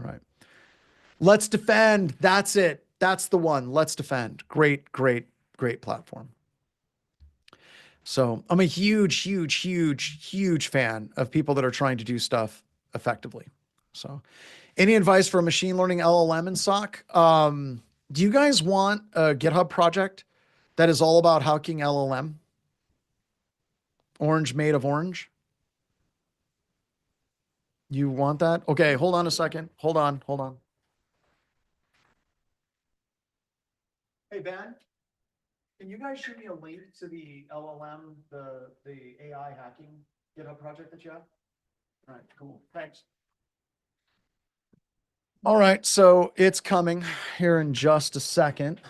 All right. Let's Defend. That's it. That's the one. Let's Defend. Great, great, great platform. So I'm a huge, huge, huge, huge fan of people that are trying to do stuff effectively. So any advice for a machine learning LLM in SOC? Do you guys want a GitHub project that is all about hacking LLM? Orange made of orange? You want that? Okay, hold on a second. Hold on, hold on. Hey, Ben, can you guys shoot me a link to the LLM, the AI hacking GitHub project that you have? All right, cool. Thanks. All right, so it's coming here in just a second,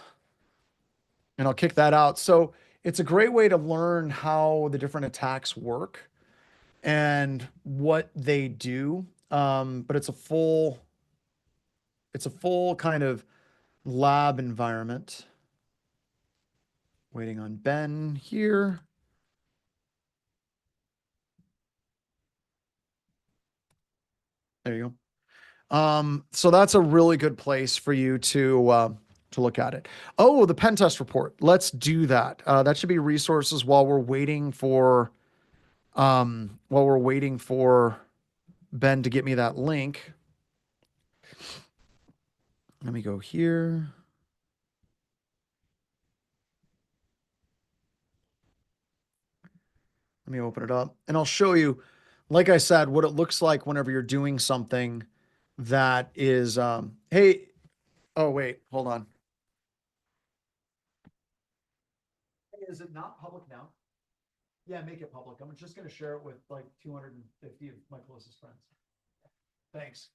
and I'll kick that out. So it's a great way to learn how the different attacks work and what they do. But it's a full kind of lab environment. Waiting on Ben here. There you go. So that's a really good place for you to look at it. Oh, the pen test report. Let's do that. That should be resources while we're waiting for Ben to get me that link. Let me go here. Let me open it up and I'll show you, like I said, what it looks like whenever you're doing something that is, hey, oh, wait, hold on. Is it not public now? Yeah, make it public. I'm just going to share it with like 250 of my closest friends. Thanks.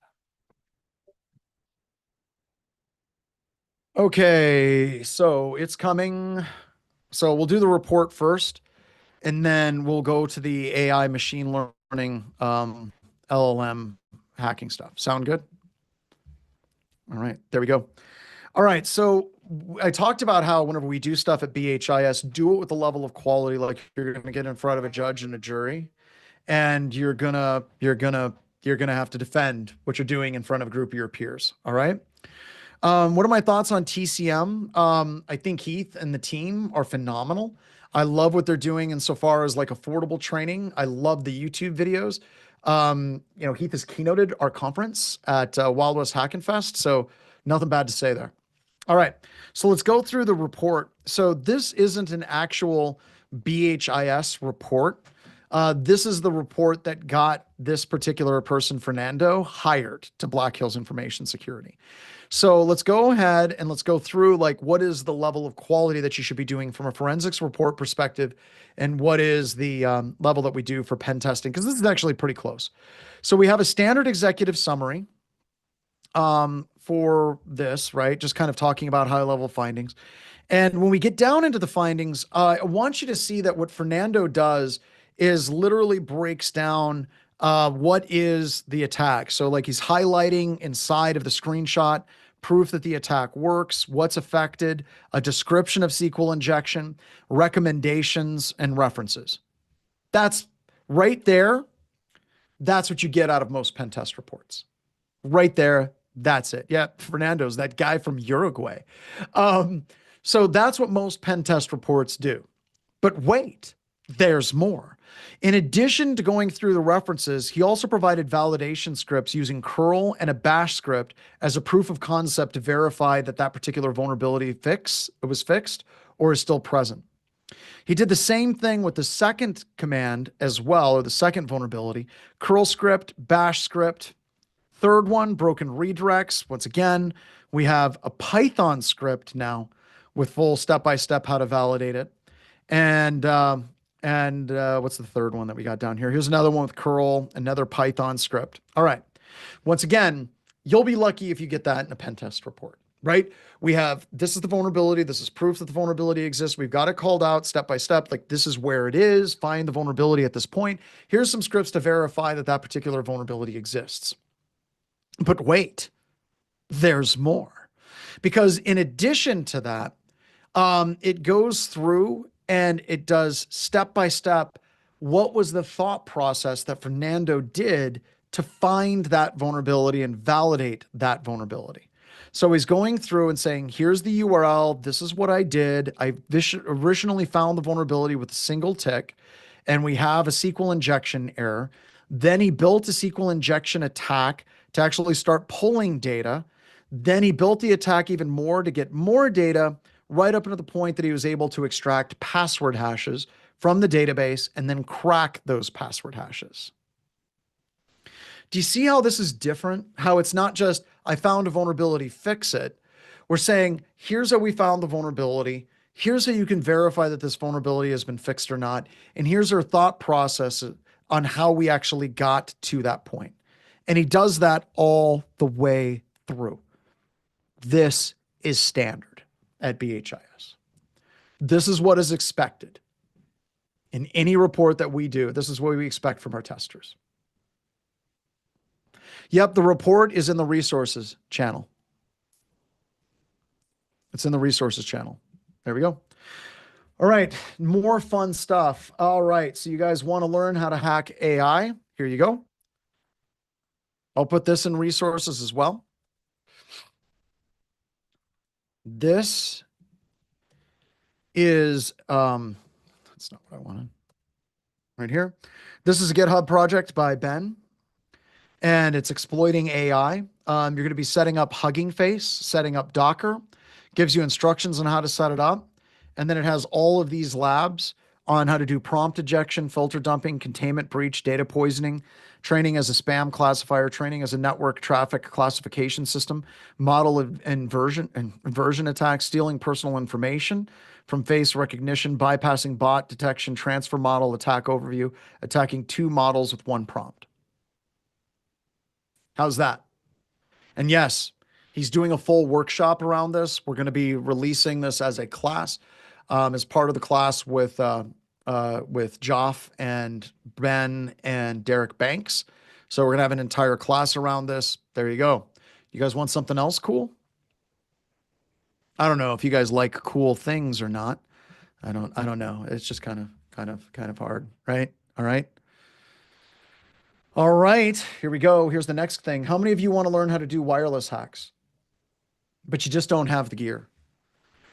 Okay, so it's coming. So we'll do the report first, and then we'll go to the AI machine learning LLM hacking stuff. Sound good? All right, there we go. All right, so I talked about how whenever we do stuff at BHIS, do it with a level of quality like you're going to get in front of a judge and a jury, and you're gonna have to defend what you're doing in front of a group of your peers. All right. What are my thoughts on TCM? I think Heath and the team are phenomenal. I love what they're doing insofar as like affordable training. I love the YouTube videos. Heath has keynoted our conference at Wild West Hackin' Fest, so nothing bad to say there. All right, so let's go through the report. So this isn't an actual BHIS report. This is the report that got this particular person, Fernando, hired to Black Hills Information Security. So let's go ahead and let's go through like what is the level of quality that you should be doing from a forensics report perspective, and what is the level that we do for pen testing, because this is actually pretty close. So we have a standard executive summary for this, right? Just kind of talking about high level findings. And when we get down into the findings, I want you to see that what Fernando does is literally breaks down what is the attack. So like he's highlighting inside of the screenshot proof that the attack works, what's affected, a description of SQL injection, recommendations, and references. That's right there. That's what you get out of most pen test reports. Right there. That's it. Yeah, Fernando's that guy from Uruguay. So that's what most pen test reports do. But wait, there's more. In addition to going through the references, he also provided validation scripts using curl and a bash script as a proof of concept to verify that that particular vulnerability was fixed or is still present. He did the same thing with the second command as well, or the second vulnerability, curl script, bash script. Third one, broken redirects. Once again, we have a Python script now with full step-by-step how to validate it. And what's the third one that we got down here? Here's another one with curl, another Python script. All right. Once again, you'll be lucky if you get that in a pen test report. right? We have, this is the vulnerability. This is proof that the vulnerability exists. We've got it called out step by step. Like, this is where it is. Find the vulnerability at this point. Here's some scripts to verify that that particular vulnerability exists. But wait, there's more. Because in addition to that, it goes through and it does step by step. What was the thought process that Fernando did to find that vulnerability and validate that vulnerability? So he's going through and saying, here's the URL. This is what I did. I originally found the vulnerability with a single tick, and we have a SQL injection error. Then he built a SQL injection attack to actually start pulling data. Then he built the attack even more to get more data, right up into the point that he was able to extract password hashes from the database and then crack those password hashes. Do you see how this is different? How it's not just, I found a vulnerability, fix it. We're saying, here's how we found the vulnerability. Here's how you can verify that this vulnerability has been fixed or not. And here's our thought process on how we actually got to that point. And he does that all the way through. This is standard at BHIS. This is what is expected in any report that we do. This is what we expect from our testers. Yep, the report is in the resources channel. It's in the resources channel. There we go. All right, more fun stuff. All right, so you guys want to learn how to hack AI? Here you go. I'll put this in resources as well. This is, that's not what I wanted. Right here. This is a GitHub project by Ben, and it's exploiting AI. You're going to be setting up Hugging Face, setting up Docker, gives you instructions on how to set it up. And then it has all of these labs on how to do prompt injection, filter dumping, containment breach, data poisoning, training as a spam classifier, training as a network traffic classification system, model of inversion attack, stealing personal information from face recognition, bypassing bot detection, transfer model, attack overview, attacking 2 models with 1 prompt. How's that? And yes, he's doing a full workshop around this. We're going to be releasing this as a class, as part of the class with Joff and Ben and Derek Banks. So we're going to have an entire class around this. There you go. You guys want something else cool? I don't know if you guys like cool things or not. I don't know. It's just kind of hard, right? All right. All right, here we go. Here's the next thing. How many of you want to learn how to do wireless hacks, but you just don't have the gear,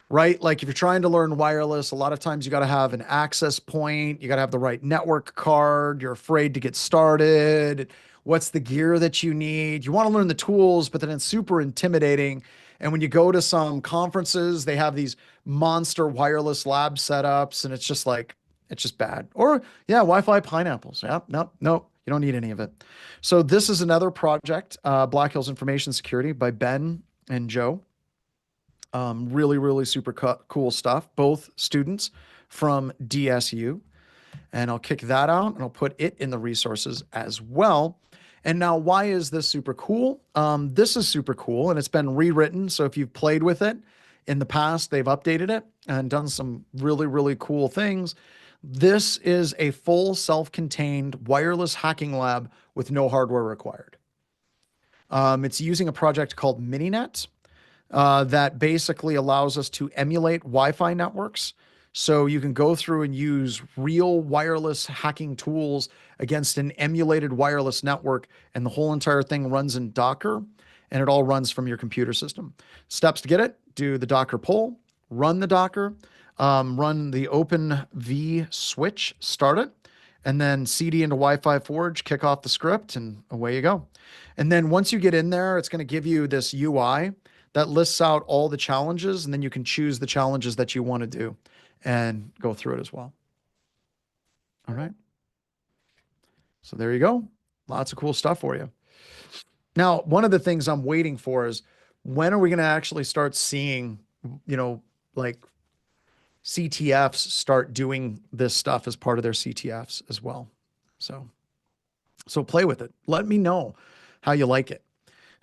right? Like, if you're trying to learn wireless, a lot of times you got to have an access point. You got to have the right network card. You're afraid to get started. What's the gear that you need? You want to learn the tools, but then it's super intimidating. And when you go to some conferences, they have these monster wireless lab setups, and it's just like, it's just bad. Or yeah, Wi-Fi pineapples. Yeah, no. You don't need any of it. So this is another project, Black Hills Information Security by Ben and Joe. Really super cool stuff. Both students from DSU. And I'll kick that out and I'll put it in the resources as well. And now, why is this super cool? This is super cool, and it's been rewritten. So if you've played with it in the past, they've updated it and done some really cool things. This is a full self-contained wireless hacking lab with no hardware required. It's using a project called Mininet that basically allows us to emulate Wi-Fi networks. So you can go through and use real wireless hacking tools against an emulated wireless network, and the whole entire thing runs in Docker, and it all runs from your computer system. Steps to get it: do the Docker pull, run the Docker, run the OpenV switch, start it, and then CD into Wi-Fi Forge, kick off the script, and away you go. And then once you get in there, it's going to give you this UI that lists out all the challenges, and then you can choose the challenges that you want to do and go through it as well. All right. So there you go. Lots of cool stuff for you. Now, one of the things I'm waiting for is, when are we going to actually start seeing, like CTFs start doing this stuff as part of their CTFs as well? So play with it. Let me know how you like it.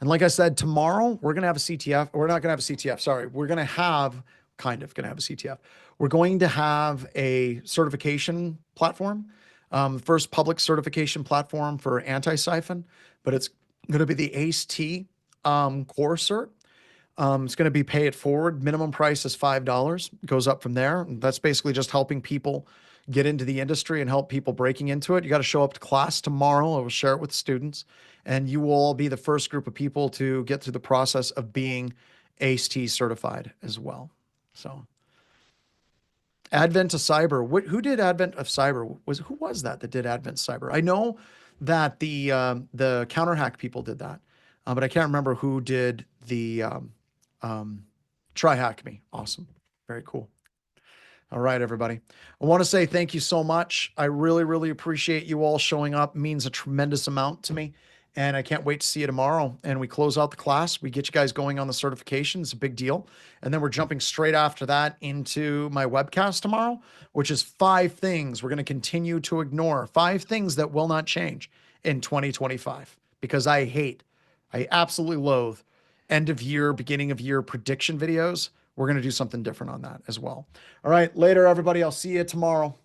And like I said, tomorrow we're going to have a CTF. We're not going to have a CTF. Sorry. We're going to have kind of going to have a CTF. We're going to have a certification platform, first public certification platform for anti-siphon, but it's going to be the ACE-T core cert. It's going to be pay it forward. Minimum price is $5. Goes up from there. And that's basically just helping people get into the industry and help people breaking into it. You got to show up to class tomorrow. I will share it with students, and you will all be the first group of people to get through the process of being ACE-T certified as well. So, Advent of Cyber. Who did Advent of Cyber? Who was that did Advent Cyber? I know that the counter hack people did that, but I can't remember who did the try hack me. Awesome, very cool. All right, everybody. I want to say thank you so much. I really, really appreciate you all showing up. It means a tremendous amount to me. And I can't wait to see you tomorrow. And we close out the class. We get you guys going on the certification. It's a big deal. And then we're jumping straight after that into my webcast tomorrow, which is 5 things we're going to continue to ignore. 5 things that will not change in 2025 because I absolutely loathe end of year, beginning of year prediction videos. We're going to do something different on that as well. All right, later, everybody. I'll see you tomorrow.